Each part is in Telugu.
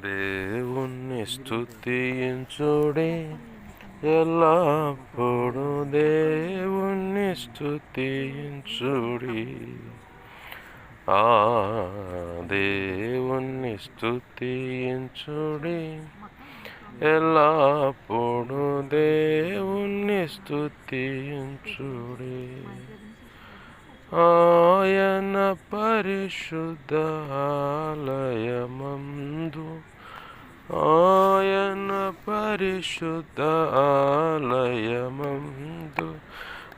దేవుణ్ణి స్తుతించుడి, ఎల్లప్పుడు దేవుణ్ణి స్తుతించుడి. ఆ దేవుణ్ణి స్తుతించుడి, ఎల్లప్పుడు దేవుణ్ణి స్తుతించుడి. ఆయన పరిశుద్ధ ఆలయమందు, ఆయన పరిశుద్ధ ఆలయమందు,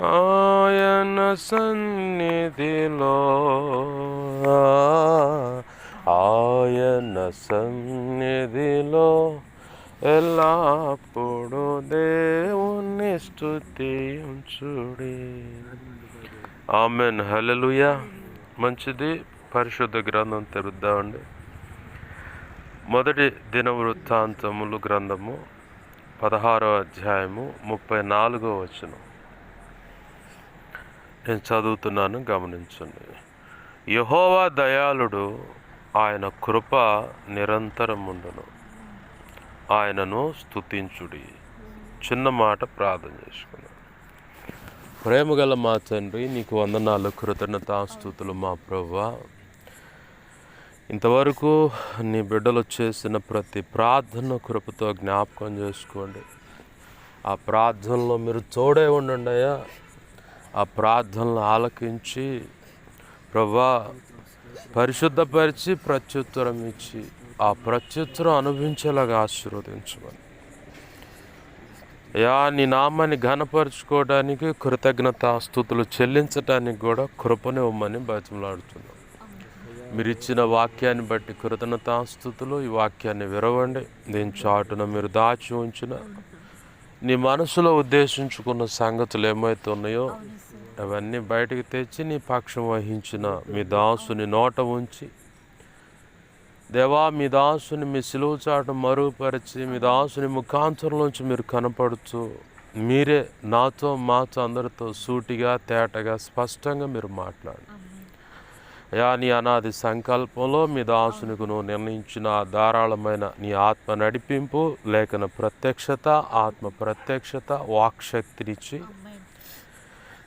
ఆయన సన్నిధిలో, ఆయన సన్నిధిలో ఎల్లప్పుడు దేవుణ్ణి స్తుతించుడి. ఆమెన్. హల్లెలూయా. మంచిది. పరిశుద్ధ గ్రంథం తెరుద్దామండి. మొదటి దినవృత్తాంతములు గ్రంథము 16వ అధ్యాయము 34వ వచనం నేను చదువుతున్నాను, గమనించండి. యెహోవా దయాళుడు, ఆయన కృప నిరంతరముండును, ఆయనను స్తుతించుడి. చిన్న మాట ప్రార్థన చేసుకున్నాను. ప్రేమగల మా తండ్రి, నీకు వందనాలు, కృతజ్ఞతాస్తుతులు మా ప్రభువా. ఇంతవరకు నీ బిడ్డలు చేసిన ప్రతి ప్రార్థన కృపతో జ్ఞాపకం చేసుకోండి. ఆ ప్రార్థనలో మీరు తోడే ఉండండి అయ్యా. ఆ ప్రార్థనలు ఆలకించి ప్రభువా పరిశుద్ధపరిచి ప్రత్యుత్తరం ఇచ్చి ఆ ప్రత్యుత్తరం అనుభవించేలాగా ఆశీర్వదించమని అయ్యా. నీ నామాన్ని ఘనపరుచుకోవడానికి, కృతజ్ఞతాస్తుతులు చెల్లించడానికి కూడా కృపనివ్వమని బతిమలాడుతున్నాం. మీరు ఇచ్చిన వాక్యాన్ని బట్టి కృతజ్ఞతాస్తుతులు. ఈ వాక్యాన్ని విరవండి. దీని చాటున మీరు దాచి ఉంచిన నీ మనసులో ఉద్దేశించుకున్న సంగతులు ఏమైతే ఉన్నాయో అవన్నీ బయటకు తెచ్చి నీ పక్షం వహించిన మీ దాసుని నోట ఉంచి, దేవా మీ దాసుని మీ సిలువ చాటు మరుగుపరిచి మీ దాసుని ముఖాంతరంలోంచి మీరు కనపడుతూ మీరే నాతో మాతో అందరితో సూటిగా తేటగా స్పష్టంగా మీరు మాట్లాడు అయా. నీ అనాది సంకల్పంలో మీ దాసునికి నువ్వు నిర్ణయించిన ధారాళమైన నీ ఆత్మ నడిపింపు, లేఖన ప్రత్యక్షత, ఆత్మ ప్రత్యక్షత, వాక్శక్తినిచ్చి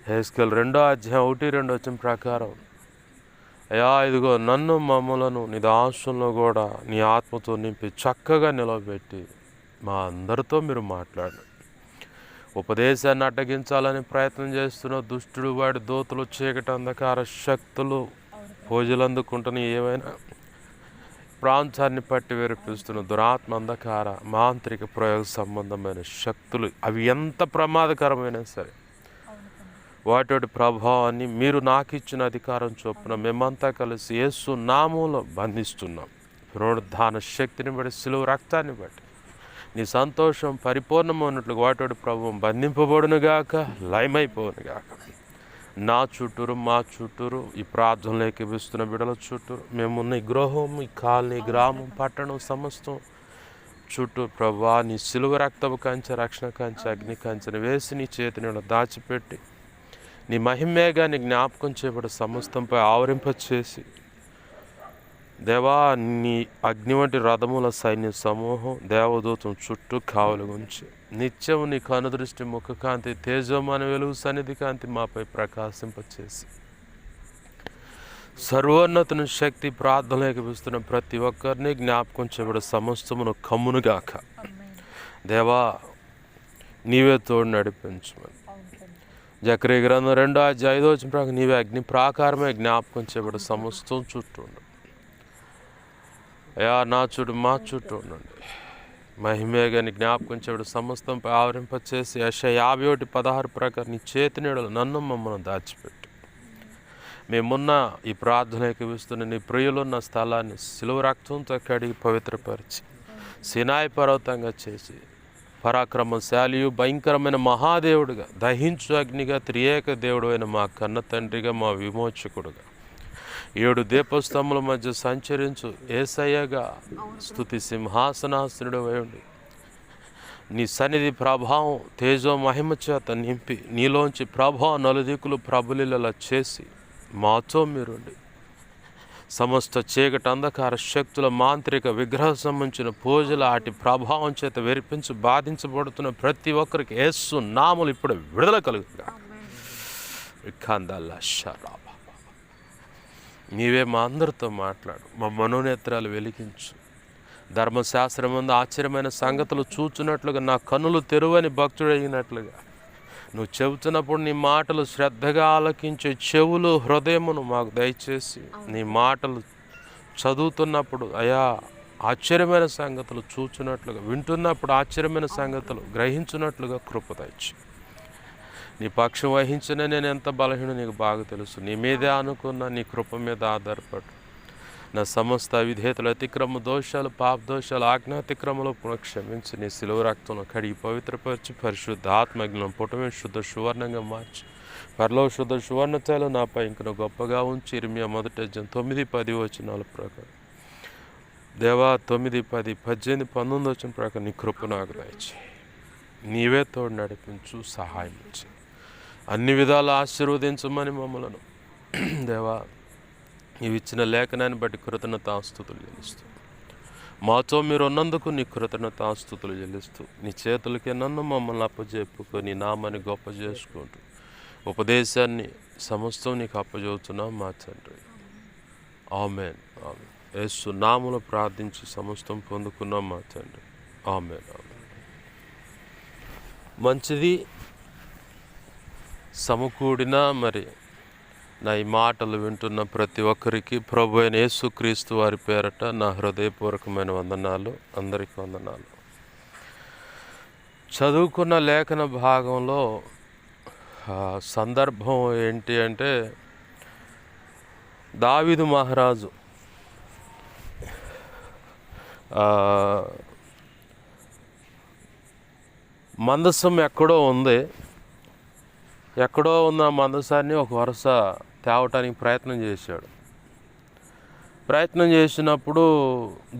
హెస్కేల్ 2వ అధ్యాయం 1-2 వచనం ప్రకారం అయా ఇదిగో నన్ను మమ్మలను నీ దాసుల్లో కూడా నీ ఆత్మతో నింపి చక్కగా నిలవబెట్టి మా అందరితో మీరు మాట్లాడు. ఉపదేశాన్ని అడ్డగించాలని ప్రయత్నం చేస్తున్న దుష్టుడు, వాడి దూతలు, చీకటి అంధకార శక్తులు, పూజలు అందుకుంటున్న ఏవైనా ప్రాంతాన్ని పట్టి విరపిస్తున్న దురాత్మ, అంధకార, మాంత్రిక ప్రయోగ సంబంధమైన శక్తులు, అవి ఎంత ప్రమాదకరమైనా సరే వాటి ప్రభావాన్ని మీరు నాకు ఇచ్చిన అధికారం చొప్పున మేమంతా కలిసి యేసు నామములో బంధిస్తున్నాం. పునరుద్ధాన శక్తిని బట్టి, సిలువ రక్తాన్ని బట్టి నీ సంతోషం పరిపూర్ణమైనట్లు వాటి ప్రభావం బంధింపబడునుగాక, లయమైపోనుగాక. నా చుట్టూరు, మా చుట్టూరు, ఈ ప్రార్థనలు ఏకీపిస్తున్న బిడ్డల చుట్టూరు, మేమున్న ఈ గృహం, ఈ కాలనీ, గ్రామం, పట్టణం సమస్తం చుట్టూ ప్రభా నీ సిలువ రక్తపు కంచె, రక్షణ కంచె, అగ్ని కంచెను వేసి నీ చేతిని దాచిపెట్టి నీ మహిమేగాన్ని జ్ఞాపకం చేయబడి సమస్తంపై ఆవరింపచేసి దేవా నీ అగ్ని వంటి రథముల సైన్య సమూహం దేవదూతం చుట్టూ కావలి ఉంచి నిత్యం నీ కనుదృష్టి, ముఖకాంతి, తేజోమాన వెలుగు సన్నిధి కాంతి మాపై ప్రకాశింపచేసి సర్వోన్నతుని శక్తి ప్రార్థనలు ఏకపిస్తున్న ప్రతి ఒక్కరిని జ్ఞాపకం చేయబడి సమస్తమును కమ్మునుగాక. దేవా నీవే తోడు నడిపించమని జకరియా గ్రంథం 2వ అధ్యాయం 5వ వచనం ప్రకారం నీవే అగ్ని ప్రాకారమే జ్ఞాపకం చేయబడి సమస్తం చుట్టూ ఉండు అయా. నా చుట్టూ, మా చుట్టూ ఉండండి. మహిమేగాని జ్ఞాపకం చేయబడి సమస్తంపై ఆవరింపచేసి యెషయా 51:16 ప్రకారం నీ చేతి నీడలు నన్ను మమ్మల్ని దాచిపెట్టి మేమున్న ఈ ప్రార్థన ఏకీపిస్తున్న నీ ప్రియులున్న స్థలాన్ని సిలువ రక్తంతో కడిగి పవిత్రపరిచి సినాయి పర్వతంగా చేసి పరాక్రమశాలియు భయంకరమైన మహాదేవుడుగా, దహించు అగ్నిగా, త్రియేక దేవుడు అయిన మా కన్న తండ్రిగా, మా విమోచకుడుగా, 7 దీపస్తంభముల మధ్య సంచరించు యేసయ్యగా, స్తుతి సింహాసనాసనుడు అయ్యుండి నీ సన్నిధి ప్రభావం తేజో మహిమ చేత నింపి నీలోంచి ప్రభావం నలుదిక్కులు ప్రబలిలా చేసి మాతో మీరుండి సమస్త చీకటి అంధకార శక్తుల మాంత్రిక విగ్రహ సంబంధించిన పూజల వాటి ప్రభావం చేత వెరిపించి బాధించబడుతున్న ప్రతి ఒక్కరికి యేసు నామములు ఇప్పుడు విడుదల కలుగుగా. నీవే మా అందరితో మాట్లాడు, మా మనోనేత్రాలు వెలిగించు. ధర్మశాస్త్రం ముందు ఆశ్చర్యమైన సంగతులు చూచున్నట్లుగా నా కన్నులు తెరువని భక్తుడైనట్లుగా నువ్వు చెబుతున్నప్పుడు నీ మాటలు శ్రద్ధగా ఆలకించే చెవులు హృదయమును మాకు దయచేసి నీ మాటలు చదువుతున్నప్పుడు అయా ఆశ్చర్యమైన సంగతులు చూచున్నట్లుగా, వింటున్నప్పుడు ఆశ్చర్యమైన సంగతులు గ్రహించున్నట్లుగా కృప దయచి. నీ పక్షం వహించిన నేను ఎంత బలహీన నీకు బాగా తెలుసు. నీ మీదే అనుకున్న నీ కృప మీద ఆధారపడు. నా సమస్త అవిధేతలు, అతిక్రమ దోషాలు, పాప దోషాలు, ఆజ్ఞాతిక్రమలు క్షమించి నీ సిలువ రక్తంలో కడిగి పవిత్రపరిచి పరిశుద్ధ ఆత్మజ్ఞం పుటమే శుద్ధ సువర్ణంగా మార్చి పరలో శుద్ధ సువర్ణతలు నాపై ఇంకను గొప్పగా ఉంచి. ఇర్మియా 1:9-10 వచనాల ప్రకారం దేవా 9, 10, 18, 19 వచ్చిన ప్రకారం నీ కృప నాకు దయచి. నీవే తోడు నడిపించు, సహాయం ఇచ్చి అన్ని విధాలు ఆశీర్వదించమని మమ్మలను దేవా నీవు ఇచ్చిన లేఖనాన్ని బట్టి కృతజ్ఞతాస్తుతులు చెల్లిస్తూ, మాతో మీరు ఉన్నందుకు నీ కృతజ్ఞతాస్తుతులు చెల్లిస్తూ, నీ చేతులకే నన్ను మమ్మల్ని అప్పజెప్పుకొని నీ నామాన్ని గొప్ప చేసుకుంటూ ఉపదేశాన్ని సమస్తం నీకు అప్పచెబుతున్నాం మా తండ్రి. ఆమేన్. ఆమేన్. యేసు నామములో ప్రార్థించి సమస్తం పొందుకున్నాం మా తండ్రి. ఆమేన్. ఆమేన్. మంచిది. సమకూడిన మరి నా ఈ మాటలు వింటున్న ప్రతి ఒక్కరికి ప్రభు అయిన యేసుక్రీస్తు వారి పేరట నా హృదయపూర్వకమైన వందనాలు. అందరికీ వందనాలు. చదువుకున్న లేఖన భాగంలో సందర్భం ఏంటి అంటే, దావీదు మహారాజు మందసం ఎక్కడో ఉంది. ఎక్కడో ఉన్న మందసాన్ని ఒక వరుస తేవటానికి ప్రయత్నం చేశాడు. ప్రయత్నం చేసినప్పుడు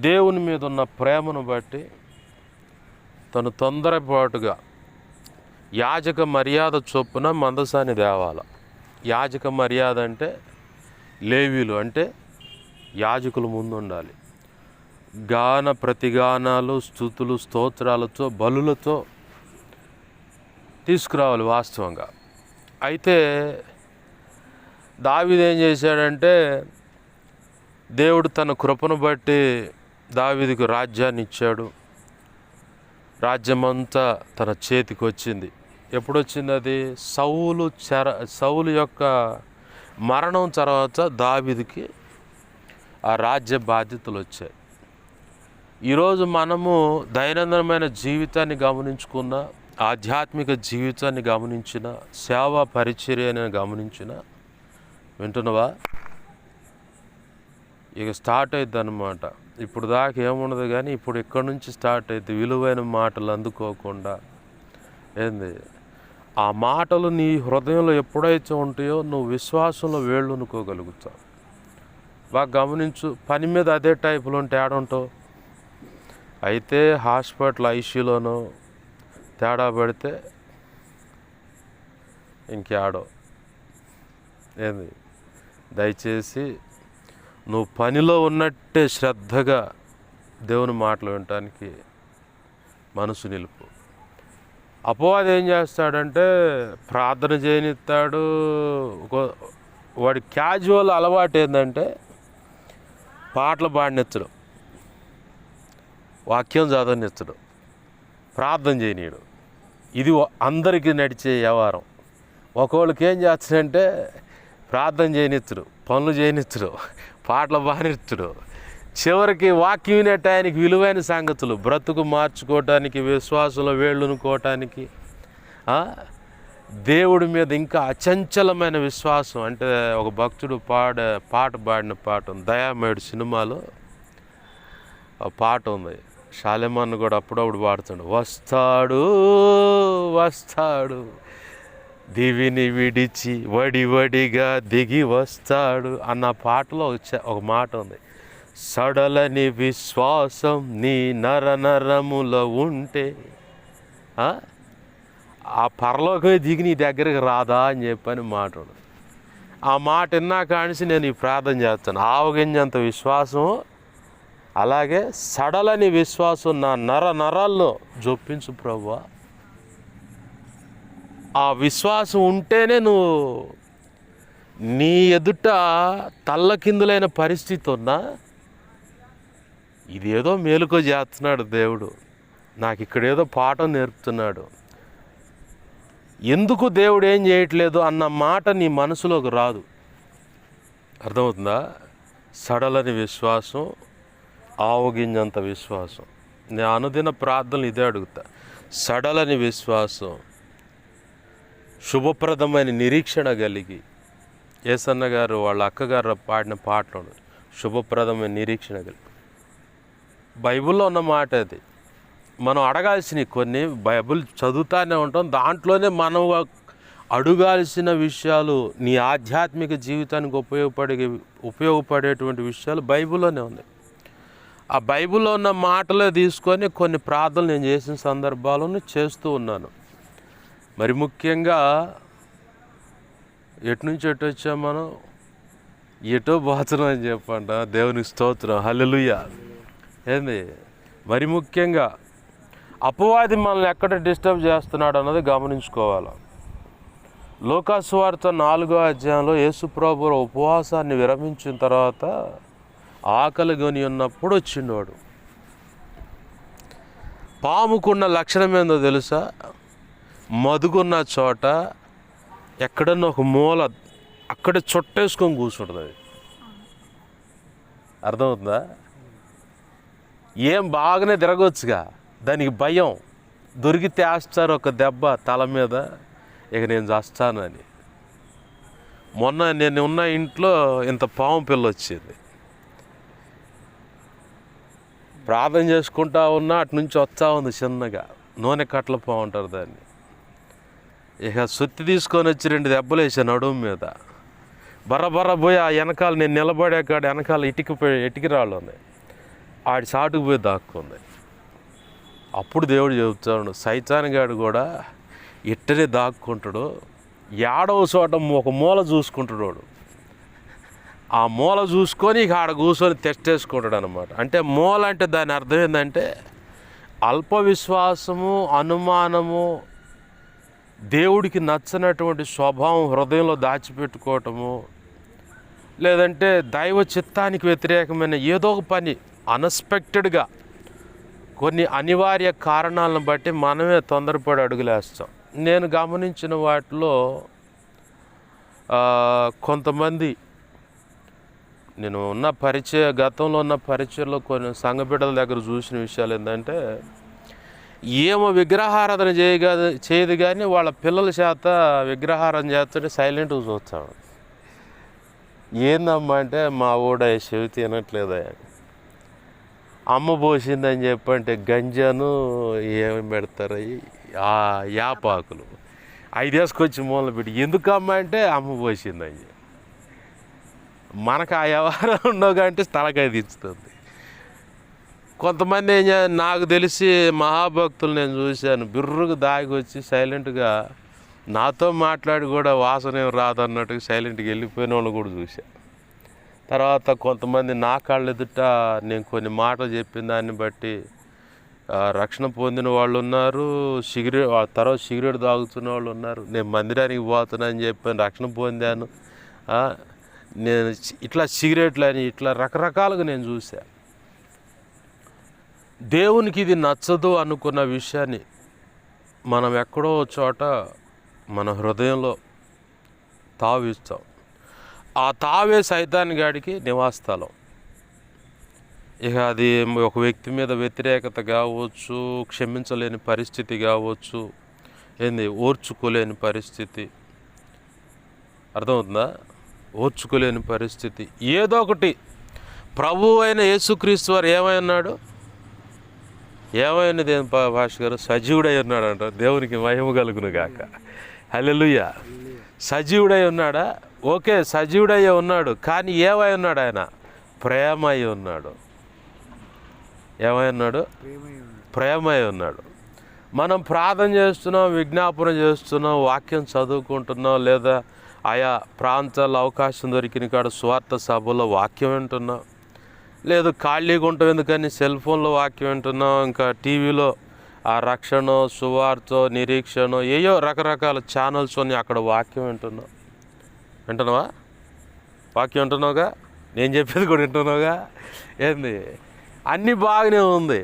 దేవుని మీద ఉన్న ప్రేమను బట్టి తను తొందరపాటుగా యాజక మర్యాద చొప్పున మందసాన్ని తేవాల. యాజక మర్యాద అంటే లేవీలు అంటే యాజకుల ముందు ఉండాలి. గాన ప్రతిగానాలు, స్తుతులు, స్తోత్రాలతో, బలులతో తీసుకురావాలి వాస్తవంగా. అయితే దావీదు ఏం చేశాడంటే, దేవుడు తన కృపను బట్టి దావీదుకు రాజ్యాన్ని ఇచ్చాడు. రాజ్యమంతా తన చేతికి వచ్చింది. ఎప్పుడొచ్చింది అది? సౌలు యొక్క మరణం తర్వాత దావీదుకి ఆ రాజ్య బాధ్యతలు వచ్చాయి. ఈరోజు మనము దైనందినమైన జీవితాన్ని గమనించుకున్న, ఆధ్యాత్మిక జీవితాన్ని గమనించిన, సేవా పరిచర్యను గమనించిన, వింటున్నావా? ఇక స్టార్ట్ అవుతుంది అన్నమాట. ఇప్పుడు దాకా ఏముండదు కానీ ఇప్పుడు ఇక్కడి నుంచి స్టార్ట్ అవుతుంది. విలువైన మాటలు అందుకోకుండా ఏంది, ఆ మాటలు నీ హృదయంలో ఎప్పుడైతే ఉంటాయో నువ్వు విశ్వాసంలో వేళ్ళునుకోగలుగుతావు. బాగా గమనించు. పని మీద అదే టైపులో ఉంటే ఏడుంటావు. అయితే హాస్పిటల్ ఐసీయూలోనో తేడా పెడితే ఇంకేడో. ఏంది, దయచేసి నువ్వు పనిలో ఉన్నట్టే శ్రద్ధగా దేవుని మాటలు వినటానికి మనసు నిలుపు. అపవాది ఏం చేస్తాడంటే ప్రార్థన చేయనిస్తాడు. వాడి క్యాజువల్ అలవాటు ఏంటంటే పాటలు పాడినిచ్చడం, వాక్యం చదవనిచ్చడం, ప్రార్థన చేయనీయడు. ఇది అందరికీ నడిచే వ్యవహారం. ఒకళ్ళకి ఏం చేస్తాడంటే ప్రార్థన చేయనిచ్చడు, పనులు చేయనిచ్చడు, పాటలు బానిచ్చడు. చివరికి వాక్యం వినేట ఆయనకి విలువైన సంగతులు, బ్రతుకు మార్చుకోవటానికి, విశ్వాసంలో వేళ్ళునుకోవటానికి, దేవుడి మీద ఇంకా అచంచలమైన విశ్వాసం. అంటే ఒక భక్తుడు పాట పాడిన పాట ఉంది. దయామేడు సినిమాలో పాట ఉంది. షాలేమాన్ కూడా అప్పుడప్పుడు పాడుతాడు. వస్తాడు వస్తాడు దివిని విడిచి వడివడిగా దిగి వస్తాడు అన్న పాటలో ఒక మాట ఉంది. సడలని విశ్వాసం నీ నరనరములో ఉంటే ఆ పరలోకమే దిగి నీ దగ్గరికి రాదా అని చెప్పని మాట ఉంది. ఆ మాట విన్నా కానిసి నేను ఈ ప్రార్థన చేస్తాను. ఆవగింజంత విశ్వాసం, అలాగే సడలని విశ్వాసం నా నరాల్లో జొప్పించు ప్రభువా. ఆ విశ్వాసం ఉంటేనే నువ్వు నీ ఎదుట తల్లకిందులైన పరిస్థితి ఉన్నా ఇదేదో మేలుకో చేస్తున్నాడు దేవుడు, నాకు ఇక్కడేదో పాఠం నేర్పుతున్నాడు, ఎందుకు దేవుడు ఏం చేయట్లేదు అన్న మాట నీ మనసులోకి రాదు. అర్థమవుతుందా? సడలని విశ్వాసం, ఆవగింజంత విశ్వాసం. నేను అనుదిన ప్రార్థనలు ఇదే అడుగుతా. సడలని విశ్వాసం, శుభప్రదమైన నిరీక్షణ కలిగి, యేసన్న గారు వాళ్ళ అక్కగారు పాడిన పాటలు శుభప్రదమైన నిరీక్షణ కలిగి. బైబిల్లో ఉన్న మాట అది. మనం అడగాల్సినవి కొన్ని బైబిల్ చదువుతానే ఉంటాం, దాంట్లోనే మనం అడగాల్సిన విషయాలు, నీ ఆధ్యాత్మిక జీవితానికి ఉపయోగపడేటువంటి విషయాలు బైబిల్లోనే ఉన్నాయి. ఆ బైబిల్లో ఉన్న మాటలే తీసుకొని కొన్ని ప్రార్థనలు నేను చేసిన సందర్భాలను చేస్తూ ఉన్నాను. మరి ముఖ్యంగా ఎటు నుంచి ఎటు వచ్చాం మనం, ఎటో పోతున్నాం అని చెప్పంట. దేవునికి స్తోత్రం, హల్లెలూయా. ఏంది మరి ముఖ్యంగా అపవాది మనల్ని ఎక్కడ డిస్టర్బ్ చేస్తున్నాడు అన్నది గమనించుకోవాలి. లూకా సువార్త 4వ అధ్యాయంలో యేసుప్రభు ఉపవాసాన్ని విరమించిన తర్వాత ఆకలి కొని ఉన్నప్పుడు వచ్చిండోడు. పాముకున్న లక్షణం ఏందో తెలుసా? మదుగున్న చోట ఎక్కడన్నా ఒక మూల అక్కడే చుట్టేసుకొని కూర్చుంటుంది. అది అర్థమవుతుందా? ఏం బాగానే తిరగవచ్చుగా, దానికి భయం, దొరికితే వేస్తారు ఒక దెబ్బ తల మీద, ఇక నేను చేస్తానని. మొన్న నేను ఉన్న ఇంట్లో ఇంత పాము పిల్ల వచ్చింది. ప్రార్థన చేసుకుంటా ఉన్నా అటు నుంచి వస్తూ ఉంది చిన్నగా, నూనె కట్టల పాము అంటారు దాన్ని. ఇక సుత్తి తీసుకొని వచ్చి 2 దెబ్బలు వేసాను నడుము మీద. బర్ర పోయి ఆ వెనకాల నేను నిలబడే కాడ వెనకాల ఇటుక రాళ్ళు ఉన్నాయి, ఆడి సాటుకు పోయి దాక్కుంది. అప్పుడు దేవుడు చెబుతాడు, సైతాన్గాడు కూడా ఇట్టనే దాక్కుంటాడు, ఏడవ చోట ఒక మూల చూసుకుంటాడు వాడు. ఆ మూల చూసుకొని ఇక ఆడ కూర్చొని తెచ్చేసుకుంటాడు అనమాట. అంటే మూల అంటే దాని అర్థం ఏంటంటే అల్ప విశ్వాసము, అనుమానము, దేవుడికి నచ్చనటువంటి స్వభావం హృదయంలో దాచిపెట్టుకోవటము, లేదంటే దైవ చిత్తానికి వ్యతిరేకమైన ఏదో ఒక పని అన్ఎక్స్పెక్టెడ్గా కొన్ని అనివార్య కారణాలను బట్టి మనమే తొందరపడి అడుగులేస్తాం. నేను గమనించిన వాటిలో కొంతమంది, నేను ఉన్న గతంలో ఉన్న పరిచయంలో కొన్ని సంఘ బిడ్డల దగ్గర చూసిన విషయాలు ఏంటంటే, ఏమో విగ్రహారాధన చేయదు కానీ వాళ్ళ పిల్లల చేత విగ్రహారాధన చేస్తుంటే సైలెంట్గా చూస్తాడు. ఏందమ్మా అంటే, మా ఊడ చెవి తినట్లేదా, అమ్మ పోసిందని చెప్పంటే గంజాను ఏమి పెడతారు, యాపాకులు 5 వేసుకొచ్చి మూల పెట్టి, ఎందుకమ్మా అంటే అమ్మ పోసిందని చెప్పి. మనకు ఆ వ్యవహారం ఉండవు కాబట్టి తలకాయ దించుతుంది. కొంతమంది నాకు తెలిసి మహాభక్తులు నేను చూశాను, బిర్రుకు దాగి వచ్చి సైలెంట్గా నాతో మాట్లాడి కూడా వాసన ఏం రాదన్నట్టుగా సైలెంట్గా వెళ్ళిపోయిన వాళ్ళు కూడా చూశాను. తర్వాత కొంతమంది నా కాళ్ళ ఎదుట నేను కొన్ని మాటలు చెప్పిన దాన్ని బట్టి రక్షణ పొందిన వాళ్ళు ఉన్నారు, తర్వాత సిగరెట్ తాగుతున్న వాళ్ళు ఉన్నారు. నేను మందిరానికి పోతున్నా అని చెప్పాను, రక్షణ పొందాను, నేను ఇట్లా సిగరెట్లు అని ఇట్లా రకరకాలుగా నేను చూశాను. దేవునికి ఇది నచ్చదు అనుకున్న విషయాన్ని మనం ఎక్కడో చోట మన హృదయంలో తావిస్తాం. ఆ తావే సైతాన్ గాడికి నివాసస్థలం. ఇక అది ఒక వ్యక్తి మీద వ్యతిరేకత కావచ్చు, క్షమించలేని పరిస్థితి కావచ్చు, ఓర్చుకోలేని పరిస్థితి. అర్థమవుతుందా? ఓర్చుకోలేని పరిస్థితి ఏదో ఒకటి. ప్రభువు అయిన యేసుక్రీస్తు వారు ఏమైనది భాష గారు? సజీవుడై ఉన్నాడు అంట. దేవునికి మహిమ కలుగును గాక, హల్లెలూయా. సజీవుడై ఉన్నాడా? ఓకే, సజీవుడయ్యే ఉన్నాడు, కానీ ఏమై ఉన్నాడు? ఆయన ప్రేమ అయి ఉన్నాడు. ఏమై ఉన్నాడు? ప్రేమ అయి ఉన్నాడు. మనం ప్రార్థన చేస్తున్నాం, విజ్ఞాపన చేస్తున్నాం, వాక్యం చదువుకుంటున్నాం, లేదా ఆయా ప్రాంతాల్లో అవకాశం దొరికిన కాడ సువార్త సభలో వాక్యం వింటున్నాం, లేదు ఖాళీగా ఉంటాం ఎందుకని సెల్ ఫోన్లో వాక్యం వింటున్నాం, ఇంకా టీవీలో ఆ రక్షణ సువార్త నిరీక్షణ ఏయో రకరకాల ఛానల్స్ ఉన్నాయి, అక్కడ వాక్యం వింటున్నావా? వాక్యం వింటున్నావుగా, నేను చెప్పేది కూడా వింటున్నావుగా, ఏంది అన్నీ బాగానే ఉంది.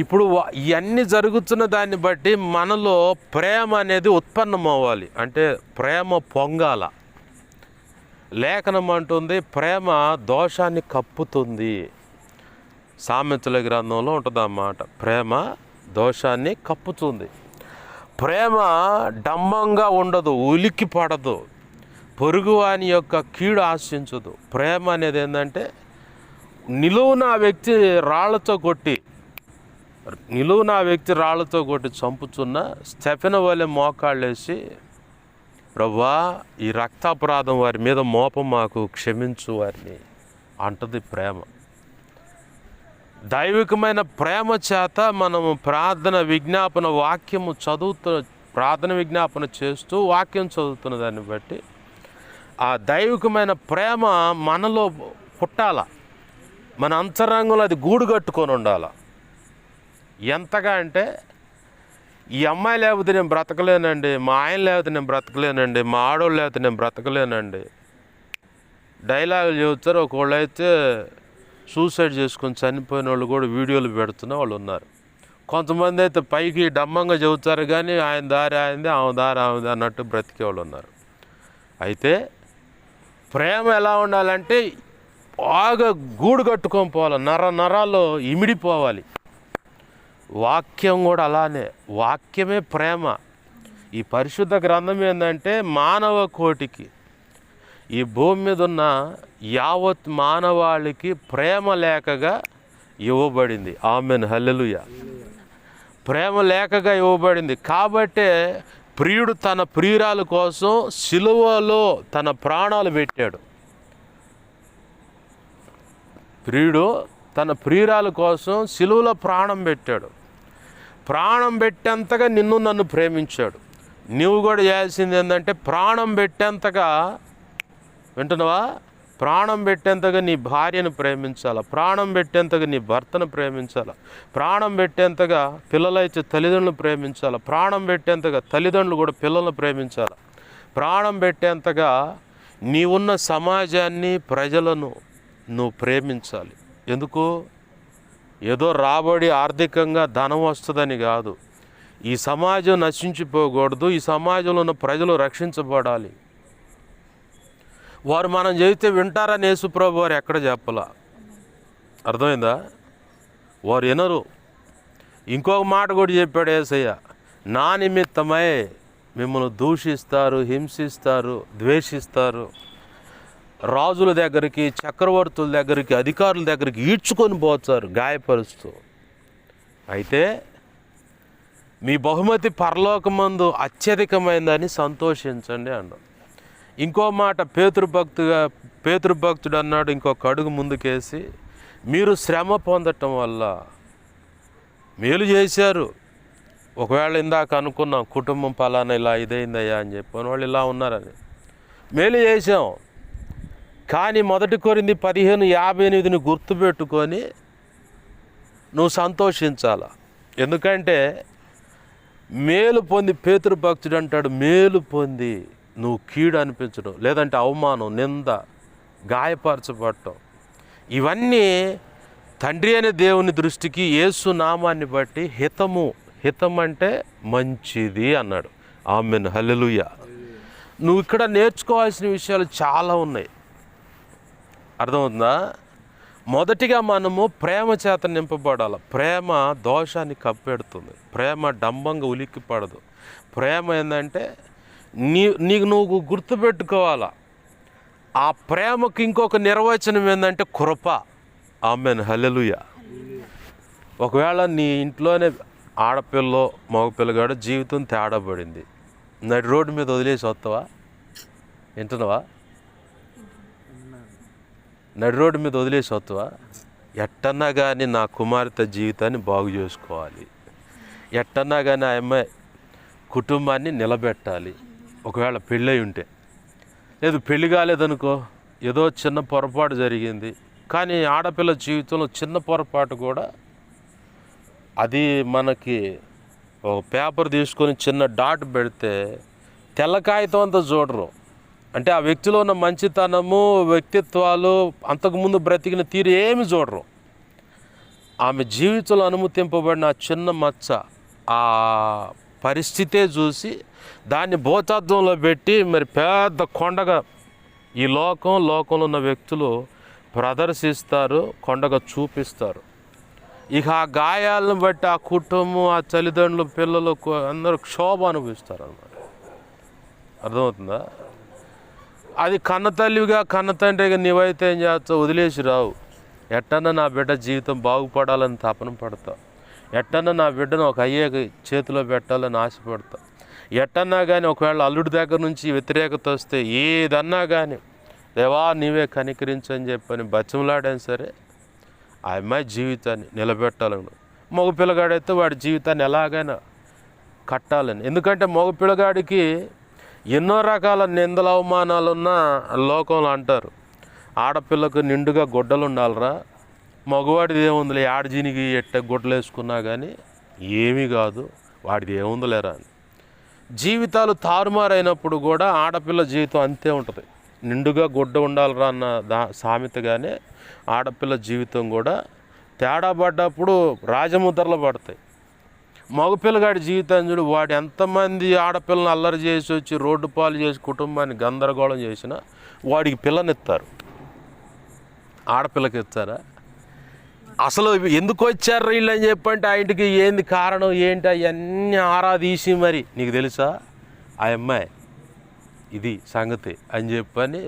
ఇప్పుడు ఇవన్నీ జరుగుతున్న దాన్ని బట్టి మనలో ప్రేమ అనేది ఉత్పన్నం అవ్వాలి, అంటే ప్రేమ పొంగాల. లేఖనం అంటుంది ప్రేమ దోషాన్ని కప్పుతుంది. సామెతల గ్రంథంలో ఉంటుంది అన్నమాట, ప్రేమ దోషాన్ని కప్పుతుంది. ప్రేమ డంబంగా ఉండదు, ఉలిక్కి పడదు, పొరుగువాని యొక్క కీడు ఆశించదు. ప్రేమ అనేది ఏంటంటే నిలువున ఆ వ్యక్తి రాళ్లతో కొట్టి చంపుతున్న స్టెఫెను వలె మోకాళ్ళేసి, ప్రభువా ఈ రక్తాపరాధం వారి మీద మోపం, మాకు క్షమించు వారిని అంటది ప్రేమ. దైవికమైన ప్రేమ చేత మనము ప్రార్థన విజ్ఞాపన చేస్తూ వాక్యం చదువుతున్న దాన్ని బట్టి ఆ దైవికమైన ప్రేమ మనలో పుట్టాల, మన అంతరంగంలో అది గూడు కట్టుకొని ఉండాలి. ఎంతగా అంటే ఈ అమ్మాయి లేకపోతే నేను బ్రతకలేనండి, మా ఆయన లేకపోతే నేను బ్రతకలేనండి, మా ఆడోళ్ళు లేకపోతే నేను బ్రతకలేనండి డైలాగులు చెబుతారు. ఒకళ్ళు అయితే సూసైడ్ చేసుకొని చనిపోయిన వాళ్ళు కూడా వీడియోలు పెడుతున్న వాళ్ళు ఉన్నారు. కొంతమంది అయితే పైకి డమ్మంగా చెబుతారు కానీ ఆయన దారి ఆయింది, ఆమె దారి ఆమెది అన్నట్టు బ్రతికే వాళ్ళు ఉన్నారు. అయితే ప్రేమ ఎలా ఉండాలంటే బాగా గూడు కట్టుకొని పోవాలి, నరాల్లో ఇమిడిపోవాలి. వాక్యం కూడా అలానే, వాక్యమే ప్రేమ. ఈ పరిశుద్ధ గ్రంథం ఏంటంటే మానవ కోటికి, ఈ భూమి మీద ఉన్న యావత్ మానవాళికి ప్రేమ లేఖగా ఇవ్వబడింది. ఆమెన్, హల్లెలూయా. ప్రేమ లేఖగా ఇవ్వబడింది కాబట్టే ప్రియుడు తన ప్రియురాల కోసం సిలువలో తన ప్రాణాలు పెట్టాడు. ప్రియుడు తన ప్రియురాల కోసం సిలువలో ప్రాణం పెట్టాడు. ప్రాణం పెట్టేంతగా నిన్ను నన్ను ప్రేమించాడు. నువ్వు కూడా చేయాల్సింది ఏంటంటే ప్రాణం పెట్టేంతగా, వింటున్నావా, ప్రాణం పెట్టేంతగా నీ భార్యను ప్రేమించాలి, ప్రాణం పెట్టేంతగా నీ భర్తను ప్రేమించాలి, ప్రాణం పెట్టేంతగా పిల్లలైతే తల్లిదండ్రులు ప్రేమించాలి, ప్రాణం పెట్టేంతగా తల్లిదండ్రులు కూడా పిల్లలను ప్రేమించాలి, ప్రాణం పెట్టేంతగా నీవున్న సమాజాన్ని ప్రజలను నువ్వు ప్రేమించాలి. ఎందుకు? ఏదో రాబడి ఆర్థికంగా ధనం వస్తుందని కాదు. ఈ సమాజం నశించిపోకూడదు, ఈ సమాజంలో ఉన్న ప్రజలు రక్షించబడాలి. వారు మనం చెబితే వింటారని యేసుప్రభు వారు ఎక్కడ చెప్పలా, అర్థమైందా? వారు వినరు. ఇంకొక మాట కూడా చెప్పాడు యేసయ్య, నా నిమిత్తమై మిమ్మల్ని దూషిస్తారు, హింసిస్తారు, ద్వేషిస్తారు, రాజుల దగ్గరికి, చక్రవర్తుల దగ్గరికి, అధికారుల దగ్గరికి ఈడ్చుకొని పోతారు గాయపరుస్తూ. అయితే మీ బహుమతి పరలోకమందు అత్యధికమైందని సంతోషించండి అన్నాడు. ఇంకో మాట పేతురు భక్తుడు అన్నాడు, ఇంకొక అడుగు ముందుకేసి, మీరు శ్రమ పొందటం వల్ల మేలు చేశారు. ఒకవేళ ఇందాక అనుకున్నాం కుటుంబం పలానా ఇలా ఇదైందయ్యా అని చెప్పాను, వాళ్ళు ఇలా ఉన్నారని మేలు చేసాం. కానీ 1 కొరింథీ 15:58 గుర్తుపెట్టుకొని నువ్వు సంతోషించాల. ఎందుకంటే మేలు పొంది, పేతురు భక్తుడు అంటాడు, మేలు పొంది నువ్వు కీడు అనిపించడం, లేదంటే అవమానం, నింద, గాయపరచబడటం, ఇవన్నీ తండ్రి అనే దేవుని దృష్టికి యేసు నామాన్ని బట్టి హితము. హితం అంటే మంచిది అన్నాడు. ఆమెన్, హల్లెలూయా. నువ్వు ఇక్కడ నేర్చుకోవాల్సిన విషయాలు చాలా ఉన్నాయి, అర్థమవుతుందా? మొదటిగా మనము ప్రేమ చేత నింపబడాలి. ప్రేమ దోషాన్ని కప్పెడుతుంది, ప్రేమ డంబంగా ఉలిక్కి పడదు. ప్రేమ ఏంటంటే నీకు నువ్వు గుర్తుపెట్టుకోవాలా, ఆ ప్రేమకు ఇంకొక నిర్వచనం ఏంటంటే కృప. ఆమెన్, హల్లెలూయా. ఒకవేళ నీ ఇంట్లోనే ఆడపిల్ల మగపిల్లగాడు జీవితం తేడా పడింది, నడి రోడ్డు మీద వదిలేసి వస్తావా? వింటున్నావా? నడి రోడ్డు మీద వదిలేసి వస్తావా? ఎట్టన్నా కానీ నా కుమార్తె జీవితాన్ని బాగు చేసుకోవాలి, ఎట్టన్నా కానీ ఆ అమ్మాయి కుటుంబాన్ని నిలబెట్టాలి. ఒకవేళ పెళ్ళై ఉంటే లేదు పెళ్లి కాలేదనుకో, ఏదో చిన్న పొరపాటు జరిగింది, కానీ ఆడపిల్ల జీవితంలో చిన్న పొరపాటు కూడా అది మనకి ఒక పేపర్ తీసుకొని చిన్న డాట్ పెడితే తెల్ల కాగితం అంతా చూడరు. అంటే ఆ వ్యక్తిలో ఉన్న మంచితనము, వ్యక్తిత్వాలు, అంతకుముందు బ్రతికిన తీరు ఏమి చూడరు. ఆమె జీవితంలో అనుమతింపబడిన ఆ చిన్న మచ్చ, ఆ పరిస్థితే చూసి దాన్ని భూతత్వంలో పెట్టి మరి పెద్ద కొండగా ఈ లోకంలో ఉన్న వ్యక్తులు ప్రదర్శిస్తారు, కొండగా చూపిస్తారు. ఇక ఆ గాయాలను బట్టి ఆ కుటుంబం, ఆ తల్లిదండ్రులు, పిల్లలు అందరూ క్షోభ అనుభవిస్తారు అన్నమాట. అర్థమవుతుందా? అది కన్నతల్లిగా కన్నతండ్రిగా నీవైతే ఏం చేస్తావు? వదిలేసి రావు. ఎట్టన్నా నా బిడ్డ జీవితం బాగుపడాలని తపన పడతావు. ఎట్టన్నా నా బిడ్డను ఒక అయ్యే చేతిలో పెట్టాలని ఆశపడతావు. ఎట్టన్నా కానీ ఒకవేళ అల్లుడి దగ్గర నుంచి వ్యతిరేకత వస్తే ఏదన్నా కానీ దేవా నీవే కనికరించని చెప్పని బతిమలాడాను సరే ఆ అమ్మాయి జీవితాన్ని నిలబెట్టాలని. మగ పిల్లగాడైతే వాడి జీవితాన్ని ఎలాగైనా కట్టాలని. ఎందుకంటే మగ పిల్లగాడికి ఎన్నో రకాల నిందల అవమానాలు ఉన్న లోకంలో అంటారు, ఆడపిల్లకు నిండుగా గుడ్డలు ఉండాలిరా, మగవాడిది ఏముందిలే, ఆడజీనికి ఎట్ట గుడ్డలు వేసుకున్నా కానీ ఏమీ కాదు, వాడిది ఏముందిలేరా అని. జీవితాలు తారుమారైనప్పుడు కూడా ఆడపిల్ల జీవితం అంతే ఉంటుంది. నిండుగా గుడ్డ ఉండాలిరా అన్న సామెతగానే ఆడపిల్ల జీవితం కూడా తేడా పడ్డప్పుడు రాజముద్రలు పడతాయి. మగపిల్లగాడి జీవితాన్ని చూడు, వాడు ఎంతమంది ఆడపిల్లని అల్లరి చేసి వచ్చి రోడ్డు పాలు చేసి కుటుంబాన్ని గందరగోళం చేసినా వాడికి పిల్లనిస్తారు. ఆడపిల్లకి ఇస్తారా? అసలు ఎందుకు వచ్చారు వీళ్ళు అని చెప్పంటే ఆ ఇంటికి ఏంది కారణం ఏంటి అవన్నీ ఆరాధీసి మరి నీకు తెలుసా ఆ అమ్మాయి ఇది సంగతి అని చెప్పని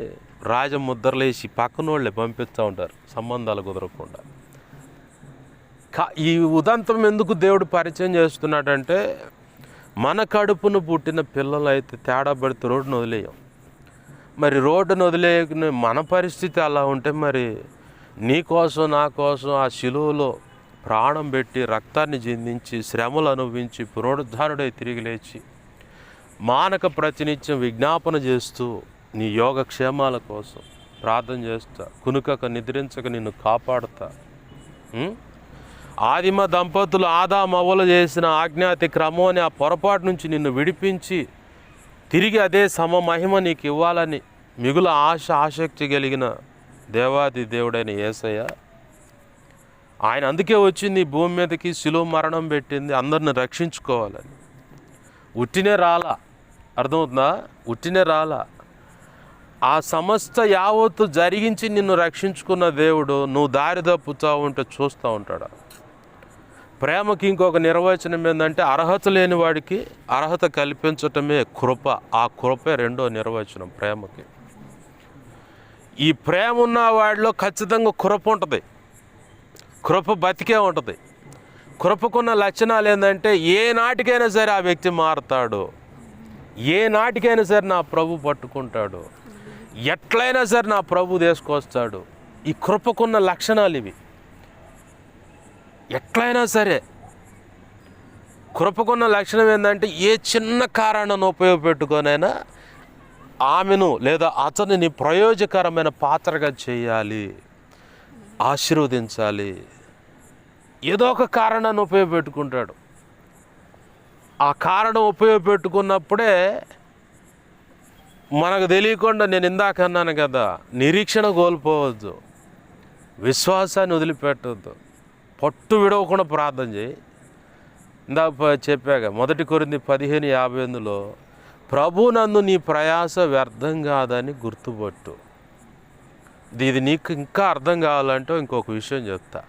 రాజముద్రలేసి పక్కన వాళ్ళే పంపిస్తూ ఉంటారు సంబంధాలు కుదరకుండా. ఈ ఉదంతం ఎందుకు దేవుడు పరిచయం చేస్తున్నాడంటే, మన కడుపును పుట్టిన పిల్లలు అయితే తేడా పడితే రోడ్డును వదిలేయం. మరి రోడ్డును వదిలేయకునే మన పరిస్థితి అలా ఉంటే మరి నీ కోసం నా కోసం ఆ శిలువలో ప్రాణం పెట్టి రక్తాన్ని చిందించి శ్రమలు అనుభవించి పునరుద్ధారుడై తిరిగి లేచి మానక ప్రతినిత్యం విజ్ఞాపన చేస్తూ నీ యోగక్షేమాల కోసం ప్రార్థన చేస్తా, కునుకక నిద్రించక నిన్ను కాపాడుతా. ఆదిమ దంపతులు ఆదామవ్వలు చేసిన ఆజ్ఞాతి క్రమం అనే ఆ పొరపాటు నుంచి నిన్ను విడిపించి తిరిగి అదే సమమహిమ నీకు ఇవ్వాలని మిగుల ఆసక్తి కలిగిన దేవాది దేవుడైన యేసయ్య ఆయన అందుకే వచ్చింది ఈ భూమి మీదకి, శిలువ మరణం పెట్టింది అందరిని రక్షించుకోవాలని. ఉట్టినే రాలా, అర్థమవుతుందా? ఉట్టినే రాలా. ఆ సమస్త యావత్తు జరిగించి నిన్ను రక్షించుకున్న దేవుడు నువ్వు దారి తప్పుతూ ఉంటే చూస్తూ ఉంటాడు. ప్రేమకి ఇంకొక నిర్వచనం ఏంటంటే, అర్హత లేని వాడికి అర్హత కల్పించటమే కృప. ఆ కృపే రెండో నిర్వచనం ప్రేమకి. ఈ ప్రేమ ఉన్న వాడిలో ఖచ్చితంగా కృప ఉంటుంది, కృప బతికే ఉంటుంది. కృపకున్న లక్షణాలు ఏంటంటే, ఏ నాటికైనా సరే ఆ వ్యక్తి మారుతాడు, ఏ నాటికైనా సరే నా ప్రభు పట్టుకుంటాడు, ఎట్లయినా సరే నా ప్రభు తీసుకొస్తాడు. ఈ కృపకున్న లక్షణాలు ఇవి. ఎట్లయినా సరే కృపకున్న లక్షణం ఏంటంటే, ఏ చిన్న కారణాన్ని ఉపయోగపెట్టుకొనైనా ఆమెను లేదా అతనిని ప్రయోజకరమైన పాత్రగా చేయాలి, ఆశీర్వదించాలి. ఏదో ఒక కారణాన్ని ఉపయోగపెట్టుకుంటాడు. ఆ కారణం ఉపయోగపెట్టుకున్నప్పుడే మనకు తెలియకుండా, నేను ఇందాక అన్నాను కదా, నిరీక్షణ కోల్పోవద్దు, విశ్వాసాన్ని వదిలిపెట్టవద్దు, పట్టు విడవకుండా ప్రార్థన చేయి. ఇందాక చెప్పాక 1 కొరింథీ 15:58 ప్రభు నందు నీ ప్రయాస వ్యర్థం కాదని గుర్తుపట్టు. ఇది నీకు ఇంకా అర్థం కావాలంటే ఇంకొక విషయం చెప్తా.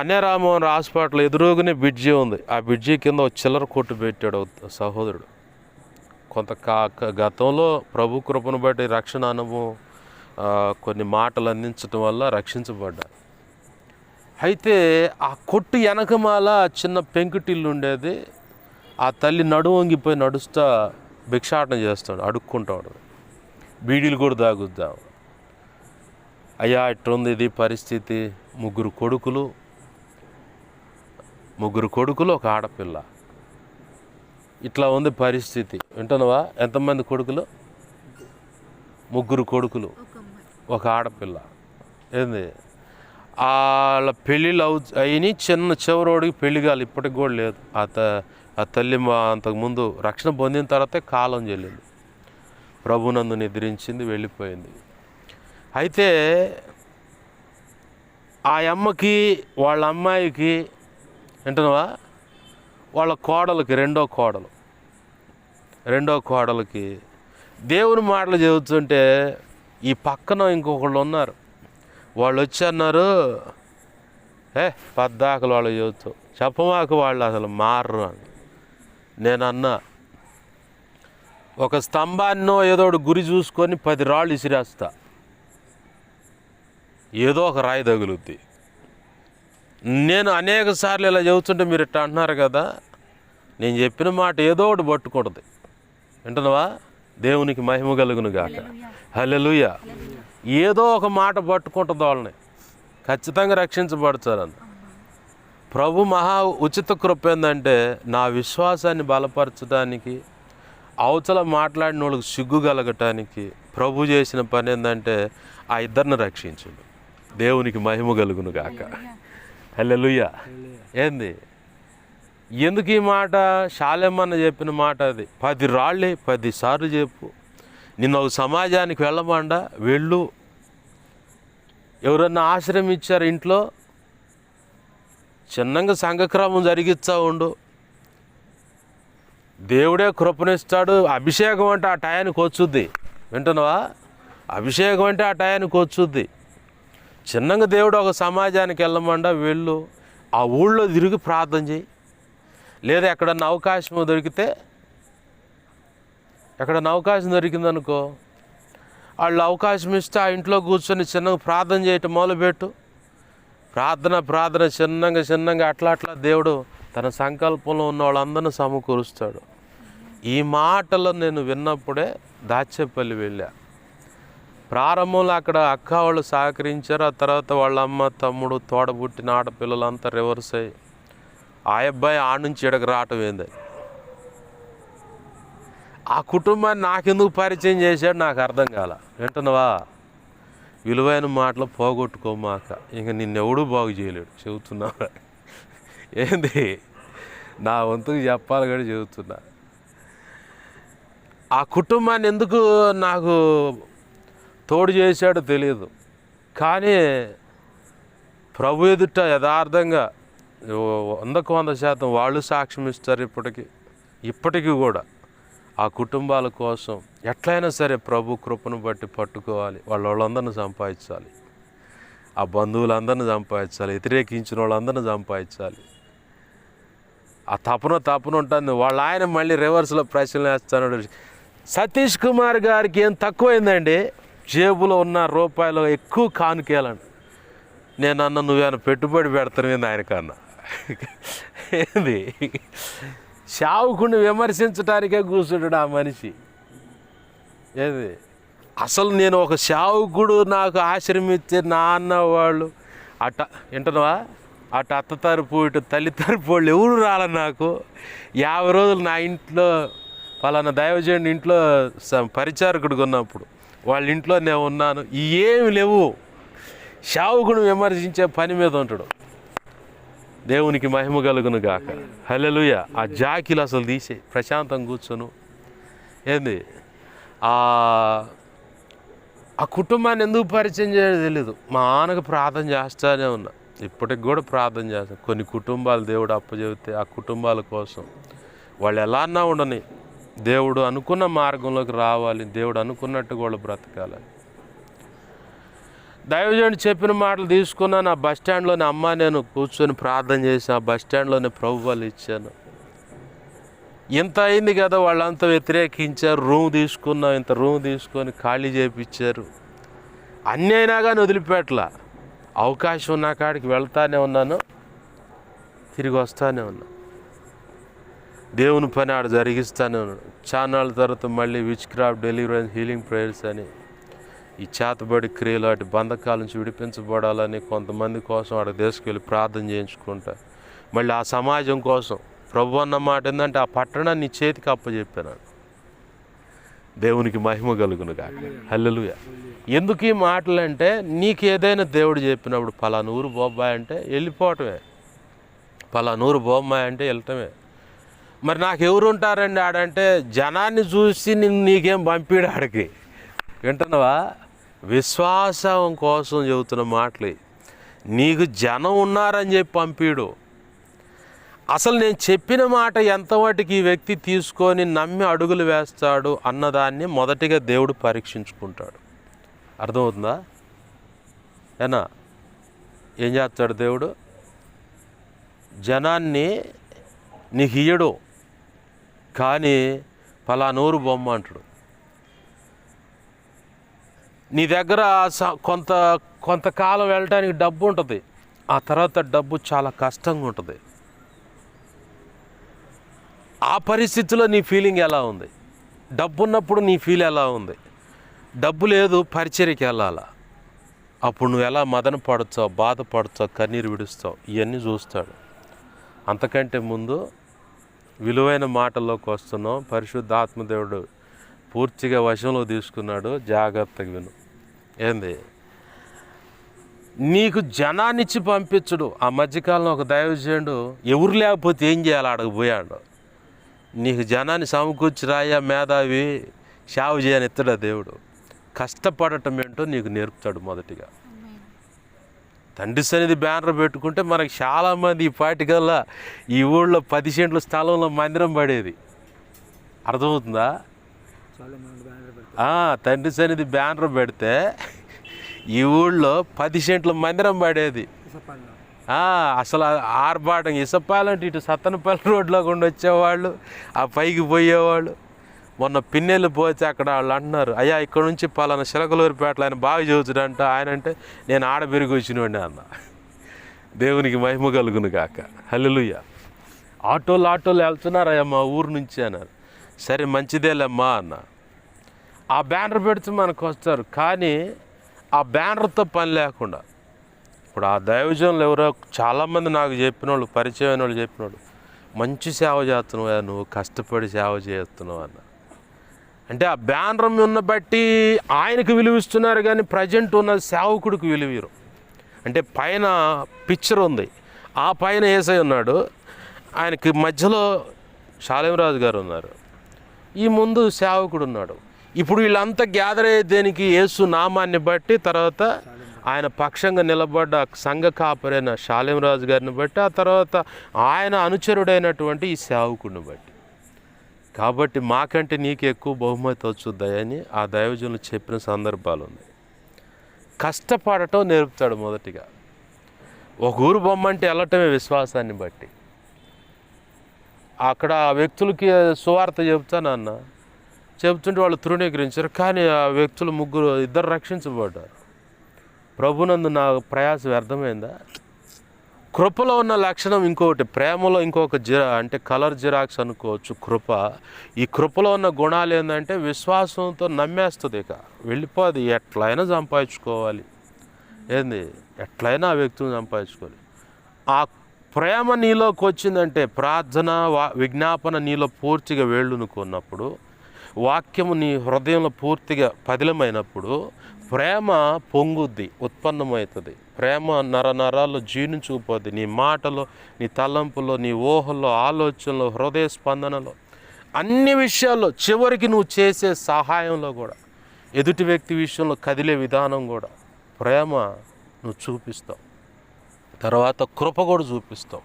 అన్యరామోహన్ హాస్పిటల్ ఎదురుగానే బ్రిడ్జి ఉంది. ఆ బ్రిడ్జి కింద ఒక చిల్లర కొట్టు పెట్టాడు సహోదరుడు. కొంత గతంలో ప్రభు కృపను బట్టి రక్షణ అనుభవం కొన్ని మాటలు అందించడం వల్ల రక్షించబడ్డా. అయితే ఆ కొట్టు వెనకమాల చిన్న పెంకుటిల్లు ఉండేది. ఆ తల్లి నడుము వంగిపోయి నడుస్తా భిక్షాటన చేస్తాడు, అడుక్కుంటాడు, బీడీలు కూడా తాగుద్దాం. అయ్యా ఇట్టుంది ఇది పరిస్థితి, ముగ్గురు కొడుకులు ఒక ఆడపిల్ల, ఇట్లా ఉంది పరిస్థితి. వింటున్నావా? ఎంతమంది కొడుకులు? ముగ్గురు కొడుకులు, ఒక ఆడపిల్ల. ఏంది వాళ్ళ పెళ్ళిళ్ళు అయినాయి. చివరోడికి పెళ్లి కాలి, ఇప్పటికి కూడా లేదు. ఆ తల్లి అంతకుముందు రక్షణ పొందిన తర్వాతే కాలం చెల్లింది, ప్రభునందు నిద్రించింది, వెళ్ళిపోయింది. అయితే ఆ అమ్మకి వాళ్ళ అమ్మాయికి వింటున్నావా, వాళ్ళ కోడలకి రెండో కోడలకి దేవుని మాటలు చెబుతుంటే ఈ పక్కన ఇంకొకళ్ళు ఉన్నారు. వాళ్ళు వచ్చి అన్నారు, పద్దాకలు వాళ్ళు చెబుతూ చెప్పమాకు, వాళ్ళు అసలు మారరు అని. నేనన్నా, ఒక స్తంభాన్నో ఏదో గురి చూసుకొని 10 రాళ్ళు ఇసిరేస్తా, ఏదో ఒక రాయి తగులుద్ది. నేను అనేక సార్లు ఇలా చెబుతుంటే మీరు ఇట్లా అంటున్నారు కదా, నేను చెప్పిన మాట ఏదో ఒకటి పట్టుకుంటుంది. వింటున్నావా? దేవునికి మహిమ కలుగును గాక. హల్లెలూయా. ఏదో ఒక మాట పట్టుకుంటుంది, వాళ్ళని ఖచ్చితంగా రక్షించబడతారని. ప్రభు మహా ఉచిత కృప ఏంటంటే, నా విశ్వాసాన్ని బలపరచడానికి, అవతల మాట్లాడిన వాళ్ళకి సిగ్గు కలగటానికి ప్రభు చేసిన పని ఏంటంటే ఆ ఇద్దరిని రక్షించండు. దేవునికి మహిమ కలుగును గాక. హల్లెలూయా. ఏంది, ఎందుకు ఈ మాట? షాలేమన్న చెప్పిన మాట అది. 10 రాళ్ళే 10 సార్లు చెప్పు, నిన్న ఒక సమాజానికి వెళ్ళమండా, వెళ్ళు. ఎవరన్నా ఆశ్రయం ఇచ్చారు ఇంట్లో, చిన్నగా సంఘక్రమం జరిగిస్తా ఉండు, దేవుడే కృపనిస్తాడు. అభిషేకం అంటే ఆ టయానికి వచ్చుద్ది. వింటున్నావా? అభిషేకం అంటే ఆ టయానికి వచ్చుద్ది. చిన్నగా దేవుడు ఒక సమాజానికి వెళ్ళమండా, వెళ్ళు. ఆ ఊళ్ళో తిరిగి ప్రార్థన చేయి. లేదా ఎక్కడన్నా అవకాశం దొరికిందనుకో, వాళ్ళు అవకాశం ఇస్తే ఆ ఇంట్లో కూర్చొని చిన్నగా ప్రార్థన చేయటం మొదలుపెట్టు. ప్రార్థన చిన్నగా అట్లా దేవుడు తన సంకల్పంలో ఉన్న వాళ్ళందరినీ సమకూరుస్తాడు. ఈ మాటలు నేను విన్నప్పుడే దాచేపల్లి వెళ్ళా. ప్రారంభంలో అక్కడ అక్క వాళ్ళు సహకరించారు. ఆ తర్వాత వాళ్ళ అమ్మ, తమ్ముడు, తోడబుట్టిన ఆడపిల్లలంతా రివర్స్ అయ్యి ఆ అబ్బాయి నుంచి ఇక్కడికి రావటం ఏంది. ఆ కుటుంబాన్ని నాకెందుకు పరిచయం చేశాడు నాకు అర్థం కాల. వింటున్నావా? విలువైన మాటలు పోగొట్టుకోమాక, ఇంక నిన్నెవడూ బాగు చేయలేడు. చెబుతున్నా, ఏంది నా వంతుకు చెప్పాలి కూడా చెబుతున్నా. ఆ కుటుంబాన్ని ఎందుకు నాకు తోడు చేశాడో తెలియదు, కానీ ప్రభు ఎదుట యథార్థంగా 100% వాళ్ళు సాక్ష్యం ఇస్తారు. ఇప్పటికీ కూడా ఆ కుటుంబాల కోసం ఎట్లయినా సరే ప్రభు కృపను బట్టి పట్టుకోవాలి. వాళ్ళందరినీ సంపాదించాలి, ఆ బంధువులందరినీ సంపాదించాలి, వ్యతిరేకించిన వాళ్ళందరినీ సంపాదించాలి. ఆ తపన ఉంటుంది. వాళ్ళ ఆయన మళ్ళీ రివర్స్లో ప్రశ్నలు వేస్తాడు. సతీష్ కుమార్ గారికి ఏం తక్కువైందండి, జేబులో ఉన్న రూపాయలు ఎక్కువ కానుకేయాలండి. నేను అన్న, నువ్వేమైనా పెట్టుబడి పెడతాను ఆయనకన్నా. ఏంది, శావుకుని విమర్శించడానికే కూర్చుంటాడు ఆ మనిషి. ఏది, అసలు నేను ఒక శావుకుడు నాకు ఆశ్రమించే నాన్న వాళ్ళు అట్ట వింటున్నావా, అటు అత్త తరపు ఇటు తల్లి తరపు వాళ్ళు ఎవరు రాలే నాకు. 50 రోజులు నా ఇంట్లో పలానా దైవజనుడి ఇంట్లో పరిచారకుడిగా ఉన్నప్పుడు వాళ్ళ ఇంట్లో నేను ఉన్నాను. ఏమి లేవు. శావుకుని విమర్శించే పని మీద ఉంటాడు. దేవునికి మహిమ కలుగును గాక. హల్లెలూయా. ఆ జాకిలు అసలు తీసే ప్రశాంతంగా కూర్చొను. ఏంది, ఆ కుటుంబాన్ని ఎందుకు పరిచయం చేయడం తెలీదు. మా నాన్నకు ప్రార్థన చేస్తానే ఉన్నా, ఇప్పటికి కూడా ప్రార్థన చేస్తాను. కొన్ని కుటుంబాలు దేవుడు అప్పచెబితే ఆ కుటుంబాల కోసం వాళ్ళు ఎలా అన్నా ఉండని, దేవుడు అనుకున్న మార్గంలోకి రావాలి, దేవుడు అనుకున్నట్టు కూడా బ్రతకాలని. దైవజనుడు చెప్పిన మాటలు తీసుకున్నాను. ఆ బస్ స్టాండ్లోనే అమ్మ నేను కూర్చొని ప్రార్థన చేసి ఆ బస్ స్టాండ్లోనే ప్రభు వాళ్ళు ఇచ్చాను. ఇంత అయింది కదా, వాళ్ళంతా వ్యతిరేకించారు. రూమ్ తీసుకున్నాం, ఇంత రూమ్ తీసుకొని ఖాళీ చేయించారు. అన్నీ అయినా కానీ వదిలిపెట్టలా. అవకాశం ఉన్న కాడికి వెళ్తానే ఉన్నాను, తిరిగి వస్తానే ఉన్నా. దేవుని పని ఆడ జరిగిస్తానే ఉన్నాను. చానాళ్ళ తర్వాత మళ్ళీ which craft deliverance healing prayers అని, ఈ చేతబడి క్రియలు వాటి బంధకాల నుంచి విడిపించబడాలని కొంతమంది కోసం ఆడ తీసుకెళ్ళి ప్రార్థన చేయించుకుంటా. మళ్ళీ ఆ సమాజం కోసం ప్రభు అన్న మాట ఏంటంటే, ఆ పట్టణాన్ని నీ చేతికి అప్పచెప్పాను. దేవునికి మహిమ కలుగును గాక. హల్లెలూయా. ఎందుకు ఈ మాటలు అంటే, నీకు ఏదైనా దేవుడు చెప్పినప్పుడు పలానూరు బొబ్బాయి అంటే వెళ్ళిపోవటమే, పలానూరు బొమ్మాయి అంటే వెళ్ళటమే. మరి నాకు ఎవరు ఉంటారండి ఆడంటే, జనాన్ని చూసి నీకేం పంపిడు ఆడికి. వింటున్నావా? విశ్వాసం కోసం చెబుతున్న మాటలు. నీకు జనం ఉన్నారని చెప్పి పంపిడు. అసలు నేను చెప్పిన మాట ఎంతవాటికి ఈ వ్యక్తి తీసుకొని నమ్మి అడుగులు వేస్తాడు అన్నదాన్ని మొదటిగా దేవుడు పరీక్షించుకుంటాడు. అర్థమవుతుందా? ఏనా ఏం చేస్తాడు దేవుడు? జనాన్ని నీకు ఇయ్యడు, కానీ పలానూరు బొమ్మ అంటాడు. నీ దగ్గర కొంతకాలం వెళ్ళటానికి డబ్బు ఉంటుంది, ఆ తర్వాత డబ్బు చాలా కష్టంగా ఉంటుంది. ఆ పరిస్థితిలో నీ ఫీలింగ్ ఎలా ఉంది? డబ్బు ఉన్నప్పుడు నీ ఫీల్ ఎలా ఉంది? డబ్బు లేదు, పరిచర్యకి వెళ్ళాలా, అప్పుడు నువ్వు ఎలా మదన పడతావు, బాధపడతావు, కన్నీరు విడుస్తావు, ఇవన్నీ చూస్తాడు. అంతకంటే ముందు విలువైన మాటల్లోకి వస్తున్నాం. పరిశుద్ధాత్మదేవుడు పూర్తిగా వశంలో తీసుకున్నాడు. జాగ్రత్తగా విను. ఏంది? నీకు జనాన్నిచ్చి పంపించడు. ఆ మధ్యకాలంలో ఒక దైవజనుడు ఎవరు లేకపోతే ఏం చేయాలి అడగపోయాడు. నీకు జనాన్ని సమకూర్చి రాయ మేధావి సేవ చేయని ఎత్తాడు దేవుడు. కష్టపడటం ఏంటో నీకు నేర్పుతాడు. మొదటిగా తండ్రి సన్నిధి బ్యానర్ పెట్టుకుంటే మనకి చాలామంది ఈ పాటికల్లా ఈ ఊళ్ళో 10 సెంట్ల స్థలంలో మందిరం పడేది. అర్థమవుతుందా? తండ్రి సన్నిధి బ్యానర్ పెడితే ఈ ఊళ్ళో 10 సెంట్ల మందిరం పడేది. అసలు ఆర్భాటం ఇసపాలంటే ఇటు సత్తనపల్లి రోడ్లో గుండా వచ్చేవాళ్ళు, ఆ పైకి పోయేవాళ్ళు. మొన్న పిన్నెళ్ళు పోతే అక్కడ వాళ్ళు అంటున్నారు, అయ్యా ఇక్కడ నుంచి పలానా చిలకలూరిపేటలో ఆయన బాగా చదువుతాడంట. ఆయన అంటే నేను ఆడ పెరిగి వచ్చినోడిని అన్న. దేవునికి మహిమ కలుగును గాక. హల్లెలూయా. ఆటోలు వెళ్తున్నారయ్యా మా ఊరు నుంచి అన్నారు. సరే మంచిదేలేమ్మా అన్న. ఆ బ్యానర్ పెడితే మనకు వస్తారు, కానీ ఆ బ్యానర్తో పని లేకుండా ఇప్పుడు ఆ దైవజనులు ఎవరో చాలామంది నాకు చెప్పిన వాళ్ళు, పరిచయమైన వాళ్ళు చెప్పిన వాళ్ళు, మంచి సేవ చేస్తున్నావు, నువ్వు కష్టపడి సేవ చేస్తున్నావు అన్న. అంటే ఆ బ్యానర్ ఉన్న బట్టి ఆయనకు విలువిస్తున్నారు, కానీ ప్రజెంట్ ఉన్న సేవకుడికి విలువరు. అంటే పైన పిక్చర్ ఉంది, ఆ పైన యేసయ్య ఉన్నాడు, ఆయనకి మధ్యలో షాలేంరాజు గారు ఉన్నారు, ఈ ముందు సేవకుడు ఉన్నాడు. ఇప్పుడు వీళ్ళంతా గ్యాదర్ అయ్యే దేనికి? యేసు నామాన్ని బట్టి, తర్వాత ఆయన పక్షంగా నిలబడ్డ సంఘ కాపరైన షాలేంరాజు గారిని బట్టి, ఆ తర్వాత ఆయన అనుచరుడైనటువంటి ఈ సేవకుడిని బట్టి. కాబట్టి మాకంటే నీకు ఎక్కువ బహుమతి వచ్చుద్దాయని ఆ దైవజనులు చెప్పిన సందర్భాలు ఉన్నాయి. కష్టపడటం నేర్పుతాడు మొదటిగా. ఒక ఊరు బొమ్మ అంటే వెళ్ళటమే విశ్వాసాన్ని బట్టి. అక్కడ ఆ వ్యక్తులకి సువార్త చెప్తానన్న చెప్తుంటే వాళ్ళు తృణీకరించారు, కానీ ఆ వ్యక్తులు ఇద్దరు రక్షించబడ్డారు. ప్రభునందు నా ప్రయాస వ్యర్థమైందా? కృపలో ఉన్న లక్షణం ఇంకొకటి, ప్రేమలో ఇంకొక అంటే కలర్ జిరాక్స్ అనుకోవచ్చు కృప. ఈ కృపలో ఉన్న గుణాలు ఏంటంటే విశ్వాసంతో నమ్మేస్తుంది, ఇక వెళ్ళిపోదు. ఎట్లయినా సంపాదించుకోవాలి, ఎట్లయినా ఆ వ్యక్తిని సంపాదించుకోవాలి. ఆ ప్రేమ నీలోకి వచ్చిందంటే, ప్రార్థన విజ్ఞాపన నీలో పూర్తిగా వేళ్ళునుకున్నప్పుడు, వాక్యము నీ హృదయంలో పూర్తిగా పదిలమైనప్పుడు ప్రేమ పొంగుద్ది, ఉత్పన్నమవుతుంది. ప్రేమ నరాల్లో జీర్ణించుకుపోద్ది. నీ మాటలో, నీ తలంపులో, నీ ఊహల్లో, ఆలోచనలో, హృదయ స్పందనలో, అన్ని విషయాల్లో, చివరికి నువ్వు చేసే సహాయంలో కూడా, ఎదుటి వ్యక్తి విషయంలో కదిలే విధానం కూడా ప్రేమ నువ్వు చూపిస్తావు. తర్వాత కృప కూడా చూపిస్తావు.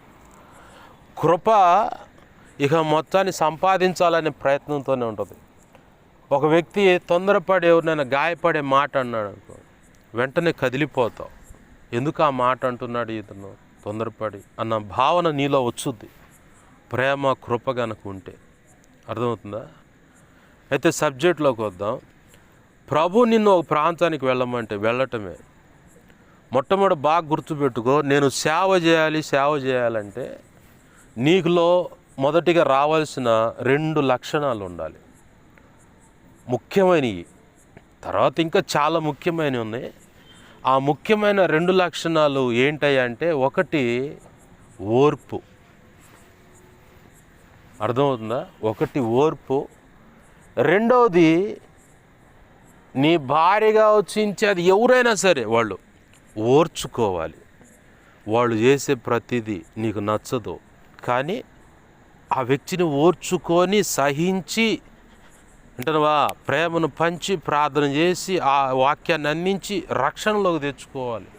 కృప ఇక మొత్తాన్ని సంపాదించాలనే ప్రయత్నంతోనే ఉంటుంది. ఒక వ్యక్తి తొందరపడి ఎవరినైనా గాయపడే మాట అన్నాడు అనుకో, వెంటనే కదిలిపోతావు. ఎందుకు ఆ మాట అంటున్నాడు ఇతను తొందరపడి అన్న భావన నీలో వచ్చుద్ది, ప్రేమ కృప కనుక ఉంటే. అర్థమవుతుందా? అయితే సబ్జెక్ట్లోకి వద్దాం. ప్రభు నిన్ను ఒక ప్రాంతానికి వెళ్ళమంటే వెళ్ళటమే. మొట్టమొదటి బాగా గుర్తుపెట్టుకో, నేను సేవ చేయాలంటే నీకులో మొదటిగా రావాల్సిన 2 లక్షణాలు ఉండాలి, ముఖ్యమైనవి. తర్వాత ఇంకా చాలా ముఖ్యమైనవి ఉన్నాయి. ఆ ముఖ్యమైన 2 లక్షణాలు ఏంటంటే, ఒకటి ఓర్పు. అర్థమవుతుందా? ఒకటి ఓర్పు, రెండవది, నీ భార్యగా వచ్చి అది ఎవరైనా సరే వాళ్ళు ఓర్చుకోవాలి. వాళ్ళు చేసే ప్రతిదీ నీకు నచ్చదు, కానీ ఆ వ్యక్తిని ఓర్చుకొని సహించి అంటున్నావా, ప్రేమను పంచి ప్రార్థన చేసి ఆ వాక్యాన్ని అందించి రక్షణలోకి తెచ్చుకోవాలి.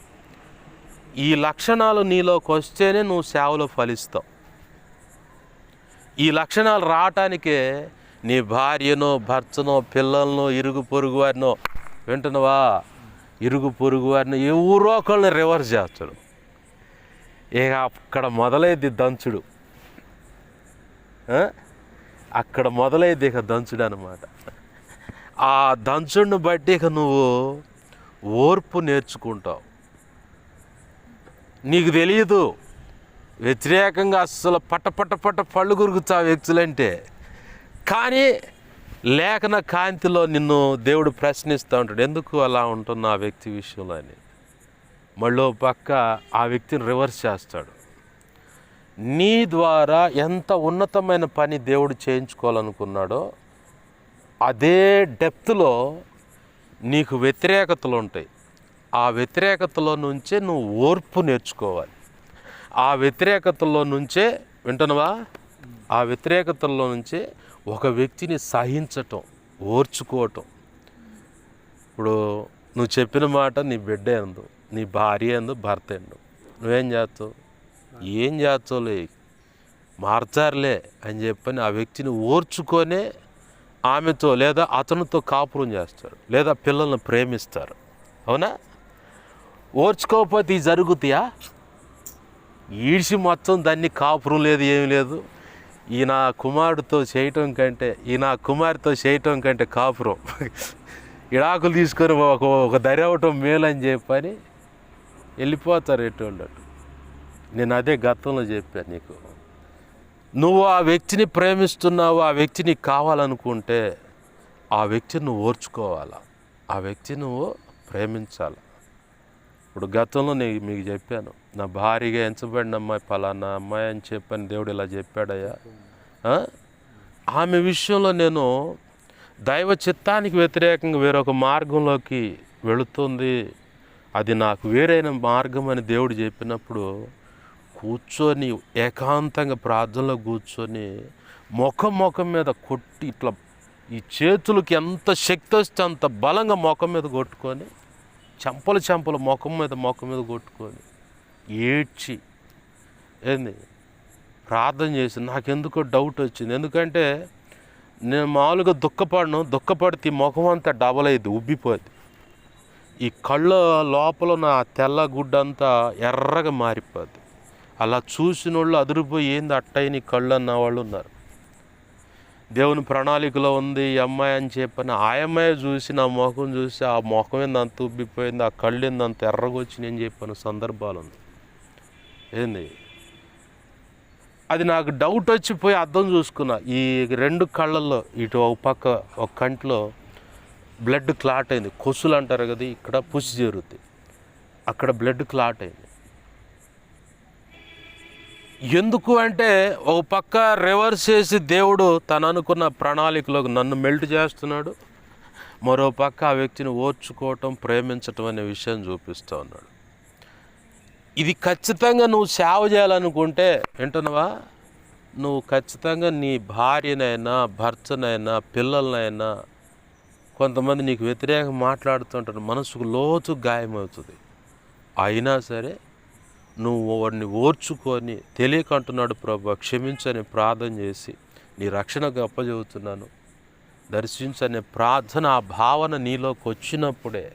ఈ లక్షణాలు నీలోకి వస్తేనే నువ్వు సేవలో ఫలిస్తావు. ఈ లక్షణాలు రావటానికే నీ భార్యనో భర్తనో పిల్లలనో ఇరుగు పొరుగు వారినో వింటున్నావా, ఇరుగు పొరుగు వారిని ఎవరో ఒకళ్ళని రివర్స్ చేస్తాడు. ఇక అక్కడ మొదలైద్ది దంచుడు, అక్కడ మొదలైద్ది ఇక దంచుడు అనమాట. ఆ దంచుడిని బట్టి ఇక నువ్వు ఓర్పు నేర్చుకుంటావు. నీకు తెలియదు వ్యతిరేకంగా అస్సలు పట్ట పళ్ళు గురుగుతావు వ్యక్తులంటే, కానీ లేఖన కాంతిలో నిన్ను దేవుడు ప్రశ్నిస్తూ ఉంటాడు, ఎందుకు అలా ఉంటున్న ఆ వ్యక్తి విషయంలో అని. మళ్ళీ పక్క ఆ వ్యక్తిని రివర్స్ చేస్తాడు. నీ ద్వారా ఎంత ఉన్నతమైన పని దేవుడు చేయించుకోవాలనుకున్నాడో అదే డెప్త్లో నీకు వ్యతిరేకతలు ఉంటాయి. ఆ వ్యతిరేకతలో నుంచే నువ్వు ఓర్పు నేర్చుకోవాలి. ఆ వ్యతిరేకతల్లో నుంచే వింటున్నావా, ఆ వ్యతిరేకతల్లో నుంచే ఒక వ్యక్తిని సహించటం, ఓర్చుకోవటం. ఇప్పుడు నువ్వు చెప్పిన మాట నీ బిడ్డ ఎందు, నీ భార్య ఎందు, భర్త ఎందు, నువ్వేం చేస్తావు? ఏం చేస్తావులే, మార్చారులే అని చెప్పని ఆ వ్యక్తిని ఓర్చుకొనే ఆమెతో లేదా అతనితో కాపురం చేస్తారు, లేదా పిల్లల్ని ప్రేమిస్తారు. అవునా? ఓర్చుకోకపోతే ఇవి జరుగుతాయా? ఈడ్చి మొత్తం దాన్ని కాపురం లేదు, ఏమి లేదు, ఈ నా కుమారుడితో చేయటం కంటే, ఈ నా కుమారితో చేయటం కంటే కాపురం ఇడాకులు తీసుకొని ఒక దరి అవటం మేలని చెప్పని వెళ్ళిపోతారు ఎటువంటి. నేను అదే గతంలో చెప్పాను నీకు. నువ్వు ఆ వ్యక్తిని ప్రేమిస్తున్నావు, ఆ వ్యక్తి నీకు కావాలనుకుంటే ఆ వ్యక్తిని నువ్వు ఓర్చుకోవాలా, ఆ వ్యక్తిని నువ్వు ప్రేమించాలి. ఇప్పుడు గతంలో నేను మీకు చెప్పాను, నా భార్యగా ఎంచబడిన అమ్మాయి పలానా అమ్మాయి అని చెప్పని దేవుడు ఇలా చెప్పాడయ్యా. ఆమె విషయంలో నేను దైవ చిత్తానికి వ్యతిరేకంగా వేరొక మార్గంలోకి వెళుతుంది, అది నాకు వేరైన మార్గం అని దేవుడు చెప్పినప్పుడు కూర్చొని ఏకాంతంగా ప్రార్థనలో కూర్చొని ముఖం మీద కొట్టి ఇట్లా ఈ చేతులకి ఎంత శక్తి వస్తే అంత బలంగా ముఖం మీద కొట్టుకొని చెంపలు ముఖం మీద కొట్టుకొని ఏడ్చి ఏంది ప్రార్థన చేసి నాకెందుకో డౌట్ వచ్చింది. ఎందుకంటే నేను మామూలుగా దుఃఖపడితే ఈ ముఖం అంతా డబల్ అయ్యింది, ఉబ్బిపోద్ది. ఈ కళ్ళ లోపల నా తెల్ల గుడ్డంతా ఎర్రగా మారిపోద్ది. అలా చూసిన వాళ్ళు అదిరిపోయి ఏంది అట్టయి నీ కళ్ళు అన్న వాళ్ళు ఉన్నారు. దేవుని ప్రణాళికలో ఉంది ఈ అమ్మాయి అని చెప్పని ఆ అమ్మాయి చూసి నా ముఖం చూసి ఆ ముఖం ఏంది అంత ఉబ్బిపోయింది, ఆ కళ్ళు ఏంది అంత ఎర్రగా వచ్చి నేను చెప్పిన సందర్భాలు ఉంది. ఏంది అది నాకు డౌట్ వచ్చిపోయి అర్థం చూసుకున్నా. ఈ రెండు కళ్ళల్లో ఇటు ఒక పక్క ఒక కంట్లో బ్లడ్ క్లాట్ అయింది, కొసులు అంటారు కదా, ఇక్కడ పుసి జరుగుతుంది, అక్కడ బ్లడ్ క్లాట్ అయింది. ఎందుకు అంటే ఒక పక్క రివర్స్ చేసి దేవుడు తను అనుకున్న ప్రణాళికలోకి నన్ను మెల్ట్ చేస్తున్నాడు, మరో పక్క ఆ వ్యక్తిని ఓర్చుకోవటం, ప్రేమించటం అనే విషయం చూపిస్తూ ఉన్నాడు. ఇది ఖచ్చితంగా నువ్వు సేవ చేయాలనుకుంటే వింటున్నావా, నువ్వు ఖచ్చితంగా నీ భార్యనైనా భర్తనైనా పిల్లలనైనా, కొంతమంది నీకు వ్యతిరేకంగా మాట్లాడుతుంటారు, మనసుకు లోతు గాయమవుతుంది. అయినా సరే నువ్వు వాడిని ఓర్చుకొని తెలియకంటున్నాడు ప్రభు క్షమించని ప్రార్థన చేసి నీ రక్షణకు అప్పచెబుతున్నాను దర్శించనే ప్రార్థన, ఆ భావన నీలోకి వచ్చినప్పుడే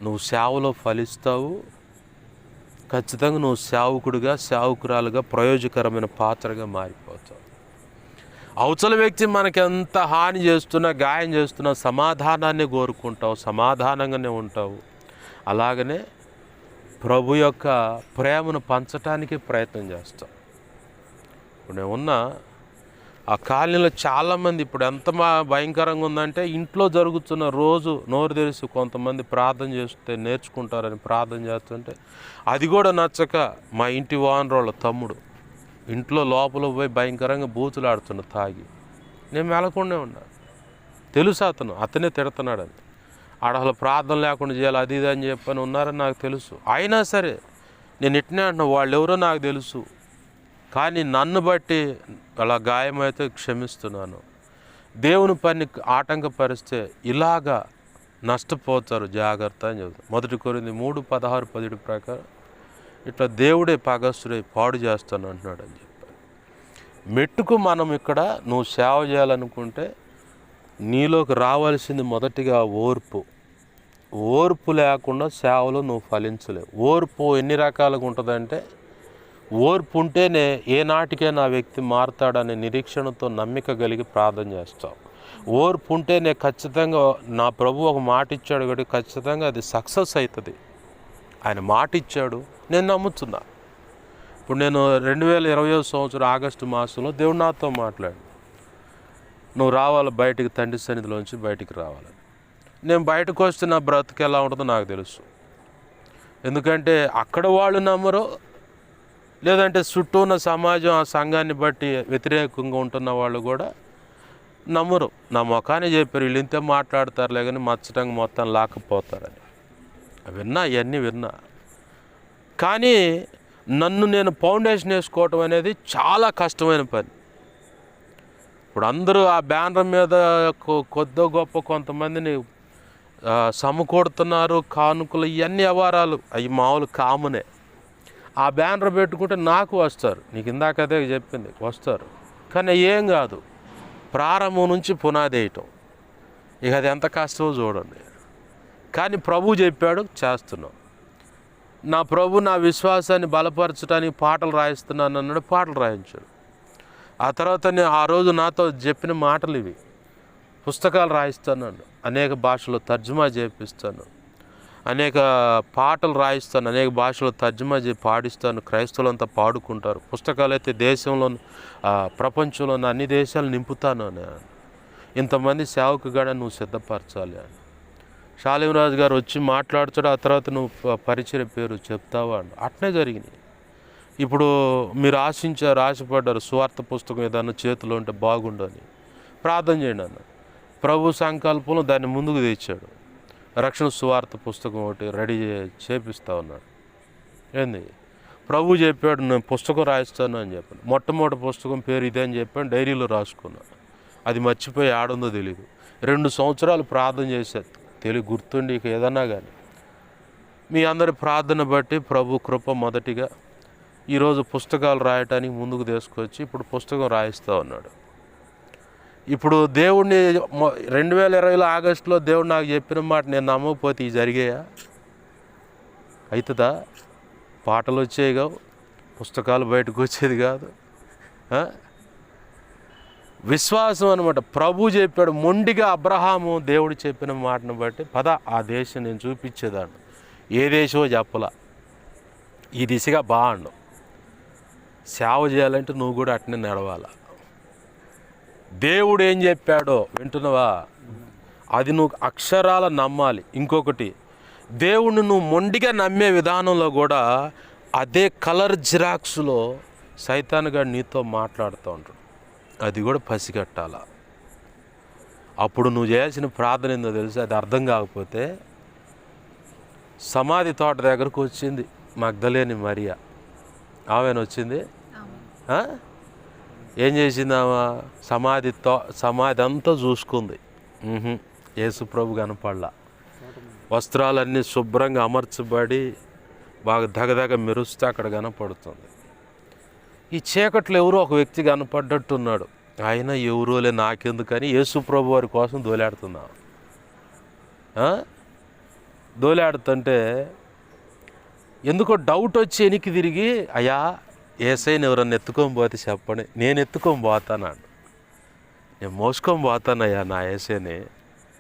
నువ్వు సేవలో ఫలిస్తావు. ఖచ్చితంగా నువ్వు సేవకుడిగా, సేవకురాలుగా, ప్రయోజకరమైన పాత్రగా మారిపోతావు. అవతల వ్యక్తి మనకి ఎంత హాని చేస్తున్నా, గాయం చేస్తున్నా సమాధానాన్ని కోరుకుంటావు, సమాధానంగానే ఉంటావు. అలాగనే ప్రభు యొక్క ప్రేమను పంచటానికి ప్రయత్నం చేస్తాం. ఇప్పుడు నేను ఉన్న ఆ కాలనీలో చాలామంది ఇప్పుడు ఎంత భయంకరంగా ఉందంటే, ఇంట్లో జరుగుతున్న రోజు నోరు తెరిచి కొంతమంది ప్రార్థన చేస్తే నేర్చుకుంటారని ప్రార్థన చేస్తుంటే అది కూడా నచ్చక మా ఇంటి ఓనర్ వాళ్ళ తమ్ముడు ఇంట్లో లోపల పోయి భయంకరంగా బూతులు ఆడుతున్న తాగి, నేను మెలకుండా ఉన్నా. తెలుసు, అతనే తిడుతున్నాడని. ఆడ అసలు ప్రార్థన లేకుండా చేయాలి అది ఇది అని చెప్పని ఉన్నారని నాకు తెలుసు. అయినా సరే నేను ఇట్నే అంటున్నా, వాళ్ళు ఎవరో నాకు తెలుసు, కానీ నన్ను బట్టి అలా గాయమైతే క్షమిస్తున్నాను. దేవుని పని ఆటంకపరిస్తే ఇలాగా నష్టపోతారు, జాగ్రత్త అని చెబుతారు. 1 కొరింథీ 3:16-17 ప్రకారం ఇట్లా దేవుడే పగస్తుడై పాడు చేస్తాను అంటున్నాడు అని చెప్పారు. మెట్టుకు మనం ఇక్కడ నువ్వు సేవ చేయాలనుకుంటే నీలోకి రావాల్సింది మొదటిగా ఓర్పు. ఓర్పు లేకుండా సేవలో నువ్వు ఫలించలేవు. ఓర్పు ఎన్ని రకాలుగా ఉంటుందంటే, ఓర్పు ఉంటేనే ఏనాటికైనా ఆ వ్యక్తి మారుతాడనే నిరీక్షణతో నమ్మిక కలిగి ప్రార్థన చేస్తావు. ఓర్పు ఉంటేనే ఖచ్చితంగా నా ప్రభు ఒక మాట ఇచ్చాడు కాబట్టి ఖచ్చితంగా అది సక్సెస్ అవుతుంది. ఆయన మాట ఇచ్చాడు, నేను నమ్ముతున్నా. ఇప్పుడు నేను 2020 సంవత్సరం ఆగస్టు మాసంలో దేవుడు నాతో మాట్లాడు, నువ్వు రావాలి బయటికి, తండ్రి సన్నిధిలోంచి బయటికి రావాలి. నేను బయటకు వస్తే నా బ్రతుకు ఎలా ఉంటుందో నాకు తెలుసు. ఎందుకంటే అక్కడ వాళ్ళు నమ్మరు, లేదంటే చుట్టూ ఉన్న సమాజం ఆ సంఘాన్ని బట్టి వ్యతిరేకంగా ఉంటున్న వాళ్ళు కూడా నమ్మరు. నా ముఖాన్ని చెప్పారు, వీళ్ళు ఇంతే మాట్లాడతారులే కానీ మచ్చటంగా మొత్తం లాక్కపోతారని. విన్నా, ఇవన్నీ విన్నా. కానీ నన్ను నేను ఫౌండేషన్ వేసుకోవటం అనేది చాలా కష్టమైన పని. ఇప్పుడు అందరూ ఆ బ్యానర్ మీద కొద్దో గొప్ప కొంతమందిని సమకూడుతున్నారు, కానుకలు, ఇవన్నీ వ్యవహారాలు అవి మామూలు కామనే. ఆ బ్యానర్ పెట్టుకుంటే నాకు వస్తారు, నీకు ఇందాక అదే చెప్పింది, వస్తారు. కానీ ఏం కాదు, ప్రారంభం నుంచి పునాది వేయటం, ఇక అది ఎంత కష్టమో చూడండి. కానీ ప్రభు చెప్పాడు, చేస్తున్నాం. నా ప్రభు నా విశ్వాసాన్ని బలపరచడానికి పాటలు రాయిస్తున్నాను అన్నాడు, పాటలు రాయించాడు. ఆ తర్వాత ఆ రోజు నాతో చెప్పిన మాటలు ఇవి, పుస్తకాలు రాయిస్తాను, అనేక భాషలో తర్జుమా చేపిస్తాను, అనేక పాటలు రాయిస్తాను, అనేక భాషలో తర్జుమా చేసి పాడిస్తాను, క్రైస్తవులంతా పాడుకుంటారు. పుస్తకాలు అయితే దేశంలో ప్రపంచంలోని అన్ని దేశాలు నింపుతాను అని. ఇంతమంది సేవకుగా నువ్వు సిద్ధపరచాలి అని షాలింరాజు గారు వచ్చి మాట్లాడుతాడు. ఆ తర్వాత నువ్వు పరిచయ పేరు చెప్తావా అని. అట్నే జరిగినాయి. ఇప్పుడు మీరు ఆశపడ్డారు సువార్త పుస్తకం ఏదన్నా చేతిలో ఉంటే బాగుండని ప్రార్థన చేయండి అన్న. ప్రభు సంకల్పంలో దాన్ని ముందుకు తెచ్చాడు. రక్షణ సువార్త పుస్తకం ఒకటి రెడీ చేపిస్తా ఉన్నాడు. ఏంది ప్రభు చెప్పాడు, నేను పుస్తకం రాయిస్తాను అని చెప్పాను. మొట్టమొదటి పుస్తకం పేరు ఇదే అని చెప్పాను, డైరీలో రాసుకున్నాను. అది మర్చిపోయి ఆడుందో తెలియదు. 2 సంవత్సరాలు ప్రార్థన చేశాను, తెలివి గుర్తుండి ఇక ఏదన్నా కానీ. మీ అందరి ప్రార్థన బట్టి ప్రభు కృప మొదటిగా ఈరోజు పుస్తకాలు రాయటానికి ముందుకు తీసుకొచ్చి ఇప్పుడు పుస్తకం రాయిస్తూ ఉన్నాడు. ఇప్పుడు దేవుడిని 2020 ఆగస్టులో దేవుడు నాకు చెప్పిన మాట నేను నమ్మకపోతే ఇవి జరిగాయా? అవుతుందా? పాటలు వచ్చేవి కావు, పుస్తకాలు బయటకు వచ్చేది కాదు. విశ్వాసం అనమాట. ప్రభు చెప్పాడు మొండిగా అబ్రహాము దేవుడు చెప్పిన మాటను బట్టి పద ఆ దేశం నేను చూపించేదాన్ని. ఏ దేశమో చెప్పలా. ఈ దిశగా బాగుండు. సేవ చేయాలంటే నువ్వు కూడా అట్నే నడవాలా. దేవుడు ఏం చెప్పాడో వింటున్నావా, అది నువ్వు అక్షరాల నమ్మాలి. ఇంకొకటి, దేవుణ్ణి నువ్వు మొండిగా నమ్మే విధానంలో కూడా అదే కలర్ జిరాక్స్లో సైతానుగా నీతో మాట్లాడుతూ ఉంటాడు. అది కూడా పసిగట్టాల. అప్పుడు నువ్వు చేయాల్సిన ప్రార్థన ఏందో తెలుసు. అది అర్థం కాకపోతే సమాధి తోట దగ్గరకు వచ్చింది మగ్దలేని మరియా. ఆమెను వచ్చింది, ఏం చేసింది ఆమె? సమాధి అంతా చూసుకుంది. యేసు ప్రభు కనపడలా. వస్త్రాలన్నీ శుభ్రంగా అమర్చబడి బాగా దగదగ మెరుస్తూ అక్కడ కనపడుతుంది. ఈ చీకట్లో ఎవరో ఒక వ్యక్తి కనపడ్డట్టున్నాడు. ఆయన ఎవరోలే నాకెందుకని యేసు ప్రభు వారి కోసం దోలాడుతున్నా. దోలాడుతుంటే ఎందుకో డౌట్ వచ్చి వెనక్కి తిరిగి, అయ్యా ఏసైని ఎవరన్నా ఎత్తుకొని పోతే చెప్పండి, నేను ఎత్తుకొని పోతానాడు, నేను మోసుకొని పోతానయ్యా నా ఏసైని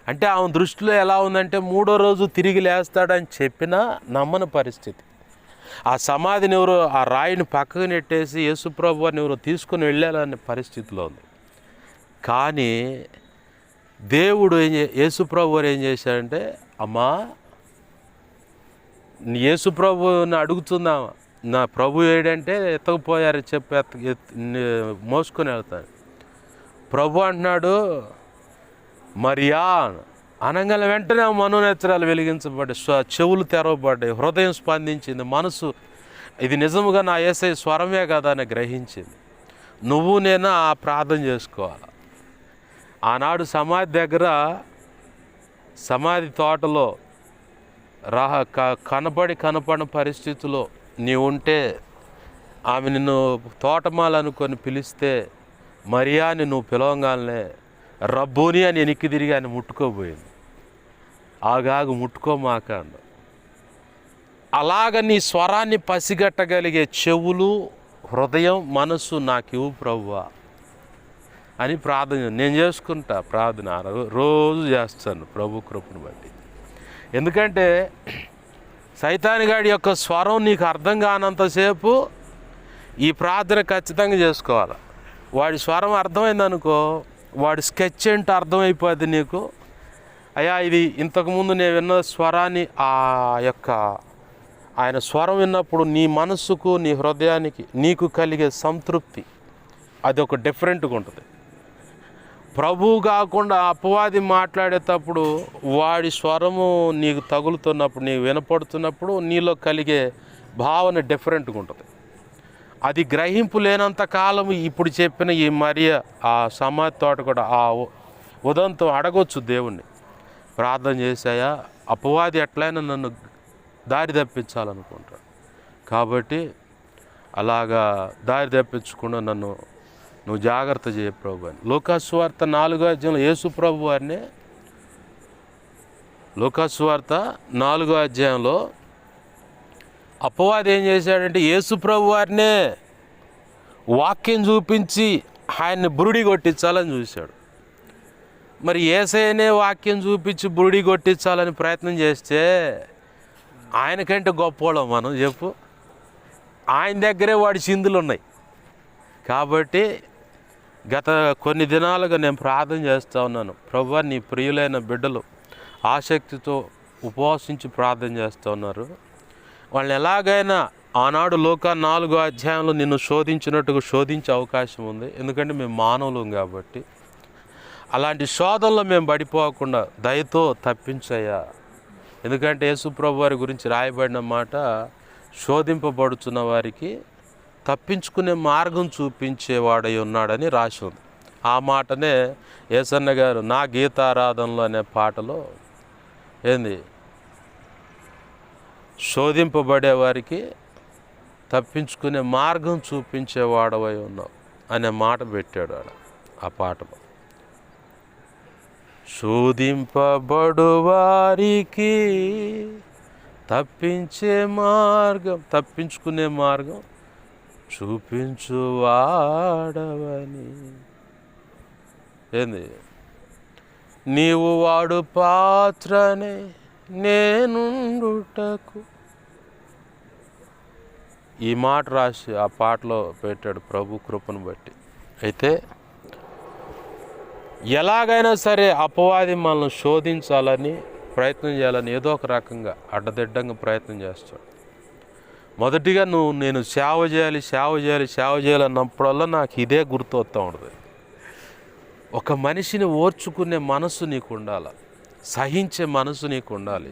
అంటే. ఆమె దృష్టిలో ఎలా ఉందంటే 3వ రోజు తిరిగి లేస్తాడని చెప్పినా నమ్మని పరిస్థితి. ఆ సమాధిని ఎవరో, ఆ రాయిని పక్కకు నెట్టేసి యేసుప్రభు వారిని ఎవరో తీసుకొని వెళ్ళాలనే పరిస్థితిలో ఉంది. కానీ దేవుడు యేసుప్రభు వారు ఏం చేశాడంటే, అమ్మా యేసుప్రభుని అడుగుతుందామా, నా ప్రభు ఏడంటే ఎత్తకపోయారు చెప్పి మోసుకొని వెళ్తాను. ప్రభు అంటున్నాడు, మరియా అనగానే వెంటనే మనోనేత్రాలు వెలిగించబడ్డాయి, చెవులు తెరవబడ్డాయి, హృదయం స్పందించింది, మనసు ఇది నిజముగా నా యేసయ్య స్వరమే కదా అని గ్రహించింది. నువ్వు నేను ఆ ప్రార్థన చేసుకోవాలి. ఆనాడు సమాధి దగ్గర, సమాధి తోటలో కనపడని పరిస్థితిలో నీవు ఉంటే ఆమె నిన్ను తోటమాలనుకొని పిలిస్తే మరియాని నువ్వు పిలవగానే రబ్బూని అని వెనక్కి తిరిగి ఆయన ముట్టుకోబోయింది. ఆగాగు ముట్టుకోమాక అండ. అలాగ నీ స్వరాన్ని పసిగట్టగలిగే చెవులు, హృదయం, మనస్సు నాకు ఇవ్వు ప్రభువా అని ప్రార్థన నేను చేసుకుంటా. ప్రార్థన రోజు చేస్తాను ప్రభు కృపను బట్టి. ఎందుకంటే సైతానుగాడి యొక్క స్వరం నీకు అర్థం కానంతసేపు ఈ ప్రార్థన ఖచ్చితంగా చేసుకోవాలి. వాడి స్వరం అర్థమైందనుకో, వాడి స్కెచ్ ఏంటో అర్థమైపోద్ది నీకు. అయ్యా ఇది ఇంతకుముందు నేను విన్న స్వరాన్ని, ఆ యొక్క ఆయన స్వరం విన్నప్పుడు నీ మనస్సుకు, నీ హృదయానికి నీకు కలిగే సంతృప్తి అది ఒక డిఫరెంట్గా ఉంటుంది. ప్రభువు కాకుండా అపవాది మాట్లాడేటప్పుడు వాడి స్వరము నీకు తగులుతున్నప్పుడు, నీకు వినపడుతున్నప్పుడు నీలో కలిగే భావన డిఫరెంట్గా ఉంటుంది. అది గ్రహింపు లేనంత కాలం ఇప్పుడు చెప్పిన ఈ మరియ ఆ సమాధి తోట కూడా ఆ ఉదంతో అడగొచ్చు దేవుణ్ణి, ప్రార్థన చేశాయా అపవాది ఎట్లయినా నన్ను దారి తప్పించాలనుకుంటాడు, కాబట్టి అలాగా దారి తప్పించకుండా నన్ను నువ్వు జాగ్రత్త చేయ ప్రభు అని. లూకాసు వార్త 4వ అధ్యాయంలో యేసు ప్రభు వారిని, లూకాసు వార్త 4వ అధ్యాయంలో అపవాది ఏం చేశాడంటే యేసు ప్రభు వారినే వాక్యం చూపించి ఆయన్ని బురుడి కొట్టించాలని చూశాడు. మరి యేసయ్యనే వాక్యం చూపించి బురుడి కొట్టించాలని ప్రయత్నం చేస్తే ఆయనకంటే గొప్పవాళ్ళం మనం చెప్పు. ఆయన దగ్గరే వాడి చిందులు ఉన్నాయి. కాబట్టి గత కొన్ని దినాలుగా నేను ప్రార్థన చేస్తూ ఉన్నాను, ప్రభువా నీ ప్రియులైన బిడ్డలు ఆసక్తితో ఉపవాసించి ప్రార్థన చేస్తూ ఉన్నారు, వాళ్ళని ఎలాగైనా ఆనాడు లోకా 4వ అధ్యాయంలో నిన్ను శోధించినట్టుగా శోధించే అవకాశం ఉంది. ఎందుకంటే మేము మానవులం కాబట్టి అలాంటి శోధనలో మేము పడిపోకుండా దయతో తప్పించయ్యా. ఎందుకంటే యేసు ప్రభు వారి గురించి రాయబడిన మాట, శోధింపబడుతున్న వారికి తప్పించుకునే మార్గం చూపించేవాడై ఉన్నాడని రాసి ఉంది. ఆ మాటనే యేసన్న గారు నా గీతారాధనలో అనే పాటలో ఏంది, శోధింపబడే వారికి తప్పించుకునే మార్గం చూపించేవాడవై ఉన్నావు అనే మాట పెట్టాడు ఆడ ఆ పాటలో. శోధింపబడు వారికి తప్పించుకునే మార్గం చూపించువాడవని. ఏంది, నీవు వాడు పాత్రనే నేనుండుటకు. ఈ మాట రాసి ఆ పాటలో పెట్టాడు ప్రభు కృపను బట్టి. అయితే ఎలాగైనా సరే అపవాది మనల్ని శోధించాలని ప్రయత్నం చేయాలని ఏదో ఒక రకంగా అడ్డదిడ్డంగా ప్రయత్నం చేస్తాడు. మొదటిగా నేను సేవ చేయాలన్నప్పుడల్లా నాకు ఇదే గుర్తు వస్తూ ఉంటుంది. ఒక మనిషిని ఓర్చుకునే మనసు నీకు ఉండాలి, సహించే మనసు నీకు ఉండాలి,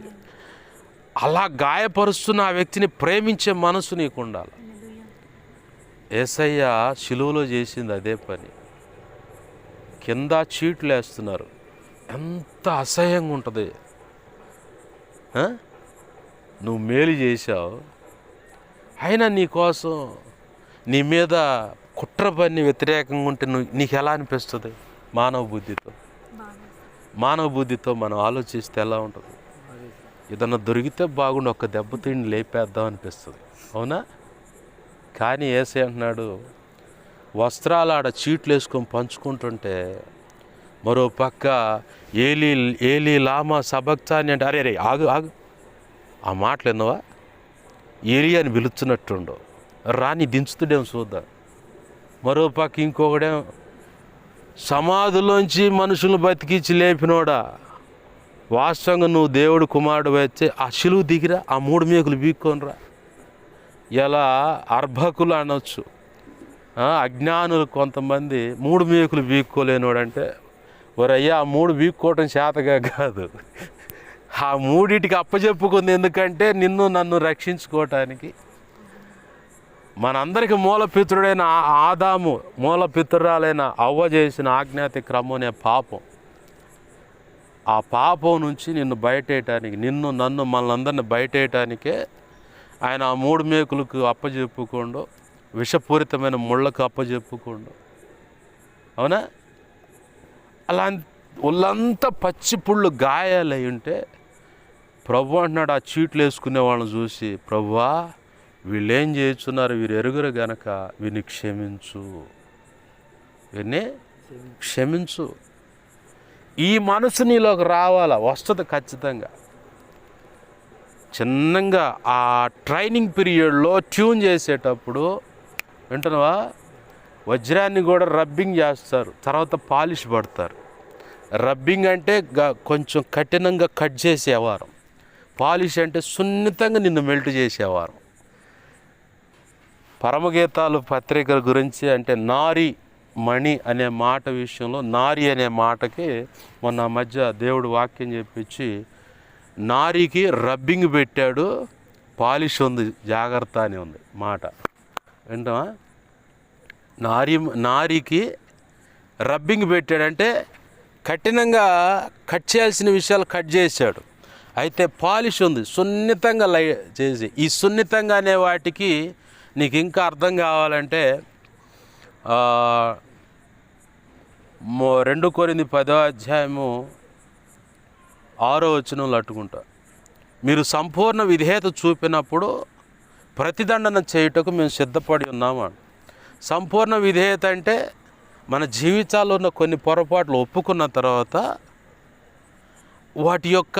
అలా గాయపరుస్తున్న ఆ వ్యక్తిని ప్రేమించే మనసు నీకు ఉండాలి. యేసయ్య శిలువలో చేసింది అదే పని. కింద చీట్లు వేస్తున్నారు, ఎంత అసహ్యంగా ఉంటుంది. నువ్వు మేలు చేశావు, అయినా నీకోసం నీ మీద కుట్ర పని వ్యతిరేకంగా ఉంటే నీకు ఎలా అనిపిస్తుంది? మానవ బుద్ధితో మనం ఆలోచిస్తే ఎలా ఉంటుంది? ఏదన్నా దొరికితే బాగుండి ఒక్క దెబ్బ తిండి లేపేద్దాం అనిపిస్తుంది, అవునా? కానీ యేసయ్య అంటున్నాడు, వస్త్రాలు ఆడ చీట్లు వేసుకొని పంచుకుంటుంటే మరో పక్క ఏలీ లామా సబక్తాని అంటే అరే ఆగు ఆ మాటలు ఎన్నవా, ఏలి అని పిలుచున్నట్టుండో రాని దించుతుడేమో చూద్దాం. మరో పక్క ఇంకొకడేమో సమాధుల్లోంచి మనుషులను బతికించి లేపినోడా, వాస్తవంగా నువ్వు దేవుడు కుమారుడు అయితే ఆ శిలువ దిగిరా, ఆ 3 మేకులు బీక్కొనిరా. ఇలా అర్భకులు అనొచ్చు, అజ్ఞానులు కొంతమంది 3 మేకులు బీక్కోలేనోడంటే ఒరయ్యా ఆ 3 వీక్కోవటం చేతగా కాదు, ఆ 3టికి అప్పచెప్పుకుంది ఎందుకంటే నన్ను రక్షించుకోవటానికి. మనందరికి మూలపిత్రుడైన ఆదాము, మూలపిత్రురాలైన అవ్వ చేసిన ఆజ్ఞాతిక్రమం అనే పాపం, ఆ పాపం నుంచి నిన్ను బయటేయటానికి, నన్ను మనందరిని బయటేయటానికే ఆయన ఆ 3 మేకులకు అప్పచెప్పుకోండు, విషపూరితమైన ముళ్ళకు అప్పచెప్పుకోండు. అవునా? అలా ఒళ్ళంతా పచ్చి పుళ్ళు గాయాలై ఉంటే ప్రభు అంటున్నాడు ఆ చీట్లు వేసుకునే వాళ్ళని చూసి, ప్రభువా వీళ్ళేం చేస్తున్నారు, వీరు ఎరుగురు గనక వీరిని క్షమించు, వీరిని క్షమించు. ఈ మనసు నీలోకి రావాలా, వస్తుంది ఖచ్చితంగా. చిన్నగా ఆ ట్రైనింగ్ పీరియడ్లో ట్యూన్ చేసేటప్పుడు వింటున్నావా, వజ్రాన్ని కూడా రబ్బింగ్ చేస్తారు, తర్వాత పాలిష్ పడతారు. రబ్బింగ్ అంటే కొంచెం కఠినంగా కట్ చేసేవారు, పాలిష్ అంటే సున్నితంగా నిన్ను మెల్ట్ చేసేవారు. పరమగీతాలు పత్రికల గురించి అంటే నారి మణి అనే మాట విషయంలో, నారి అనే మాటకి మొన్న మధ్య దేవుడు వాక్యం చెప్పించి, నారికి రబ్బింగ్ పెట్టాడు, పాలిష్ ఉంది జాగ్రత్త అని ఉంది మాట. వింటావా? నారికి రబ్బింగ్ పెట్టాడంటే కఠినంగా కట్ చేయాల్సిన విషయాలు కట్ చేశాడు, అయితే పాలిష్ ఉంది సున్నితంగా చేసి. ఈ సున్నితంగా అనే వాటికి నీకు ఇంకా అర్థం కావాలంటే 2 కొరింథీ 10వ అధ్యాయము 6వ వచనంలో అట్టుకుంటా, మీరు సంపూర్ణ విధేయత చూపినప్పుడు ప్రతిదండన చేయుటకు మేము సిద్ధపడి ఉన్నాము. సంపూర్ణ విధేయత అంటే మన జీవితాల్లో ఉన్న కొన్ని పొరపాట్లు ఒప్పుకున్న తర్వాత వాటి యొక్క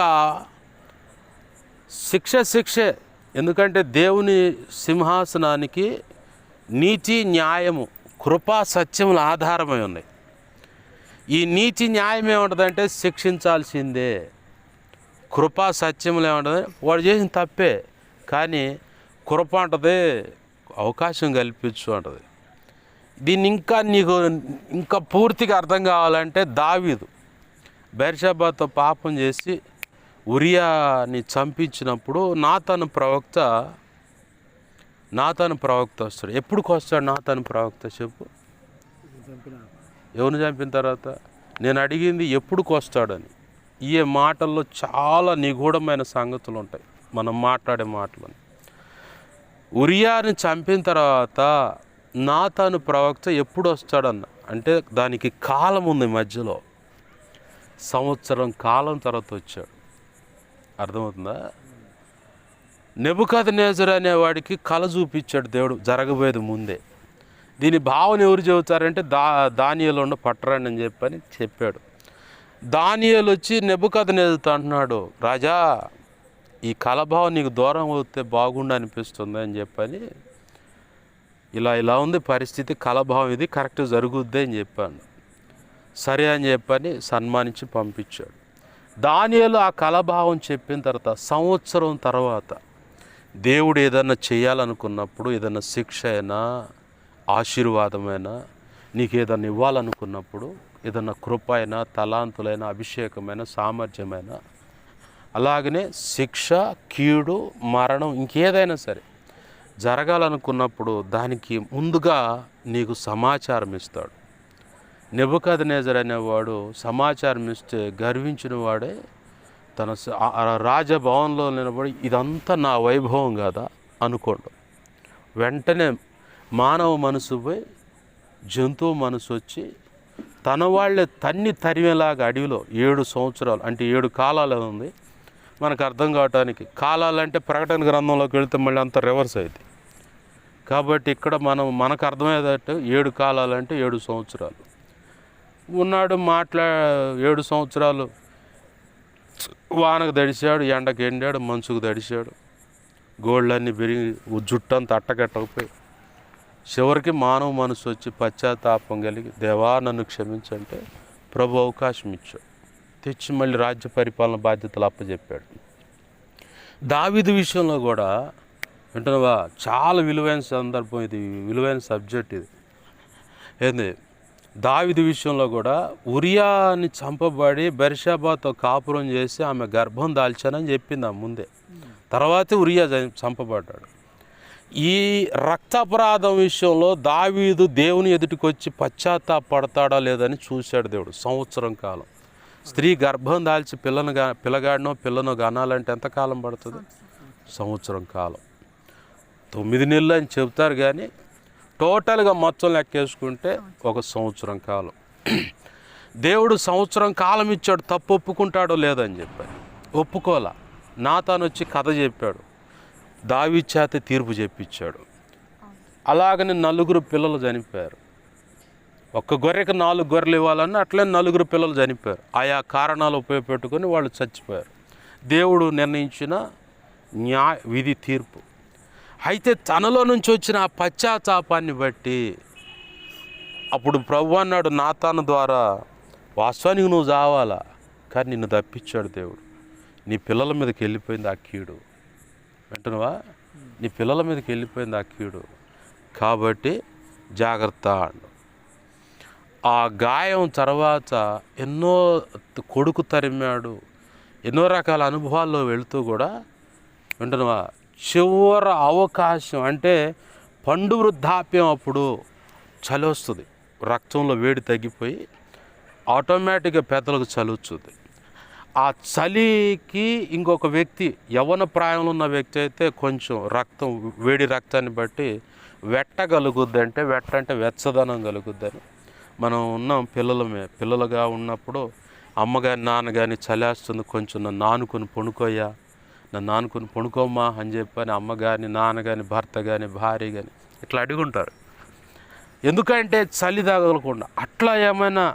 శిక్షే. ఎందుకంటే దేవుని సింహాసనానికి నీతి, న్యాయము, కృపా, సత్యములు ఆధారమై ఉన్నాయి. ఈ నీతి న్యాయం ఏముంటుందంటే శిక్షించాల్సిందే, కృపా సత్యములు ఏముంటుంది, వాడు చేసిన తప్పే కానీ కృప అంటది అవకాశం కల్పించు అంటది. దీన్ని నీకు ఇంకా పూర్తిగా అర్థం కావాలంటే దావీదు బెర్షెబాతో పాపం చేసి ఉరియాని చంపించినప్పుడు నాతాను ప్రవక్త వస్తాడు. ఎప్పుడుకి వస్తాడు నాతాను ప్రవక్త చెప్పు? ఎవరిని చంపిన తర్వాత? నేను అడిగింది ఎప్పుడుకి వస్తాడని. ఈ మాటల్లో చాలా నిగూఢమైన సంగతులు ఉంటాయి మనం మాట్లాడే మాటలని. ఉరియాని చంపిన తర్వాత నాతాను ప్రవక్త ఎప్పుడు వస్తాడన్న అంటే దానికి కాలం ఉంది మధ్యలో, సంవత్సరం కాలం తర్వాత వచ్చాడు. అర్థమవుతుందా? నెబుకద్నెజరు అనేవాడికి కల చూపించాడు దేవుడు జరగబోయేది ముందే. దీని భావన ఎవరు చెబుతారంటే దానియేలు పట్టరండి అని చెప్పాడు. దానియేలు వచ్చి నెబుకద్నెజరుతో అంటున్నాడు, రాజా ఈ కలభావం నీకు దూరం అవుతే బాగుండు అనిపిస్తుంది అని చెప్పని, ఇలా ఉంది పరిస్థితి, కలభావం ఇది కరెక్ట్ జరుగుద్ది అని చెప్పాను. సరే అని చెప్పని సన్మానించి పంపించాడు. దానియేలు ఆ కలభావం చెప్పిన తర్వాత సంవత్సరం తర్వాత దేవుడు ఏదన్నా చేయాలనుకున్నప్పుడు, ఏదన్నా శిక్ష అయినా ఆశీర్వాదమైనా నీకు ఏదన్నా ఇవ్వాలనుకున్నప్పుడు, ఏదన్నా కృప అయినా తలాంతులైన అభిషేకమైన సామర్థ్యమైన, అలాగనే శిక్ష, కీడు, మరణం ఇంకేదైనా సరే జరగాలనుకున్నప్పుడు దానికి ముందుగా నీకు సమాచారం ఇస్తాడు. నెబుకద్నెజరు అనేవాడు సమాచారం ఇస్తే గర్వించిన వాడే తన రాజభవన్లో నిలబడి ఇదంతా నా వైభవం కదా అనుకోండు. వెంటనే మానవ మనసు పోయి జంతువు మనసు వచ్చి తన వాళ్ళే తరిమేలాగా అడవిలో 7 సంవత్సరాలు అంటే 7 కాలాలు ఉంది మనకు అర్థం కావటానికి. కాలాలంటే ప్రకటన గ్రంథంలోకి వెళితే మళ్ళీ అంత రివర్స్ అయింది. కాబట్టి ఇక్కడ మనకు అర్థమయ్యేటట్టు 7 కాలాలంటే 7 సంవత్సరాలు ఉన్నాడు. 7 సంవత్సరాలు వానకు తడిశాడు, ఎండకు ఎండాడు, మంచుకు తడిశాడు, గోళ్ళన్నీ పెరిగి జుట్టంతా అట్టగట్టకపోయి చివరికి మానవ మనసు వచ్చి పశ్చాత్తాపం కలిగి దేవా నన్ను క్షమించంటే ప్రభు అవకాశం ఇచ్చాడు. తెచ్చి మళ్ళీ రాజ్య పరిపాలన బాధ్యతలు అప్పచెప్పాడు. దావీదు విషయంలో కూడా వింటున్నావా, చాలా విలువైన సందర్భం ఇది, విలువైన సబ్జెక్ట్ ఇది. ఏంది దావీదు విషయంలో కూడా ఉరియాని చంపబడి బెర్షెబాతో కాపురం చేసి ఆమె గర్భం దాల్చానని చెప్పింది ఆ ముందే. తర్వాతే ఉరియా చంపబడ్డాడు. ఈ రక్తాపరాధం విషయంలో దావీదు దేవుని ఎదుటికి వచ్చి పశ్చాత్తాపడతాడా లేదని చూశాడు దేవుడు. సంవత్సరం కాలం. స్త్రీ గర్భం దాల్చి పిల్లనో కనాలంటే ఎంతకాలం పడుతుంది? సంవత్సరం కాలం. 9 నెలలు అని చెబుతారు, కానీ టోటల్గా మొత్తం లెక్కేసుకుంటే ఒక సంవత్సరం కాలం. దేవుడు సంవత్సరం కాలం ఇచ్చాడు. తప్పు ఒప్పుకుంటాడో లేదని చెప్పాడు. ఒప్పుకోలా. నాతాను వచ్చి కథ చెప్పాడు. దావీదు చేత తీర్పు చెప్పించాడు. అలాగని 4 పిల్లలు చనిపోయారు. ఒక్క గొర్రెకి 4 గొర్రెలు ఇవ్వాలని అట్లే 4 పిల్లలు చనిపోయారు. ఆయా కారణాలు ఉపయోగపెట్టుకొని వాళ్ళు చచ్చిపోయారు. దేవుడు నిర్ణయించిన విధి తీర్పు. అయితే తనలో నుంచి వచ్చిన ఆ పశ్చాత్తాపాన్ని బట్టి అప్పుడు ప్రభువు అన్నాడు నాతాను ద్వారా, వాస్తవానికి నువ్వు చావాలా, కానీ నిన్ను తప్పించాడు దేవుడు. నీ పిల్లల మీదకి వెళ్ళిపోయింది ఆ కీడు. వింటున్నావా? నీ పిల్లల మీదకి వెళ్ళిపోయింది ఆ కీడు, కాబట్టి జాగ్రత్త అండు. ఆ గాయం తర్వాత ఎన్నో కొడుకు తరిమాడు, ఎన్నో రకాల అనుభవాల్లో వెళుతూ కూడా, వింటున్నావా, చివరి అవకాశం అంటే పండు వృద్ధాప్యం, అప్పుడు చలి వస్తుంది, రక్తంలో వేడి తగ్గిపోయి ఆటోమేటిక్గా పెద్దలకు చలి వచ్చుద్ది. ఆ చలికి ఇంకొక వ్యక్తి, యవ్వన ప్రాయంలో ఉన్న వ్యక్తి అయితే కొంచెం వేడి రక్తాన్ని బట్టి వెట్టగలుగుద్ది. అంటే వెట్ట అంటే వెచ్చదనం కలుగుద్దని. మనం ఉన్నాం పిల్లలుగా ఉన్నప్పుడు అమ్మ కానీ నాన్న కానీ చలేస్తుంది, కొంచెం నన్ను ఆనుకొని పడుకోయ్యా, నన్ను ఆనుకొని పడుకోమ్మా అని చెప్పని అమ్మ కానీ నాన్న కానీ భర్త కానీ భార్య కానీ ఇట్లా అడుగుంటారు. ఎందుకంటే చలి తగలకుండా. అట్లా ఏమైనా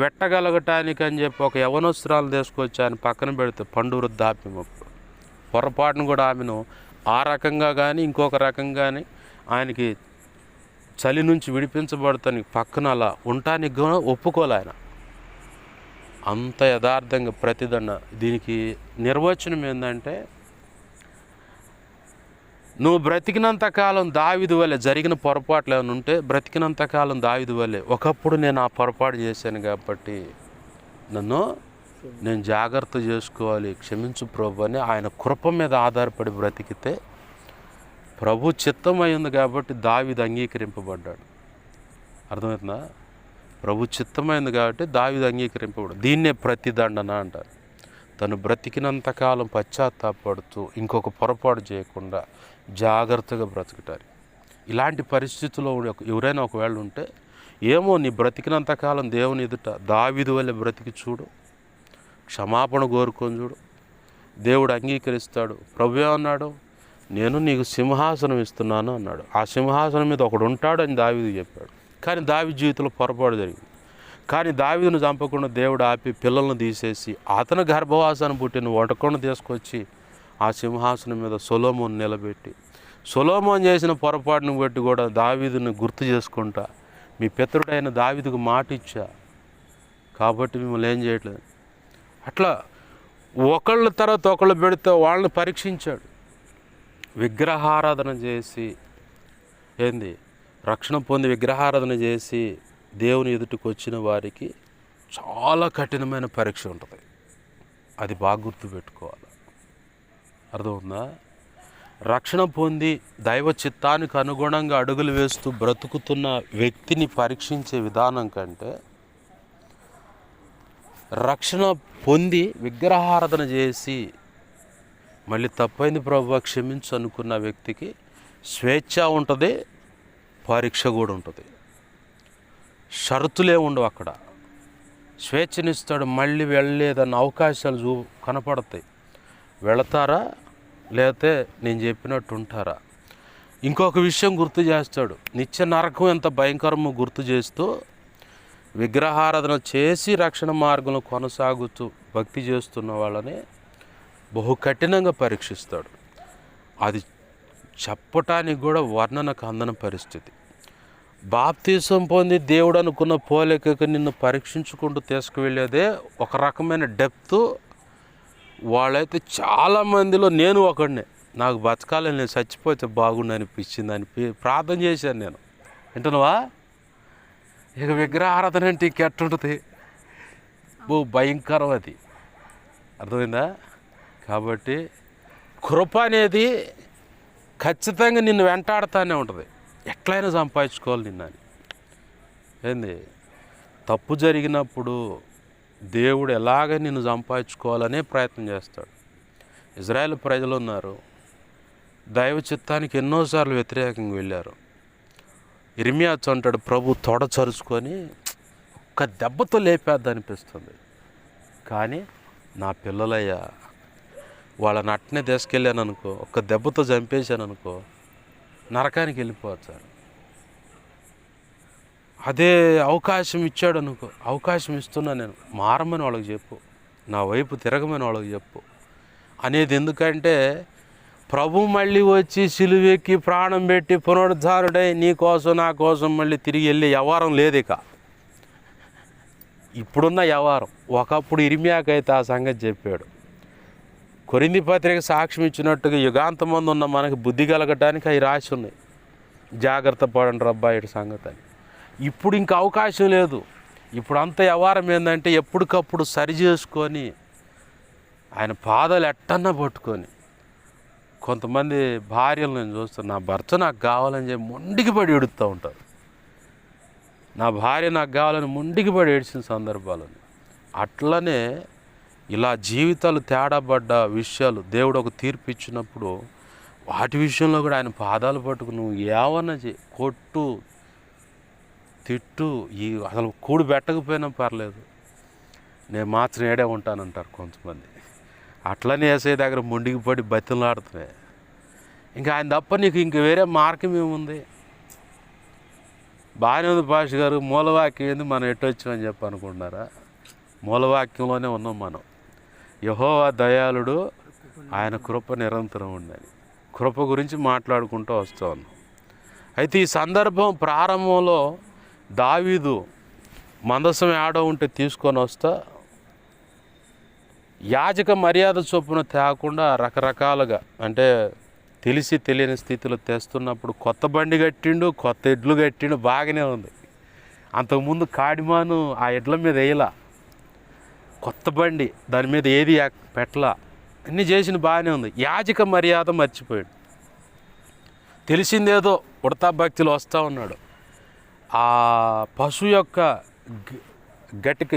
వెట్టగలగటానికి అని చెప్పి ఒక యవనస్తురాలు తీసుకొచ్చి ఆయన పక్కన పెడితే పండు వృద్ధాప్యం, అప్పుడు పొరపాటును కూడా ఆమెను ఆ రకంగా కానీ ఇంకొక రకంగా కానీ ఆయనకి చలి నుంచి విడిపించబడతానికి పక్కన అలా ఉండటానికి కూడా ఒప్పుకోలే ఆయన. అంత యథార్థంగా ప్రతిదండ. దీనికి నిర్వచనం ఏంటంటే, నువ్వు బ్రతికినంతకాలం దావీదు వల్లే జరిగిన పొరపాట్లు ఏమైనా ఉంటే బ్రతికినంతకాలం దావీదు వల్లే, ఒకప్పుడు నేను ఆ పొరపాటు చేశాను కాబట్టి నేను జాగ్రత్త చేసుకోవాలి, క్షమించు ప్రభు అని ఆయన కృప మీద ఆధారపడి బ్రతికితే ప్రభు చిత్తమైంది కాబట్టి దావీదు అంగీకరింపబడ్డాడు. అర్థమవుతుందా? ప్రభు చిత్తమైంది కాబట్టి దావీదు అంగీకరింపబడ్డాడు. దీన్నే ప్రతిదండన అంటారు. తను బ్రతికినంతకాలం పశ్చాత్తాపడుతూ ఇంకొక పొరపాటు చేయకుండా జాగ్రత్తగా బ్రతుకుతారు. ఇలాంటి పరిస్థితుల్లో ఎవరైనా ఒకవేళ ఉంటే, ఏమో నీ బ్రతికినంతకాలం దేవుని ఎదుట దావీదు వల్లే బ్రతికి చూడు, క్షమాపణ కోరుకొని చూడు, దేవుడు అంగీకరిస్తాడు. ప్రభు ఏమన్నాడు? నేను నీకు సింహాసనం ఇస్తున్నాను అన్నాడు. ఆ సింహాసనం మీద ఒకడు ఉంటాడు అని దావీదు చెప్పాడు. కానీ దావీదు జీవితంలో పొరపాటు జరిగింది. కానీ దావీదును చంపకుండా దేవుడు ఆపి పిల్లలను తీసేసి అతను గర్భవాసాన్ని పుట్టిన ఒటకొండ తీసుకొచ్చి ఆ సింహాసనం మీద సొలొమోను నిలబెట్టి, సొలొమోను చేసిన పొరపాటును బట్టి కూడా దావీదుని గుర్తు చేసుకుంటా, మీ పితరుడైన దావీదుకు మాట ఇచ్చా కాబట్టి మిమ్మల్ని ఏం చేయట్లేదు. అట్లా ఒకళ్ళ తర్వాత ఒకళ్ళు పెడితే వాళ్ళని పరీక్షించాడు. విగ్రహారాధన చేసి రక్షణ పొంది విగ్రహారాధన చేసి దేవుని ఎదుటికి వచ్చిన వారికి చాలా కఠినమైన పరీక్ష ఉంటుంది. అది బాగా గుర్తుపెట్టుకోవాలి. అర్థమవుతుందా? రక్షణ పొంది దైవ చిత్తానికి అనుగుణంగా అడుగులు వేస్తూ బ్రతుకుతున్న వ్యక్తిని పరీక్షించే విధానం కంటే, రక్షణ పొంది విగ్రహారాధన చేసి మళ్ళీ తప్పైంది ప్రభువా క్షమించు అనుకున్న వ్యక్తికి స్వేచ్ఛ ఉంటుంది, పరీక్ష కూడా ఉంటుంది. షరతులే ఉండవు అక్కడ. స్వేచ్ఛనిస్తాడు. మళ్ళీ వెళ్ళలేదన్న అవకాశాలు కనపడతాయి. వెళతారా లేకపోతే నేను చెప్పినట్టు ఉంటారా? ఇంకొక విషయం గుర్తు చేస్తాడు. నిత్య నరకం ఎంత భయంకరమో గుర్తు చేస్తూ, విగ్రహారాధన చేసి రక్షణ మార్గంలో కొనసాగుతూ భక్తి చేస్తున్న వాళ్ళని బహు కఠినంగా పరీక్షిస్తాడు. అది చెప్పటానికి కూడా వర్ణనకు అందని పరిస్థితి. బాప్తీసం పొంది దేవుడు అనుకున్న పోలికకు నిన్ను పరీక్షించుకుంటూ తీసుకువెళ్ళేదే ఒక రకమైన డెప్త్. వాళ్ళైతే చాలామందిలో నేను ఒకడినే, నాకు బతకాలని, నేను చచ్చిపోతే బాగుండు అనిపించింది అని ప్రార్థన చేశాను నేను. వింటున్నావా? ఇక విగ్రహారాధన అంటే ఇంకెట్టుంటుంది, భయంకరం అది. అర్థమైందా? కాబట్టి కృప అనేది ఖచ్చితంగా నిన్ను వెంటాడుతూనే ఉంటుంది. ఎట్లయినా సంపాదించుకోవాలి నిన్నని. ఏంది, తప్పు జరిగినప్పుడు దేవుడు ఎలాగ నిన్ను సంపాదించుకోవాలనే ప్రయత్నం చేస్తాడు. ఇజ్రాయేల్ ప్రజలు ఉన్నారు, దైవ చిత్తానికి ఎన్నోసార్లు వ్యతిరేకంగా వెళ్ళారు. ఇర్మియా అంటాడు, ప్రభు తొడ చరుచుకొని ఒక్క దెబ్బతో లేపేద్దనిపిస్తుంది, కానీ నా పిల్లలయ్యా వాళ్ళని అట్నే తీసుకెళ్ళాను అనుకో, ఒక్క దెబ్బతో చంపేశాను అనుకో, నరకానికి వెళ్ళిపోవచ్చు. అదే అవకాశం ఇచ్చాడు అనుకో, అవకాశం ఇస్తున్నా నేను, మారమని వాళ్ళకి చెప్పు, నా వైపు తిరగమని వాళ్ళకి చెప్పు అనేది. ఎందుకంటే ప్రభు మళ్ళీ వచ్చి సిలువెక్కి ప్రాణం పెట్టి పునరుద్ధారుడై నీ కోసం నా కోసం మళ్ళీ తిరిగి వెళ్ళే వ్యవహారం లేదు. ఇక ఇప్పుడున్న వ్యవహారం. ఒకప్పుడు ఇర్మియాకైతే ఆ సంగతి చెప్పాడు. కొరింథీ పత్రిక సాక్ష్యం ఇచ్చినట్టుగా యుగాంతమందు ఉన్న మనకి బుద్ధి కలగటానికి అవి రాసి ఉన్నాయి, జాగ్రత్త పడండి రబ్బాయిడి సంగతి అని. ఇప్పుడు ఇంకా అవకాశం లేదు. ఇప్పుడు అంత వ్యవహారం ఏంటంటే ఎప్పటికప్పుడు సరి చేసుకొని ఆయన పాదాలు ఎట్టన్నా పట్టుకొని, కొంతమంది భార్యలు నేను చూస్తాను, నా భర్త నాకు కావాలని చెప్పి మొండికి పడి ఏడుస్తూ ఉంటారు. నా భార్య నాకు కావాలని మొండికి పడి ఏడ్చిన సందర్భాలు. అట్లనే ఇలా జీవితాలు తేడాపడ్డ విషయాలు దేవుడు ఒక తీర్పు ఇచ్చినప్పుడు వాటి విషయంలో కూడా ఆయన పాదాలు పట్టుకు నువ్వు ఏమన్నా కొట్టు, తిట్టు, అసలు కూడి పెట్టకపోయినా పర్లేదు, నేను మాత్రం ఏడే ఉంటానంటారు కొంతమంది. అట్లనే యేసయ్య దగ్గర మొండికి పడి బతిలాడుతున్నాయి. ఇంకా ఆయన తప్ప నీకు ఇంక వేరే మార్గం ఏముంది? బాగానే ఉంది పాష గారు, మూలవాక్యం ఏంది, మనం ఎట్టొచ్చామని చెప్పి అనుకుంటున్నారా? మూలవాక్యంలోనే ఉన్నాం మనం. యెహోవా దయాళుడు, ఆయన కృప నిరంతరం ఉండని. కృప గురించి మాట్లాడుకుంటూ వస్తూ ఉన్నాం. అయితే ఈ సందర్భం ప్రారంభంలో దావీదు మందసం ఏడో ఉంటే తీసుకొని వస్తా, యాజక మర్యాద చొప్పున తేకుండా రకరకాలుగా, అంటే తెలిసి తెలియని స్థితిలో తెస్తున్నప్పుడు కొత్త బండి కట్టిండు, కొత్త ఎడ్లు కట్టిండు, బాగానే ఉంది. అంతకుముందు కాడిమాను ఆ ఎడ్ల మీద వేయలా, కొత్త బండి దాని మీద ఏది పెట్టలా, అన్నీ చేసిన బాగానే ఉంది. యాజక మర్యాద మర్చిపోయాడు. తెలిసిందేదో ఉడతా భక్తులు వస్తూ ఉన్నాడు. ఆ పశువు యొక్క గట్టిక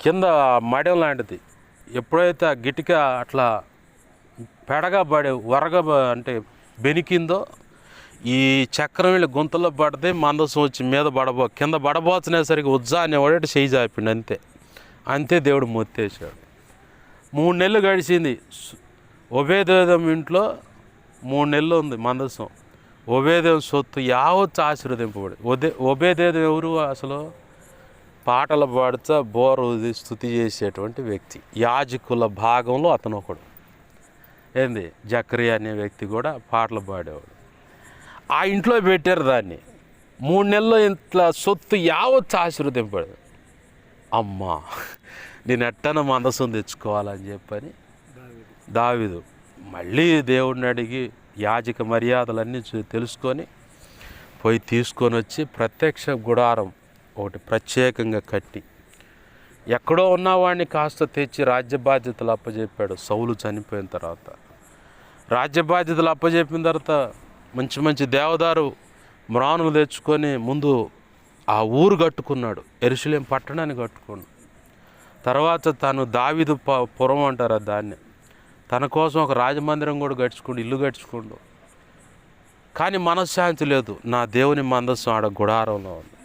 కింద మడెం లాంటిది ఎప్పుడైతే ఆ గిటిక అట్లా పెడగా వరగా అంటే బెనికిందో, ఈ చక్రం వెళ్ళి గుంతలో పడితే మందసం వచ్చి మీద కింద పడబోతునేసరికి ఉజ్జా అనేవాడు చేయి చాపిండు. అంతే దేవుడు మొత్తేసాడు. 3 నెలలు గడిచింది. ఒబేదేదం ఇంట్లో 3 నెలలు ఉంది మందసం. ఒబేదేదం సొత్తు యావత్తు ఆశీర్వదింపబడి. ఒబేదేదం ఎవరు? అసలు పాటలు పాడుతా బోరు స్తుతి చేసేటువంటి వ్యక్తి, యాజకుల భాగంలో అతను ఒకడు. ఏంది, జకరియా అనే వ్యక్తి కూడా పాటలు పాడేవాడు. ఆ ఇంట్లో పెట్టారు దాన్ని. 3 నెలల్లో ఇంట్లో సొత్తు యావత్తు ఆశీర్వదింపడు. అమ్మా, నేను ఎట్టన మందసం తెచ్చుకోవాలని చెప్పని దావీదు మళ్ళీ దేవుడిని అడిగి యాజక మర్యాదలన్నీ తెలుసుకొని పోయి తీసుకొని వచ్చి ప్రత్యక్ష గుడారం ఒకటి ప్రత్యేకంగా కట్టి, ఎక్కడో ఉన్నవాడిని కాస్త తెచ్చి రాజ్య బాధ్యతలు అప్పచెప్పాడు. సౌలు చనిపోయిన తర్వాత రాజ్య బాధ్యతలు అప్పచెప్పిన తర్వాత మంచి మంచి దేవదారు మ్రానులు తెచ్చుకొని ముందు ఆ ఊరు కట్టుకున్నాడు, యెరూషలేం పట్టణాన్ని కట్టుకున్నాడు. తర్వాత తను దావీదు పురం అంటారు దాన్ని, తన కోసం ఒక రాజమందిరం కూడా కట్టుకుండు, ఇల్లు కట్టుకుండు. కానీ మనశ్శాంతి లేదు. నా దేవుని మందసం ఆడ గుడారంలో ఉంది,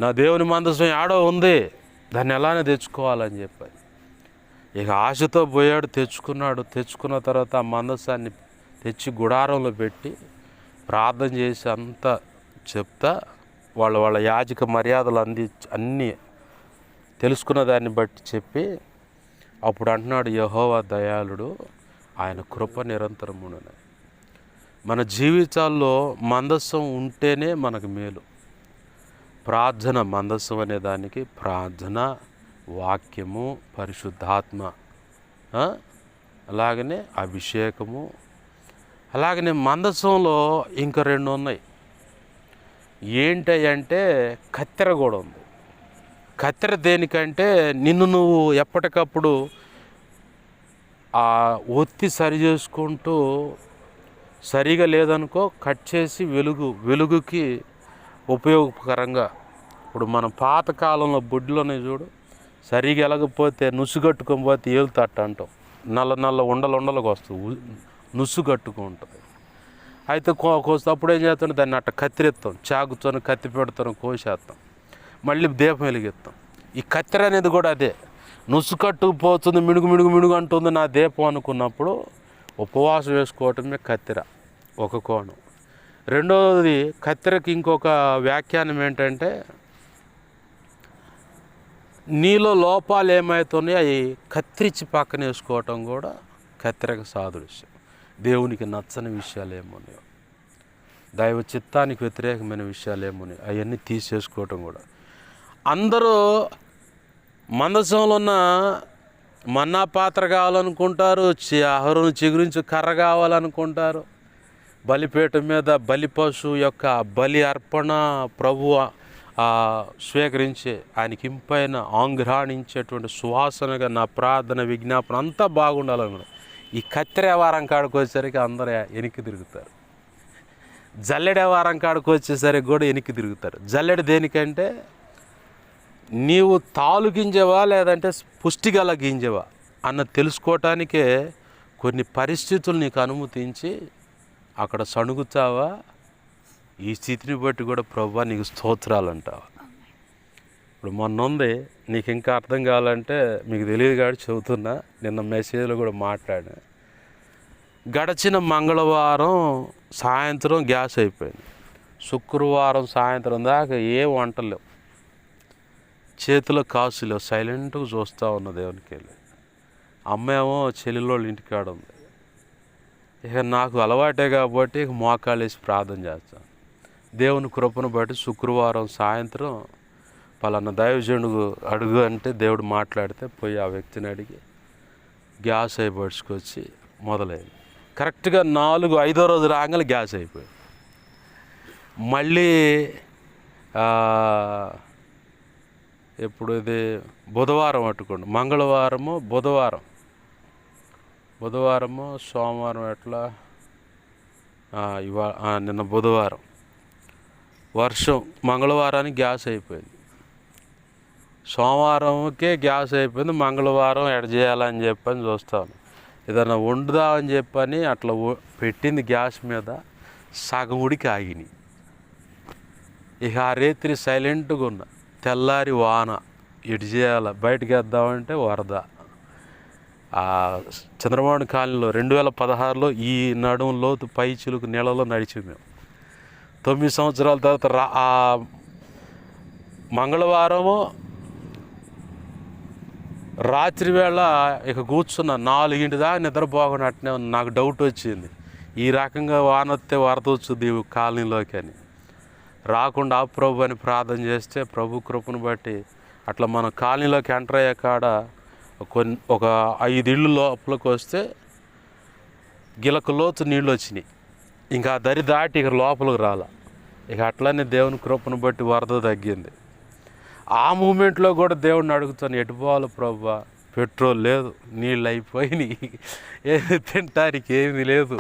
నా దేవుని మందసం ఆడో ఉంది, దాన్ని ఎలానే తెచ్చుకోవాలని చెప్పి ఇక ఆశతో పోయాడు, తెచ్చుకున్నాడు. తెచ్చుకున్న తర్వాత ఆ మందసాన్ని తెచ్చి గుడారంలో పెట్టి ప్రార్థన చేసి అంతా చెప్తా వాళ్ళ యాజక మర్యాదలు అన్నీ తెలుసుకున్న దాన్ని బట్టి చెప్పి అప్పుడు అంటున్నాడు, యెహోవా దయాళుడు, ఆయన కృప నిరంతరం ఉండని. మన జీవితాల్లో మందసం ఉంటేనే మనకు మేలు. ప్రార్థన, మందసం అనే దానికి ప్రార్థన, వాక్యము, పరిశుద్ధాత్మ, అలాగనే అభిషేకము. అలాగనే మందసంలో ఇంకా 2 ఉన్నాయి. ఏంటంటే కత్తెర కూడా ఉంది. కత్తెర దేనికంటే నిన్ను నువ్వు ఎప్పటికప్పుడు ఆ ఒత్తి సరి చేసుకుంటూ, సరిగా లేదనుకో కట్ చేసి వెలుగుకి ఉపయోగకరంగా. ఇప్పుడు మనం పాతకాలంలో బొడ్లోనే చూడు, సరిగా ఎలగపోతే నుసు కట్టుకొని పోతే ఏలుతట్ట అంటాం, నల్ల ఉండలుండలకు వస్తుంది, నుసు కట్టుకుంటుంది. అయితే అప్పుడు ఏం చేస్తాం, దాన్ని అట్ట కత్తిరిస్తాం, చాకుతో కత్తి పెడతాం, కోసేస్తాం, మళ్ళీ దీపం వెలిగిస్తాం. ఈ కత్తెర అనేది కూడా అదే, నుసు కట్టుకుపోతుంది, మిడుగు అంటుంది నా దీపం అనుకున్నప్పుడు ఉపవాసం వేసుకోవటమే కత్తెర ఒక కోణం. రెండవది, కత్తెరకి ఇంకొక వ్యాఖ్యానం ఏంటంటే, నీలో లోపాలు ఏమవుతున్నాయో అవి కత్తిరించి పక్కన వేసుకోవటం కూడా కత్తెరకు సాదృశ్యం. దేవునికి నచ్చని విషయాలు ఏమున్నాయో, దైవ చిత్తానికి వ్యతిరేకమైన విషయాలు ఏమున్నాయో అవన్నీ తీసేసుకోవటం కూడా. అందరూ మందసంలో ఉన్న మన్నా పాత్ర కావాలనుకుంటారు, అహరోను చిగురించి కర్ర కావాలనుకుంటారు, బలిపీఠం మీద బలి పశువు యొక్క బలి అర్పణ ప్రభు స్వీకరించే ఆయనకి ఇంపైన ఆంగ్రాణించేటువంటి సువాసనగా నా ప్రార్థన విజ్ఞాపన అంతా బాగుండాలనుకున్నాను. ఈ కత్తెర వారం కాడికి వచ్చేసరికి అందరూ వెనక్కి తిరుగుతారు. జల్లెడ వారం కాడికి వచ్చేసరికి కూడా వెనక్కి తిరుగుతారు. జల్లెడ దేనికంటే, నీవు తాలు గింజవా లేదంటే పుష్టిగల గింజవా అన్న తెలుసుకోవటానికే కొన్ని పరిస్థితులు నీకు అనుమతించి అక్కడ సణుగుతావా, ఈ స్థితిని బట్టి కూడా ప్రభువా నీకు స్తోత్రాలు అంటావా. ఇప్పుడు మొన్న ఉంది, నీకు ఇంకా అర్థం కావాలంటే మీకు తెలియదు కాబట్టి చెబుతున్నా, నిన్న మెసేజ్లో కూడా మాట్లాడా. గడిచిన మంగళవారం సాయంత్రం గ్యాస్ అయిపోయింది, శుక్రవారం సాయంత్రం దాకా ఏం వంటలేవు, చేతిలో కాసులేవు, సైలెంట్గా చూస్తూ ఉన్న దేవునికి వెళ్ళి. అమ్మేమో చెల్లెళ్ళ ఇంటికాడ ఉంది. ఇక నాకు అలవాటే కాబట్టి ఇక మోకాళ్ళు వేసి ప్రార్థన చేస్తాను. దేవుని కృపను బట్టి శుక్రవారం సాయంత్రం పలానా దైవజనుడు అడుగు అంటే దేవుడు మాట్లాడితే పోయి ఆ వ్యక్తిని అడిగి గ్యాస్ అయిపడుచుకొచ్చి మొదలైంది. కరెక్ట్గా 5వ రోజు రాగానే గ్యాస్ అయిపోయింది. మళ్ళీ ఎప్పుడు ఇది బుధవారం పట్టుకోండి, మంగళవారము బుధవారము సోమవారం ఎట్లా నిన్న బుధవారం వర్షం, మంగళవారానికి గ్యాస్ అయిపోయింది, సోమవారంకే గ్యాస్ అయిపోయింది, మంగళవారం ఎడ చేయాలని చెప్పని చూస్తాను. ఏదన్నా వండుదామని చెప్పని అట్లా పెట్టింది గ్యాస్ మీద, సగం ఉడికి ఆగినాయి. ఇక ఆ రేత్రి సైలెంట్గా ఉన్నా. తెల్లారి వాన, ఎటు చేయాల, బయటకు వేద్దామంటే వరద. చంద్రబాబు కాలనీలో 2016లో ఈ నడుము లోతు పై చిలుకు నీళ్ళలో నడిచి మేము 9 సంవత్సరాల తర్వాత మంగళవారము రాత్రి వేళ ఇక కూర్చున్న 4 దాకా నిద్రపోకుండా అట్నే నాకు డౌట్ వచ్చింది, ఈ రకంగా వాన వస్తే వరద వచ్చుద్ది కాలనీలోకి అని. రాకుండా ప్రభు అని ప్రార్థన చేస్తే ప్రభు కృపను బట్టి అట్లా మన కాలనీలోకి ఎంటర్ అయ్యే కాడ ఒక 5 ఇళ్ళు లోపలికి వస్తే గిలకు లోతు నీళ్ళు వచ్చినాయి. ఇంకా దరి దాటి ఇక లోపలికి రాలా. ఇక అట్లనే దేవుని కృపను బట్టి వరద తగ్గింది. ఆ మూమెంట్లో కూడా దేవుడిని అడుగుతాను, ఎటు పోవాలి ప్రభువా, పెట్రోల్ లేదు, నీళ్ళు అయిపోయినాయి, ఏది తినటానికి ఏమీ లేదు,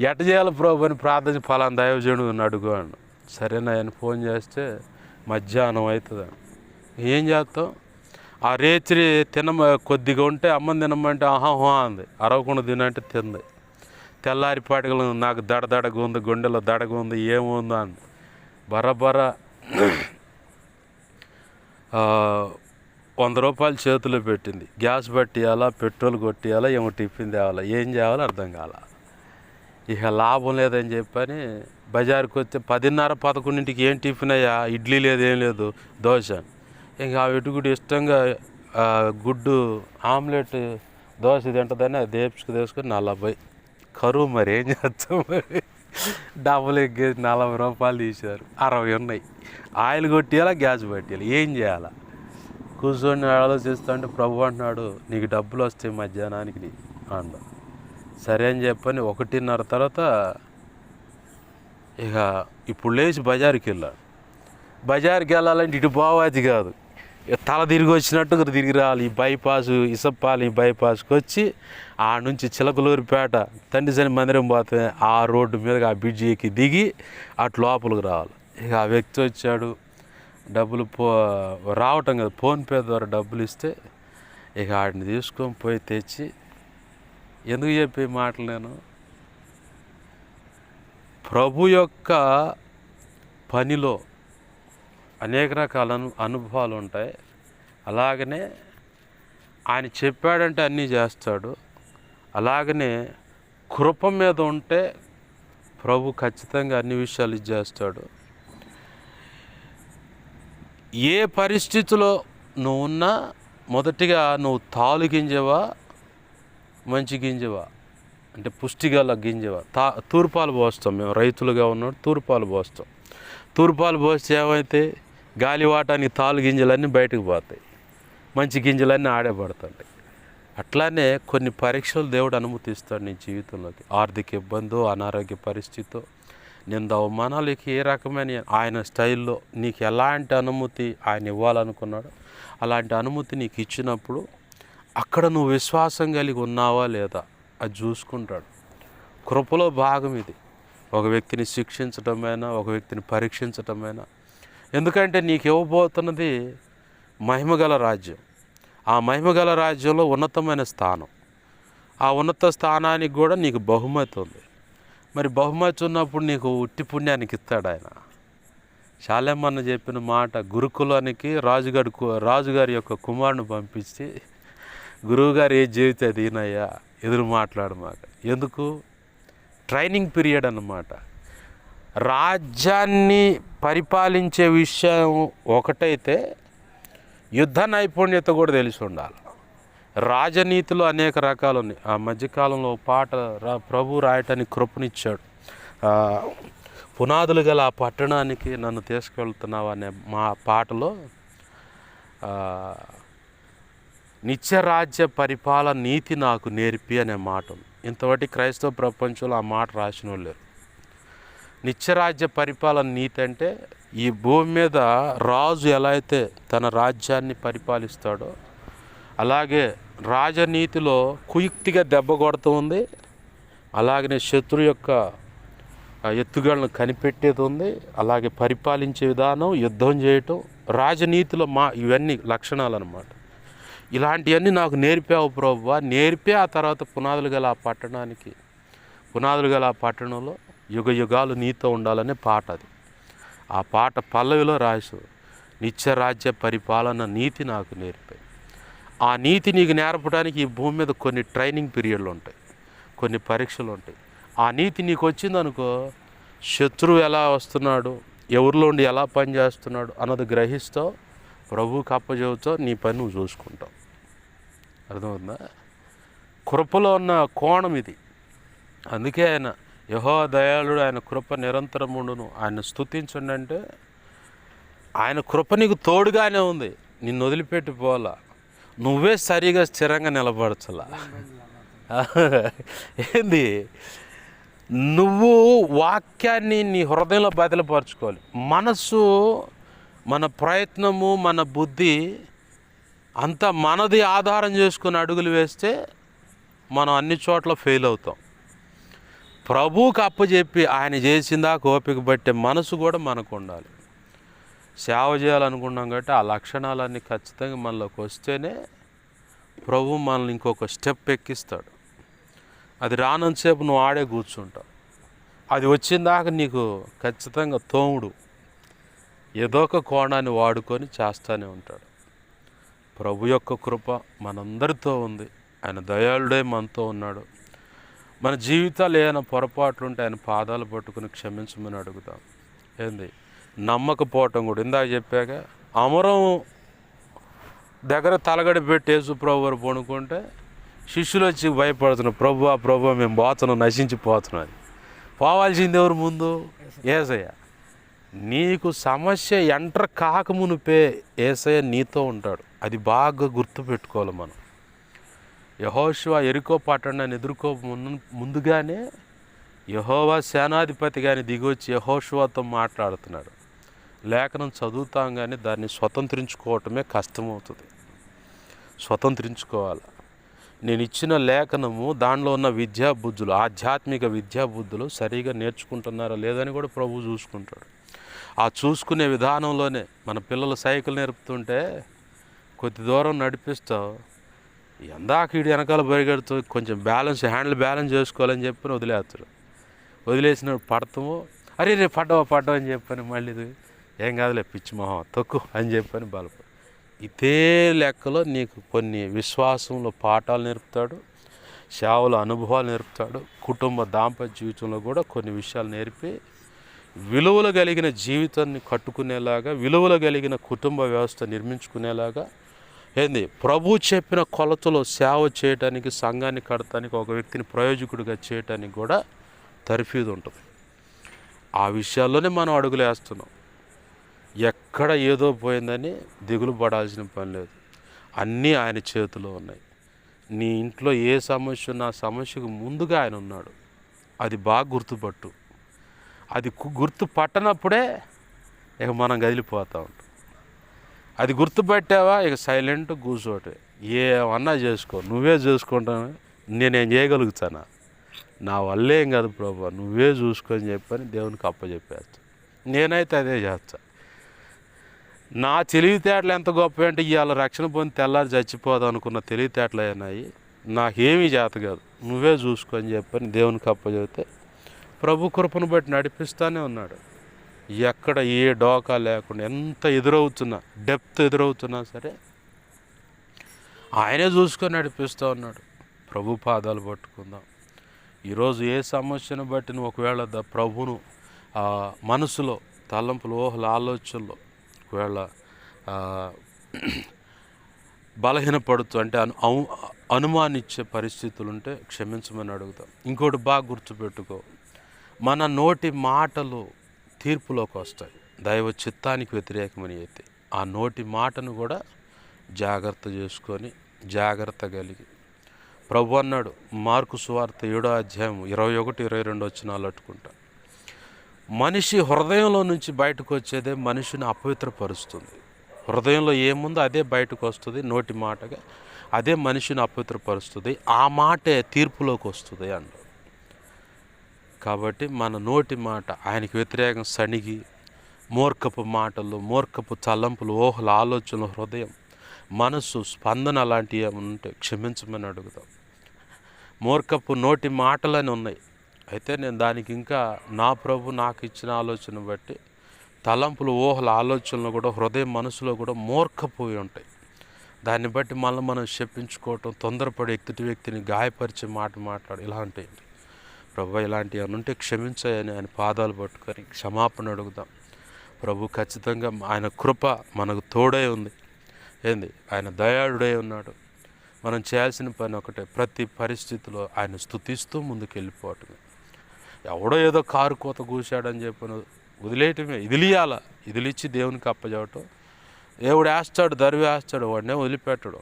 ఎట చేయాలి ప్రభు అని ప్రార్థన, ఫలానా దైవజనుడిని అడుగువాడు. సరేనా ఆయన ఫోన్ చేస్తే మధ్యాహ్నం అవుతుంది. ఏం చేస్తాం, ఆ రేత్రి కొద్దిగా ఉంటే అమ్మని తినమంటే ఆహా అంది, అరవకుండా తినంటే తింది. తెల్లారిపాటికలు నాకు దడదడగా ఉంది, గుండెలో దడగా ఉంది, ఏముందో అంది. బరబర 100 రూపాయలు చేతిలో పెట్టింది. గ్యాస్ పట్టియాలా, పెట్రోల్ కొట్టియాలా, ఏమో టిఫిన్ తేవాలా, ఏం చేయాలో అర్థం కాల. ఇక లాభం లేదని చెప్పని బజారుకి వస్తే 10:30-11ంటికి ఏం టిఫిన్ అయ్యా, ఇడ్లీ లేదు, ఏం లేదు, దోశ. ఇంకా ఆ వెటుకుడు ఇష్టంగా గుడ్డు ఆమ్లెట్ దోశ తింటుందని అది తీసుకొని 40 కరువు. మరి ఏం చేస్తాం, మరి డబ్బులు ఎగ్గేసి 40 రూపాయలు తీశారు, 60 ఉన్నాయి. ఆయిల్ కొట్టియాలా, గ్యాస్ పట్టియాలి, ఏం చేయాలా? కూర్చొని ఆలోచిస్తుంటే ప్రభు అంటున్నాడు, నీకు డబ్బులు వస్తాయి మధ్యాహ్నానికి అన్న. సరే అని చెప్పని 1:30 తర్వాత ఇక ఇప్పుడు లేచి బజారుకి వెళ్ళాడు. బజారుకి వెళ్ళాలంటే ఇటు పోవాలి కాదు, తల తిరిగి వచ్చినట్టు తిరిగి రావాలి. ఈ బైపాస్ ఇసప్పాలి బైపాస్కి వచ్చి ఆ నుంచి చిలకలూరిపేట తండ్రి మందిరం పోతే ఆ రోడ్డు మీద ఆ బ్రిడ్జి ఎక్కి దిగి అటు లోపలికి రావాలి. ఇక ఆ వ్యక్తి వచ్చాడు, డబ్బులు రావటం కదా, ఫోన్పే ద్వారా డబ్బులు ఇస్తే ఇక వాడిని తీసుకొని పోయి తెచ్చి, ఎందుకు చెప్పే మాటలు నేను, ప్రభు యొక్క పనిలో అనేక రకాల అనుభవాలు ఉంటాయి. అలాగనే ఆయన చెప్పాడంటే అన్నీ చేస్తాడు. అలాగనే కృప మీద ఉంటే ప్రభు ఖచ్చితంగా అన్ని విషయాలు చేస్తాడు. ఏ పరిస్థితిలో నువ్వు ఉన్నా మొదటిగా నువ్వు తాలు గింజవా మంచి గింజవా అంటే పుష్టిగల గింజవా? తూర్పాలు పోస్తాం మేము, రైతులుగా ఉన్నాడు తూర్పాలు పోస్తాం. తూర్పాలు పోస్తే ఏమైతే గాలివాటానికి తాలు గింజలన్నీ బయటకు పోతాయి, మంచి గింజలన్నీ ఆడే పడుతుంటాయి. అట్లానే కొన్ని పరీక్షలు దేవుడు అనుమతిస్తాడు నీ జీవితంలోకి. ఆర్థిక ఇబ్బందో, అనారోగ్య పరిస్థితితో, నింద అవమానాలకి ఏ రకమైన ఆయన స్టైల్లో నీకు ఎలాంటి అనుమతి ఆయన ఇవ్వాలనుకున్నాడో అలాంటి అనుమతి నీకు ఇచ్చినప్పుడు అక్కడ నువ్వు విశ్వాసం కలిగి ఉన్నావా లేదా అది చూసుకుంటాడు. కృపలో భాగం ఇది. ఒక వ్యక్తిని శిక్షించటమైనా, ఒక వ్యక్తిని పరీక్షించటమైనా. ఎందుకంటే నీకు ఇవ్వబోతున్నది మహిమగల రాజ్యం. ఆ మహిమగల రాజ్యంలో ఉన్నతమైన స్థానం. ఆ ఉన్నత స్థానానికి కూడా నీకు బహుమతి ఉంది. మరి బహుమతి ఉన్నప్పుడు నీకు ఉట్టి పుణ్యానికి ఇస్తాడు ఆయన. శాలేమన్న చెప్పిన మాట, గురుకులానికి రాజుగారి యొక్క కుమారుని పంపించి, గురువుగారు ఏ జీవితం దీనయ్యా ఎదురు మాట్లాడు మాట. ఎందుకు? ట్రైనింగ్ పీరియడ్ అన్నమాట. రాజ్యాన్ని పరిపాలించే విషయం ఒకటైతే యుద్ధ నైపుణ్యత కూడా తెలిసి ఉండాలి. రాజనీతిలో అనేక రకాలు ఉన్నాయి. ఆ మధ్యకాలంలో పాట ప్రభు రాయటానికి కృపనిచ్చాడు. పునాదులు గల ఆ పట్టణానికి నన్ను తీసుకెళ్తున్నావు అనే మా పాటలో నిత్యరాజ్య పరిపాలన నీతి నాకు నేర్పి అనే మాట ఉంది. ఇంతవరకు క్రైస్తవ ప్రపంచంలో ఆ మాట రాసిన వాళ్ళు లేరు. నిత్యరాజ్య పరిపాలన నీతి అంటే ఈ భూమి మీద రాజు ఎలా అయితే తన రాజ్యాన్ని పరిపాలిస్తాడో అలాగే రాజనీతిలో కుయుక్తిగా దెబ్బ కొడుతూ ఉంది. అలాగనే శత్రు యొక్క ఎత్తుగడలను కనిపెట్టేది ఉంది. అలాగే పరిపాలించే విధానం, యుద్ధం చేయటం, రాజనీతిలో ఇవన్నీ లక్షణాలు అన్నమాట. ఇలాంటివన్నీ నాకు నేర్పావు ప్రభువా. నేర్పి ఆ తర్వాత పునాదులు గల ఆ పట్టణానికి, పునాదులు గల ఆ పట్టణంలో యుగ యుగాలు నీతో ఉండాలనే పాట అది. ఆ పాట పల్లవిలో రాసు, నిత్యరాజ్య పరిపాలన నీతి నాకు నేర్పాయి. ఆ నీతి నీకు నేర్పడానికి ఈ భూమి మీద కొన్ని ట్రైనింగ్ పీరియడ్లు ఉంటాయి, కొన్ని పరీక్షలు ఉంటాయి. ఆ నీతి నీకు వచ్చిందనుకో, శత్రువు ఎలా వస్తున్నాడు, ఎవరిలో ఉండి ఎలా పనిచేస్తున్నాడు అన్నది గ్రహిస్తావు. ప్రభువుకి అప్పచెబుతావు, నీ పని నువ్వు చూసుకుంటావు. అర్థమవుతుందా? కృపలో ఉన్న కోణం ఇది. అందుకే ఆయన యెహోవా దయాళుడు, ఆయన కృప నిరంతరముండును, ఆయన స్తుతించండి అంటే ఆయన కృప నీకు తోడుగానే ఉంది. నిన్ను వదిలిపెట్టి పోలా, నువ్వే సరిగా స్థిరంగా నిలబడచలా. ఏంది, నువ్వు వాక్యాన్ని నీ హృదయంలో బదిలపరచుకోవాలి. మనసు, మన ప్రయత్నము, మన బుద్ధి అంతా మనది ఆధారం చేసుకుని అడుగులు వేస్తే మనం అన్ని చోట్ల ఫెయిల్ అవుతాం. ప్రభువుకి అప్పచెప్పి ఆయన చేసిందాక ఓపిక పట్టే మనసు కూడా మనకు ఉండాలి. సేవ చేయాలనుకున్నాం కాబట్టి ఆ లక్షణాలన్నీ ఖచ్చితంగా మనలోకి వస్తేనే ప్రభు మనల్ని ఇంకొక స్టెప్ ఎక్కిస్తాడు. అది రానంతసేపు నువ్వు ఆడే కూర్చుంటావు. అది వచ్చిందాక నీకు ఖచ్చితంగా తోముడు ఏదో ఒక కోణాన్ని వాడుకొని చేస్తూనే ఉంటాడు. ప్రభు యొక్క కృప మనందరితో ఉంది. ఆయన దయాళుడే మనతో ఉన్నాడు. మన జీవితాలు ఏమైనా పొరపాట్లు ఉంటే ఆయన పాదాలు పట్టుకుని క్షమించమని అడుగుతాం. ఏంది, నమ్మకపోవటం కూడా ఇందాక చెప్పాక, అమరం దగ్గర తలగడి పెట్టి యేసు ప్రభు వారు పడుకుంటే శిష్యులు వచ్చి భయపడుతున్నారు, ప్రభు మేము పోతున్నాం, నశించిపోతున్నాం. పోవాల్సింది ఎవరు ముందు? యేసయ్య. నీకు సమస్య ఎంటర్ కాకమునిపే యేసయ్య నీతో ఉంటాడు. అది బాగా గుర్తుపెట్టుకోవాలి మనం. యెహోషువ ఎరికో పట్టణాన్ని ఎదుర్కో ముందుగానే యెహోవా సేనాధిపతి కానీ దిగొచ్చి యెహోషువతో మాట్లాడుతున్నాడు. లేఖనం చదువుతాం కానీ దాన్ని స్వతంత్రించుకోవటమే కష్టమవుతుంది. స్వతంత్రించుకోవాలి. నేను ఇచ్చిన లేఖనము దానిలో ఉన్న విద్యాబుద్ధులు, ఆధ్యాత్మిక విద్యాబుద్ధులు సరిగా నేర్చుకుంటున్నారా లేదని కూడా ప్రభువు చూసుకుంటాడు. ఆ చూసుకునే విధానంలోనే మన పిల్లలు సైకిల్ నేర్పుతుంటే కొద్ది దూరం నడిపిస్తావు, ఎందాక ఈడు వెనకాల పరిగెడుతూ కొంచెం హ్యాండిల్ బ్యాలెన్స్ చేసుకోవాలని చెప్పని వదిలేస్తాడు. వదిలేసినప్పుడు పడతాము, అరే రే పడ్డావు అని చెప్పని మళ్ళీ ఏం కాదులే పిచ్చి మొహం తొక్కు అని చెప్పని బలపడు. ఇదే లెక్కలో నీకు కొన్ని విశ్వాసంలో పాఠాలు నేర్పుతాడు, సేవల అనుభవాలు నేర్పుతాడు, కుటుంబ దాంపత్య జీవితంలో కూడా కొన్ని విషయాలు నేర్పి విలువలు కలిగిన జీవితాన్ని కట్టుకునేలాగా, విలువలు కలిగిన కుటుంబ వ్యవస్థ నిర్మించుకునేలాగా ప్రభు చెప్పిన కొలతలో సేవ చేయటానికి, సంఘాన్ని కడటానికి, ఒక వ్యక్తిని ప్రయోజకుడిగా చేయటానికి కూడా తర్ఫీదు ఉంటుంది. ఆ విషయాల్లోనే మనం అడుగులు వేస్తున్నాం. ఎక్కడ ఏదో పోయిందని దిగులు పడాల్సిన పని లేదు. అన్నీ ఆయన చేతిలో ఉన్నాయి. నీ ఇంట్లో ఏ సమస్య ఉన్నా ఆ సమస్యకు ముందుగా ఆయన ఉన్నాడు. అది బాగా గుర్తుపట్టు. అది గుర్తుపట్టనప్పుడే ఇక మనం కదిలిపోతూ ఉంటాం. అది గుర్తుపట్టావా ఇక సైలెంట్ కూర్చోటే, ఏమన్నా చేసుకో, నువ్వే చూసుకుంటాను, నేనేం చేయగలుగుతానా, నా వల్లే ఏం కాదు ప్రభు, నువ్వే చూసుకొని చెప్పని దేవునికి అప్పచెప్పేస్తా. నేనైతే అదే చేస్తా. నా తెలివితేటలు ఎంత గొప్ప అంటే ఇవాళ రక్షణ పొంది తెల్లారి చచ్చిపోదాం అనుకున్న తెలివితేటలు అయినాయి, నాకేమీ చేత కాదు, నువ్వే చూసుకొని చెప్పని దేవునికి అప్పచెప్తే ప్రభు కృపను బట్టి నడిపిస్తూనే ఉన్నాడు. ఎక్కడ ఏ డోకా లేకుండా, ఎంత ఎదురవుతున్నా, డెప్త్ ఎదురవుతున్నా సరే ఆయనే చూసుకొని నడిపిస్తూ ఉన్నాడు. ప్రభు పాదాలు పట్టుకుందాం. ఈరోజు ఏ సమస్యను బట్టి నువ్వు ఒకవేళ ప్రభును మనసులో తలంపులు, ఊహల, ఆలోచనలో ఒకవేళ బలహీనపడుతూ అంటే అనుమానించే పరిస్థితులు ఉంటే క్షమించమని అడుగుతాం. ఇంకోటి బాగా గుర్తుపెట్టుకో, మన నోటి మాటలు తీర్పులోకి వస్తాయి దైవ చిత్తానికి వ్యతిరేకమని. అయితే ఆ నోటి మాటను కూడా జాగ్రత్త చేసుకొని, జాగ్రత్త కలిగి, ప్రభు అన్నాడు మార్కు సువార్త 7వ అధ్యాయం 21-22 వచనాలు అట్టుకుంటా, మనిషి హృదయంలో నుంచి బయటకు వచ్చేదే మనిషిని అపవిత్రపరుస్తుంది. హృదయంలో ఏముందో అదే బయటకు వస్తుంది, నోటి మాటగా అదే మనిషిని అపవిత్రపరుస్తుంది, ఆ మాటే తీర్పులోకి వస్తుంది అన్నాడు. కాబట్టి మన నోటి మాట ఆయనకి వ్యతిరేకం సణిగి, మూర్ఖపు మాటలు, మూర్ఖపు తలంపులు, ఊహల, ఆలోచనలు, హృదయం, మనసు స్పందన అలాంటివి ఉంటే క్షమించమని అడుగుతాం. మూర్ఖపు నోటి మాటలని ఉన్నాయి. అయితే నేను దానికి ఇంకా నా ప్రభు నాకు ఇచ్చిన ఆలోచన బట్టి తలంపులు, ఊహల, ఆలోచనలు కూడా హృదయం, మనసులో కూడా మూర్ఖపోయి ఉంటాయి. దాన్ని బట్టి మనం చెప్పించుకోవటం, తొందరపడి ఎదుటి వ్యక్తిని గాయపరిచే మాట్లాడు, ఇలాంటివి ప్రభు ఇలాంటివి అని ఉంటే క్షమించాయని ఆయన పాదాలు పట్టుకొని క్షమాపణ అడుగుదాం. ప్రభు ఖచ్చితంగా ఆయన కృప మనకు తోడై ఉంది. ఆయన దయాళుడై ఉన్నాడు. మనం చేయాల్సిన పని ఒకటే, ప్రతి పరిస్థితిలో ఆయన స్తుతిస్తూ ముందుకు వెళ్ళిపోవటమే. ఎవడో ఏదో కారు కోత కూశాడని చెప్పిన వదిలేయటమే. ఇదిలిచ్చి దేవునికి అప్పచెప్పటం. దేవుడు వేస్తాడు, దరివి వేస్తాడు, వాడినే వదిలిపెట్టడు.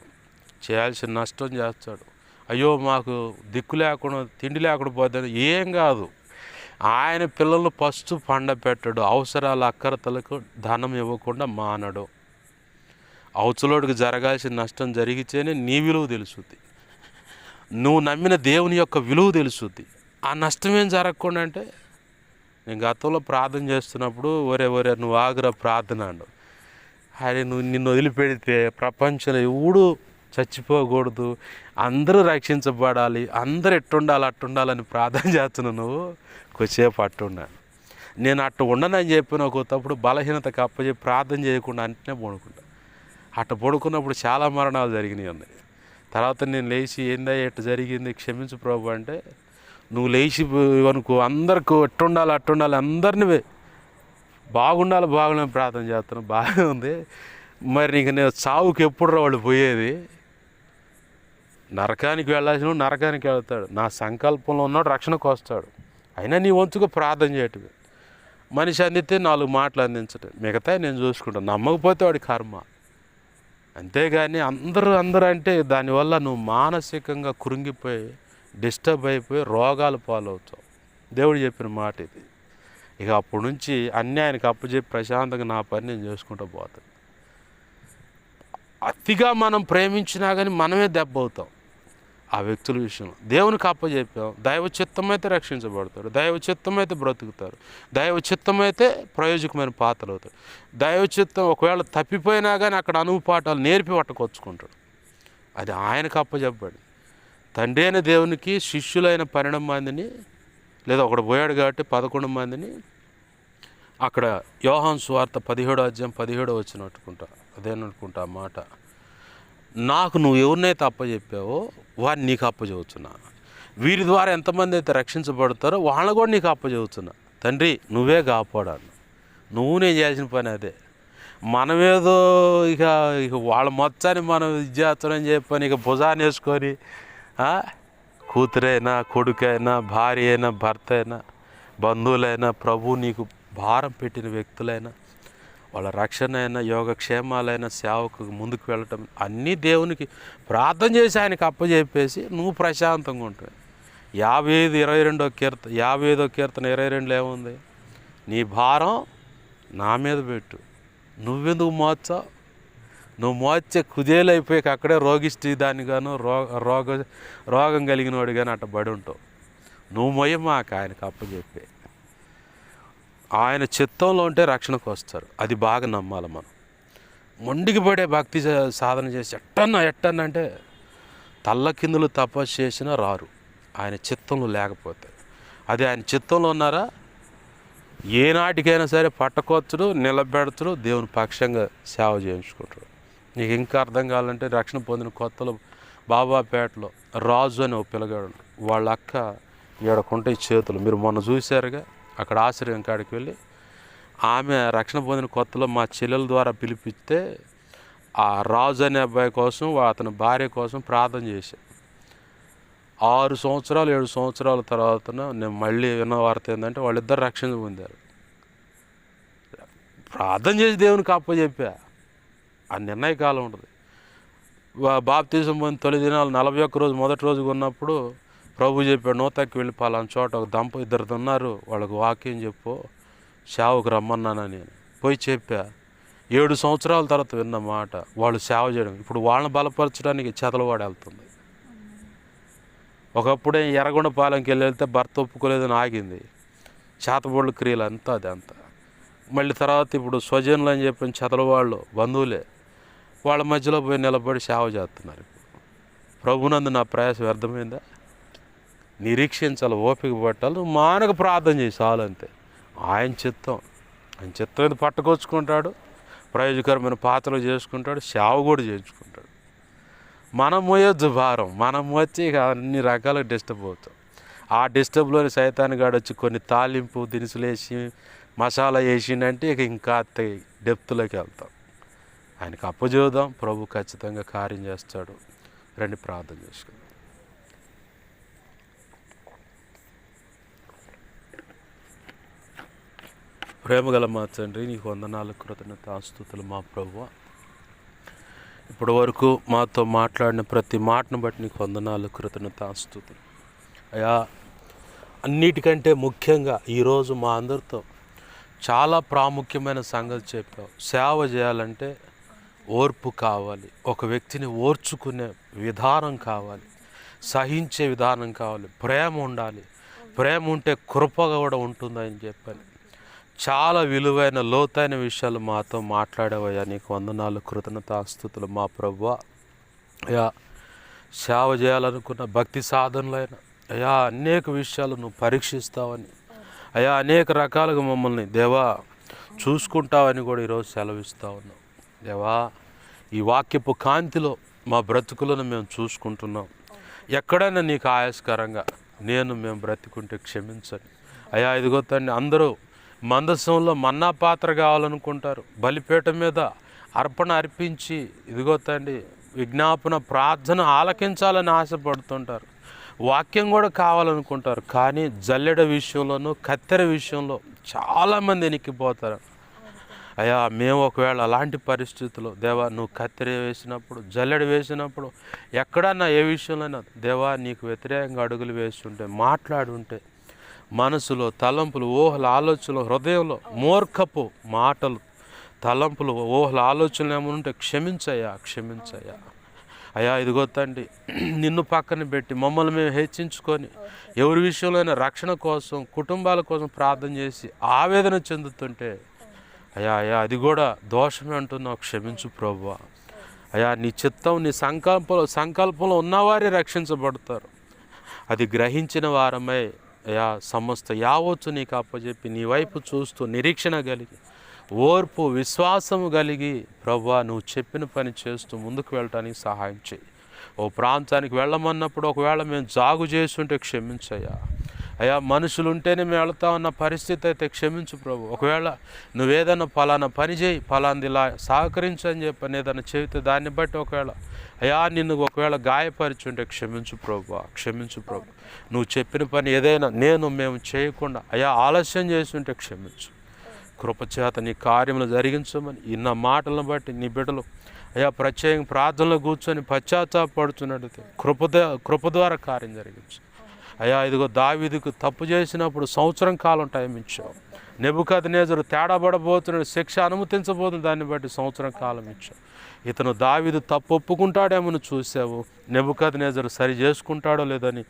చేయాల్సిన నష్టం చేస్తాడు. అయ్యో మాకు దిక్కు లేకుండా, తిండి లేకుండా పోతుంది, ఏం కాదు. ఆయన పిల్లలు ఫస్ట్ పండపెట్టడు. అవసరాల అక్కరతలకు ధనం ఇవ్వకుండా మానడు. అవతలోడికి జరగాల్సిన నష్టం జరిగితేనే నీ విలువ తెలుస్తుంది, నువ్వు నమ్మిన దేవుని యొక్క విలువ తెలుస్తుంది. ఆ నష్టం ఏం జరగకుండా అంటే, నేను గతంలో ప్రార్థన చేస్తున్నప్పుడు ఒరే నువ్వు ఆగురా ప్రార్థన అన్నాడు. అరే నిన్ను వదిలిపెడితే ప్రపంచంలో ఎవడు చచ్చిపోకూడదు, అందరూ రక్షించబడాలి, అందరూ అట్టుండాలని ప్రార్థన చేస్తున్నావు, నువ్వు కొద్దిసేపు అట్టున్నాను. నేను అట్టు ఉండనని చెప్పిన ఒకప్పుడు బలహీనతకు అప్పచెప్పి ప్రార్థన చేయకుండా అంటనే పడుకుంటా. అట్ట పడుకున్నప్పుడు చాలా మరణాలు జరిగినాయి ఉన్నాయి. తర్వాత నేను లేచి ఏందా ఎట్టు జరిగింది, క్షమించు ప్రభు అంటే, నువ్వు లేచి అనుకో అందరికీ అట్టుండాలి అందరినీ బాగుండాలని ప్రార్థన చేస్తున్నావు, బాగా ఉంది. మరి నీకు నేను చావుకి ఎప్పుడు వాళ్ళు పోయేది? నరకానికి వెళ్ళాల్సిన నరకానికి వెళ్తాడు, నా సంకల్పంలో ఉన్నాడు రక్షణకు వస్తాడు. అయినా నీ వంతుగా ప్రార్థన చేయటమే. మనిషి అందితే 4 మాటలు అందించటం, మిగతా నేను చూసుకుంటాను. నమ్మకపోతే వాడి కర్మ. అంతేగాని అందరూ అంటే దానివల్ల నువ్వు మానసికంగా కృంగిపోయి, డిస్టర్బ్ అయిపోయి రోగాలు పాలవుతావు. దేవుడు చెప్పిన మాట ఇది. ఇక అప్పటి నుంచి అన్నీ ఆయనకు అప్పచెప్పి ప్రశాంతంగా నా పని నేను చేసుకుంటూ పోతాను. అతిగా మనం ప్రేమించినా కానీ మనమే దెబ్బ అవుతాం ఆ వ్యక్తుల విషయంలో. దేవునికి అప్పచెప్పాం, దైవ చిత్తమైతే రక్షించబడతారు, దైవ చిత్తమైతే బ్రతుకుతారు, దైవ చిత్తమైతే ప్రయోజకమైన పాత్రలు అవుతారు. దైవ చిత్తం ఒకవేళ తప్పిపోయినా కానీ అక్కడ అనుపాఠాలు నేర్పి పట్టుకొచ్చుకుంటాడు. అది ఆయనకు అప్పచెప్పాడు. తండ్రి అయిన దేవునికి శిష్యులైన 12 మందిని, లేదా ఒకడు పోయాడు కాబట్టి 11 మందిని అక్కడ యోహాను సువార్త 17వ అధ్యాయం 17వ వచనం అదేననుకుంటా ఆ మాట. నాకు నువ్వు ఎవరినైతే అప్పచెప్పావో వారిని నీకు అప్పచెబుతున్నా, వీరి ద్వారా ఎంతమంది అయితే రక్షించబడతారో వాళ్ళని కూడా నీకు అప్పచెబుతున్నా. తండ్రి నువ్వే కాపాడాను, నువ్వు నేను చేసిన పని అదే. మనమేదో ఇక వాళ్ళ మొత్తాన్ని మనం ఇచ్చేస్తానని చెప్పని ఇక భుజాన్ని వేసుకొని కూతురైనా కొడుకైనా భార్య అయినా భర్త అయినా బంధువులైనా ప్రభు నీకు భారం పెట్టిన వ్యక్తులైనా వాళ్ళ రక్షణ అయినా యోగక్షేమాలైనా సేవకు ముందుకు వెళ్ళటం అన్నీ దేవునికి ప్రార్థన చేసి ఆయనకు అప్పచెప్పేసి నువ్వు ప్రశాంతంగా ఉంటావు. 55:22 కీర్తన 22 ఏముంది? నీ భారం నా మీద పెట్టు, నువ్వెందుకు మోచావు? నువ్వు మోచే కుదేలైపోయాక అక్కడే రోగిష్టి దాన్ని గాను రోగం కలిగిన వాడు కానీ అట్ట బడి ఉంటావు. నువ్వు మొయ్యమాక ఆయనకు అప్పచెప్పే. ఆయన చిత్తంలో ఉంటే రక్షణకు వస్తారు. అది బాగా నమ్మాలి మనం. మొండికి పడే భక్తి సాధన చేసి ఎట్టన్నా అంటే తల్ల కిందులు తపస్సు చేసినా రారు ఆయన చిత్తంలో లేకపోతే. అది ఆయన చిత్తంలో ఉన్నారా ఏనాటికైనా సరే పట్టకొచ్చుడు, నిలబెడతాడు, దేవుని పక్షంగా సేవ చేయించుకుంటాడు. నీకు ఇంకా అర్థం కావాలంటే రక్షణ పొందిన కొత్తలో బాబాపేటలో రాజు అని ఒక పిల్లగాడు, వాళ్ళ అక్క ఏడకుంటాయి చేతులు, మీరు మొన్న చూశారుగా. అక్కడ ఆశ్రయం కాడికి వెళ్ళి ఆమె రక్షణ పొందిన కొత్తలో మా చెల్లెల ద్వారా పిలిపిస్తే ఆ రాజు అనే అబ్బాయి కోసం అతని భార్య కోసం ప్రార్థన చేశాను. 6 సంవత్సరాలు 7 సంవత్సరాల తర్వాత నేను మళ్ళీ విన్న వార్త ఏంటంటే వాళ్ళిద్దరు రక్షణ పొందారు. ప్రార్థన చేసి దేవునికి అప్పచెప్పా. ఆ నిర్ణయ కాలం ఉంటుంది. బాప్తిజం పొందిన తొలి దినాలు 41 రోజు మొదటి రోజుగా ఉన్నప్పుడు ప్రభు చెప్పాడు, నూతకి వెళ్ళి పలానా చోట ఒక ఇద్దరు ఉన్నారు, వాళ్ళకు వాక్యం చెప్పు, సేవకు రమ్మన్నానని. నేను పోయి చెప్పా. 7 సంవత్సరాల తర్వాత విన్న మాట వాళ్ళు సేవ చేయడం. ఇప్పుడు వాళ్ళని బలపరచడానికి చెదలవాడు వెళ్తుంది. ఒకప్పుడే ఎర్రగొండపాలెంకి వెళ్తే భర్త ఒప్పుకోలేదని ఆగింది. చేతబడుల క్రియలు అంతా అదంతా. మళ్ళీ తర్వాత ఇప్పుడు స్వజనులు అని చెప్పిన చెదలవాళ్ళు బంధువులే వాళ్ళ మధ్యలో పోయి నిలబడి సేవ చేస్తున్నారు. ప్రభునందు నా ప్రయాస వ్యర్థమైందా? నిరీక్షించాలి, ఓపిక పట్టాలి, నువ్వు మానక ప్రార్థన చేసి చాలు అంతే. ఆయన చిత్తం మీద పట్టుకొచ్చుకుంటాడు, ప్రయోజకరమైన పాత్రలు చేసుకుంటాడు, సేవ కూడా చేయించుకుంటాడు. మనం మోయొద్దు భారం, మనం వచ్చి ఇక అన్ని రకాలుగా డిస్టర్బ్ అవుతాం. ఆ డిస్టర్బ్లోని సైతాన్ గాడు వచ్చి కొన్ని తాలింపు దినుసులు వేసి మసాలా వేసిందంటే ఇక ఇంకా డెప్త్లోకి వెళ్తాం. ఆయనకు అప్పజేద్దాం, ప్రభు ఖచ్చితంగా కార్యం చేస్తాడు. రండి ప్రార్థన చేసుకుందాం. ప్రేమగల మా తండ్రి, నీకు వందనాలు, కృతజ్ఞతాస్తుతులు మా ప్రభువా. ఇప్పటి వరకు మాతో మాట్లాడిన ప్రతి మాటను బట్టి నీకు వందనాలు, కృతజ్ఞతాస్తుతులు అయ్యా. అన్నిటికంటే ముఖ్యంగా ఈరోజు మా అందరితో చాలా ప్రాముఖ్యమైన సంగతి చెప్పావు. సేవ చేయాలంటే ఓర్పు కావాలి, ఒక వ్యక్తిని ఓర్చుకునే విధానం కావాలి, సహించే విధానం కావాలి, ప్రేమ ఉండాలి. ప్రేమ ఉంటే కృప కూడా ఉంటుందని చెప్పాను. చాలా విలువైన లోతైన విషయాలు మాతో మాట్లాడేవయ్యా. నీకు వందనాలు, కృతజ్ఞతాస్తుతులు మా ప్రభువా. అయ్యా, సేవ చేయాలనుకున్న భక్తి సాధనలైన అయ్యా అనేక విషయాలు నువ్వు పరీక్షిస్తావని, అయ్యా అనేక రకాలుగా మమ్మల్ని దేవా చూసుకుంటావని కూడా ఈరోజు సెలవిస్తా ఉన్నాం. దేవా, ఈ వాక్యపు కాంతిలో మా బ్రతుకులను మేము చూసుకుంటున్నాం. ఎక్కడైనా నీకు ఆయాస్కరంగా మేము బ్రతుకుంటే క్షమించండి అయ్యా. ఇదిగో తండ్రి, అందరూ మందసంలో మన్నా పాత్ర కావాలనుకుంటారు, బలిపీఠం మీద అర్పణ అర్పించి ఇదిగో తండ్రి విజ్ఞాపన ప్రార్థన ఆలకించాలని ఆశపడుతుంటారు, వాక్యం కూడా కావాలనుకుంటారు. కానీ జల్లెడ విషయంలోనూ కత్తెర విషయంలో చాలామంది ఎనిక్కిపోతారు అయ్యా. మేము ఒకవేళ అలాంటి పరిస్థితుల్లో దేవా నువ్వు కత్తెర వేసినప్పుడు, జల్లెడ వేసినప్పుడు, ఎక్కడన్నా ఏ విషయంలోనైనా దేవా నీకు వ్యతిరేకంగా అడుగులు వేస్తుంటే, మాట్లాడుంటే మనసులో తలంపులు, ఊహల ఆలోచనలు, హృదయంలో మూర్ఖపు మాటలు, తలంపులు, ఊహల ఆలోచనలు ఏమైనా ఉంటే క్షమించయ్యా, క్షమించయ్యా. అయ్యా ఇదిగో తండ్రి, నిన్ను పక్కన పెట్టి మమ్మల్ని మేము హెచ్చించుకొని ఎవరి విషయంలోనైనా రక్షణ కోసం, కుటుంబాల కోసం ప్రార్థన చేసి ఆవేదన చెందుతుంటే అయ్యా అయ్యా అది కూడా దోషమే అంటున్నావు, క్షమించు ప్రభువా. అయ్యా నీ చిత్తం, నీ సంకల్పంలో ఉన్నవారే రక్షించబడతారు. అది గ్రహించిన వారమై అయ్యా సమస్త యావత్తు నీకు అప్పచెప్పి నీ వైపు చూస్తూ నిరీక్షణ కలిగి, ఓర్పు, విశ్వాసము కలిగి ప్రభువా నువ్వు చెప్పిన పని చేస్తూ ముందుకు వెళ్ళటానికి సహాయం చేయి. ఓ ప్రాంతానికి వెళ్ళమన్నప్పుడు ఒకవేళ మేము జాగు చేస్తుంటే క్షమించయ్యా. అయ్యా మనుషులు ఉంటేనే మేము వెళతా ఉన్న పరిస్థితి అయితే క్షమించు ప్రభు. ఒకవేళ నువ్వేదన్నా ఫలానా పని చేయి, ఫలాంది ఇలా సహకరించు అని చెప్పని ఏదైనా చెబితే దాన్ని బట్టి ఒకవేళ అయ్యా నిన్ను ఒకవేళ గాయపరిచుంటే క్షమించు ప్రభు, క్షమించు ప్రభు. నువ్వు చెప్పిన పని ఏదైనా మేము చేయకుండా అయ్యా ఆలస్యం చేస్తుంటే క్షమించు. కృపచేత నీ కార్యములు జరిగించమని ఇన్న మాటలను బట్టి నీ బిడ్డలు అయ్యా ప్రత్యేకంగా ప్రార్థనలో కూర్చొని పశ్చాత్తాపడుతున్నట్టు కృప ద్వారా కార్యం జరిగించు. అయ్యా ఇదిగో దావీదుకు తప్పు చేసినప్పుడు సంవత్సరం కాలం టైం ఇచ్చావు. నెబుకద్నెజరు తేడా పడబోతున్నాడు, శిక్ష అనుమతించబోతుంది, దాన్ని బట్టి సంవత్సరం కాలం ఇచ్చావు. ఇతను దావీదు తప్పు ఒప్పుకుంటాడేమో చూసావు. నెబుకద్నెజరు సరి చేసుకుంటాడో లేదని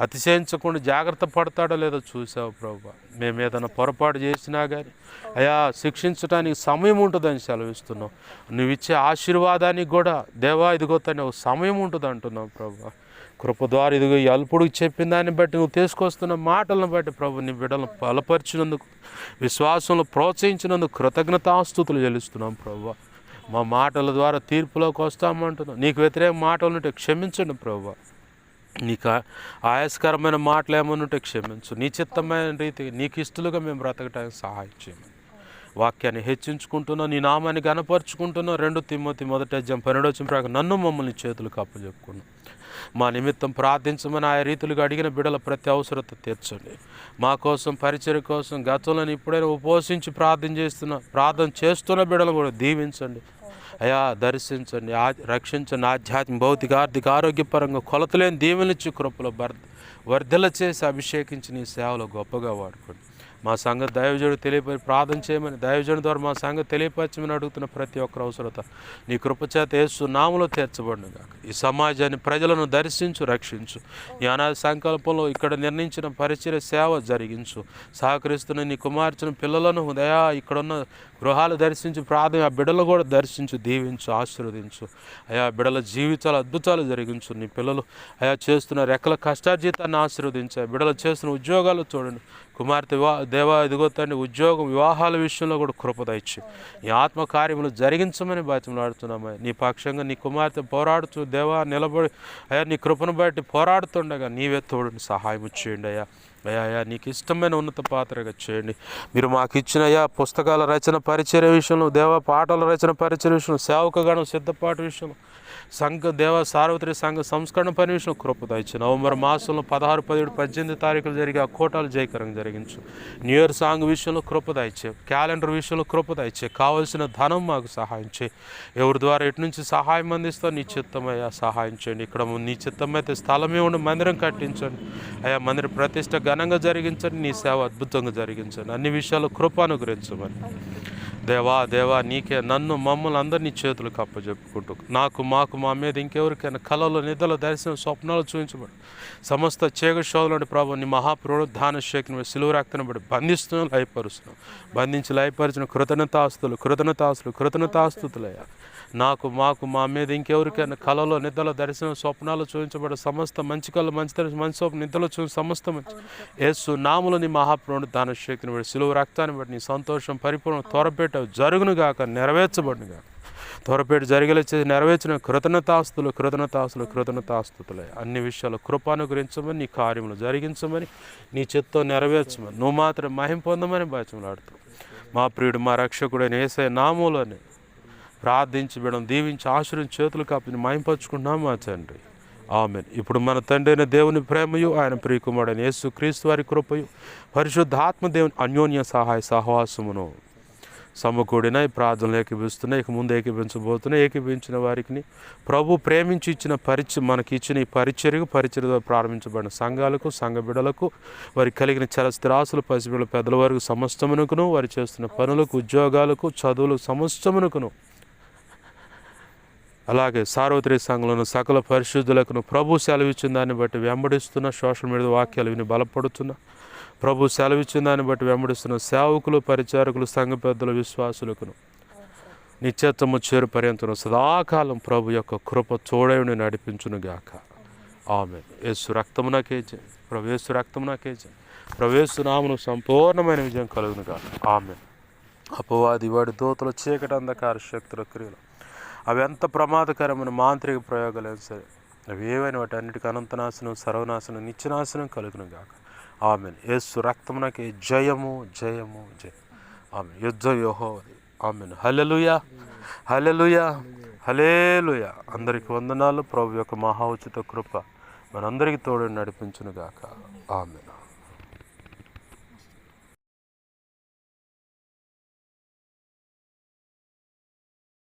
అతిశయించకుండా జాగ్రత్త పడతాడో లేదో చూసావు ప్రభు. మేము ఏదైనా పొరపాటు చేసినా కానీ అయ్యా శిక్షించడానికి సమయం ఉంటుందని సెలవిస్తున్నావు. నువ్వు ఇచ్చే ఆశీర్వాదానికి కూడా దేవా ఇదిగో తను సమయం ఉంటుంది అంటున్నావు ప్రభు. కృప ద్వారా ఇదిగో ఈ అల్పుడికి చెప్పిన దాన్ని బట్టి నువ్వు తీసుకొస్తున్న మాటలను బట్టి ప్రభు నీ బిడ్డలను బలపరిచినందుకు, విశ్వాసంలో ప్రోత్సహించినందుకు కృతజ్ఞతాస్తుతులు చెల్లిస్తున్నాం ప్రభు. మా మాటల ద్వారా తీర్పులోకి వస్తామంటున్నాం. నీకు వ్యతిరేక మాటలు ఉంటే క్షమించండి ప్రభు. నీకు ఆయాస్కరమైన మాటలు ఏమైనా ఉంటే క్షమించు. నీ చిత్తమైన రీతి నీకు ఇష్టలుగా మేము బ్రతకడానికి సహాయం చేయమని వాక్యాన్ని హెచ్చించుకుంటున్నాం, నీ నామాన్ని గణపరుచుకుంటున్నాం. 2 తిమోతి 1:12 ప్రకారం నన్ను మమ్మల్ని చేతులకు అప్పచెప్పుకున్నాం. మా నిమిత్తం ప్రార్థించమని ఆయా రీతులుగా అడిగిన బిడ్డల ప్రతి అవసరత తీర్చండి. మా కోసం, పరిచర్య కోసం గతంలో ఇప్పుడైనా ఉపవసించి ప్రార్థన చేస్తున్న బిడ్డలు కూడా దీవించండి అయా, దర్శించండి, రక్షించండి. ఆధ్యాత్మిక, భౌతిక, ఆర్థిక, ఆరోగ్యపరంగా కొలతలేని దీవెనిచ్చి కృపలో వర్ధల చేసి అభిషేకించి నీ సేవలో గొప్పగా వాడుకోండి. మా సంగతి దైవజనుడు తెలియపరి ప్రార్థన చేయమని, దైవజనుడి ద్వారా మా సంగతి తెలియపరచమని అడుగుతున్న ప్రతి ఒక్కరు అవసరత నీ కృపచేత యేసు నామములో తీర్చబడును గాక. ఈ సమాజాన్ని, ప్రజలను దర్శించు, రక్షించు. నీ అనాది సంకల్పంలో ఇక్కడ నిర్ణయించిన పరిచర్య సేవ జరిగించు. సహకరిస్తున్న నీ కుమార్తెను, పిల్లలను దయా ఇక్కడున్న గృహాలు దర్శించి ప్రార్థన ఆ బిడ్డలు కూడా దర్శించు, దీవించు, ఆశీర్వదించు. అయా బిడ్డల జీవితాలు అద్భుతాలు జరిగించు. నీ పిల్లలు అయా చేస్తున్న రెక్కల కష్టార్జితాన్ని ఆశీర్వదించు. బిడ్డలు చేస్తున్న ఉద్యోగాలు చూడండి. కుమార్తె దేవా ఇదిగో తండ్రి ఉద్యోగం, వివాహాల విషయంలో కూడా కృప దయచి నీ ఆత్మకార్యములు జరిగించమని బాధ్యతలాడుతున్నామా. నీ పక్షంగా నీ కుమార్తె పోరాడుతూ దేవా నిలబడి అయ్యా నీ కృపను బట్టి పోరాడుతుండగా నీవే తోడుని సహాయం చేయండి అయ్యా. అయ్యా నీకు ఇష్టమైన ఉన్నత పాత్రగా చేయండి. మీరు మాకు ఇచ్చిన అయ్యా పుస్తకాల రచన పరిచర్య విషయంలో, దేవ పాటల రచన పరిచర్య విషయంలో, సేవకగణం సిద్ధపాటు విషయంలో, దేవ సార్వత్రిక సంఘ సంస్కరణ పని విషయంలో కృప దయచి నవంబర్ మాసంలో 16, 17, 18 తారీఖులు జరిగే ఆ కోటాలు జయకరంగా జరిగించు. న్యూ ఇయర్ సాంగ్ విషయంలో కృప దయచే, క్యాలెండర్ విషయంలో కృప దయచే. కావలసిన ధనం మాకు సహాయం చేయి. ఎవరి ద్వారా ఎటు నుంచి సహాయం అందిస్తావు నీ చిత్తమయ్యా సహాయం చేయండి. ఇక్కడ నీ చిత్తమైతే స్థలమే ఉండి మందిరం కట్టించండి అయ్యా. మందిర ప్రతిష్ట ఘనంగా జరిగించండి. నీ సేవ అద్భుతంగా జరిగించండి. అన్ని విషయాలు కృప అనుగ్రహించమని దేవా నీకే నన్ను మమ్మల్ని అందరినీ చేతులకు అప్పచెప్పుకుంటూ మాకు మా మీద ఇంకెవరికైనా కళలో, నిద్రలో, దర్శనం, స్వప్నాలు చూపించబడి సమస్త శోధులని ప్రభు నీ మహాపునరుద్ధాన శక్తిని సిలువ రక్తను బట్టి బంధిస్తున్నాం, లయపరుస్తున్నాం. బంధించి లయపరిచిన కృతజ్ఞతాస్తుతులయ్యా. మాకు మా మీద ఇంకెవరికైనా కళలో, నిద్రలో, దర్శనం, స్వప్నాలు చూపించబడి సమస్త మంచి కళ, మంచి స్వప్న, నిద్రలో చూసి సమస్త మంచి యేసు నామములో నీ మహాపునరుద్ధాన శక్తిని బట్టి సిలువ రక్తాన్ని బట్టి నీ సంతోషం పరిపూర్ణ త్వరపేట జరుగును గాక, నెరవేర్చబడును గాక. త్వరపేట జరిగేలా చేసి నెరవేర్చిన కృతజ్ఞతాస్తుతులే. అన్ని విషయాలు కృపానుగ్రహించమని, నీ కార్యములు జరిగించమని, నీ చిత్తం నెరవేర్చమని, నువ్వు మాత్రం మహిమ పొందమని బాధ్యతలాడుతావు. మా ప్రియుడు, మా రక్షకుడైన యేసయ్య నామములోనే ప్రార్థించి బిడ్డం దీవించి ఆశీర్వదించి చేతులు కాపని మహింపరచుకుంటున్నాం మా తండ్రి. ఆమేన్. ఇప్పుడు మన తండ్రి అయిన దేవుని ప్రేమయు, ఆయన ప్రియకుమారుడైన యేసు క్రీస్తు వారి కృపయు, పరిశుద్ధాత్మ దేవుని అన్యోన్య సహాయ సహవాసమును సమకూడిన ఈ ప్రార్థనలు ఏకీభిస్తున్నాయి, ఇక ముందు ఏకీభించబోతున్నాయి. ఏకీభించిన వారికి ప్రభు ప్రేమించి ఇచ్చిన మనకి ఇచ్చిన ఈ పరిచర్య ప్రారంభించబడిన సంఘాలకు, సంఘ బిడ్డలకు, వారికి కలిగిన స్థిరాస్తులు, పసిబిడ్డల పెద్దల వరకు సమస్తమునకును, వారు చేస్తున్న పనులకు, ఉద్యోగాలకు, చదువులకు సమస్తమునకును, అలాగే సార్వత్రిక సంఘంలోను సకల పరిశుద్ధులకు ప్రభు సెలవిచ్చిన దాన్ని బట్టి వెంబడిస్తున్న, సోషల్ మీడియా వాక్యాలు విని బలపడుతున్న, ప్రభు సెలవిచ్చిన దాన్ని బట్టి వెంబడిస్తున్న సేవకులు, పరిచారకులు, సంఘ పెద్దల విశ్వాసులకును నిత్యత్వము చేరు పర్యంతరం సదాకాలం ప్రభు యొక్క కృప తోడేయుని నడిపించునుగాక. ఆమేన్. యేసు రక్తమునకే జయ. ప్రభు యేసు రక్తమునకే జయ. ప్రభు యేసు నామమున సంపూర్ణమైన విజయం కలుగునుగాక. ఆమేన్. అపవాది వాడి దూతల చీకటి అంధకార శక్తుల క్రియలు అవి ఎంత ప్రమాదకరమైన మాంత్రిక ప్రయోగాలైనా సరే, అవి ఏవైనా వాటి అన్నిటికీ అనంతనాశనం, సర్వనాశనం, నిత్యనాశనం కలుగునుగాక. ఆమేన్. యేసు రక్తమునకే జయము జయము జయం. ఆమేన్. యుద్ధం యెహోవాది. ఆమేన్. హల్లెలూయా, హల్లెలూయా, హల్లెలూయా. అందరికీ వందనాలు. ప్రభు యొక్క మహా ఉచిత కృప మనందరికీ తోడు నడిపించునుగాక. ఆమేన్.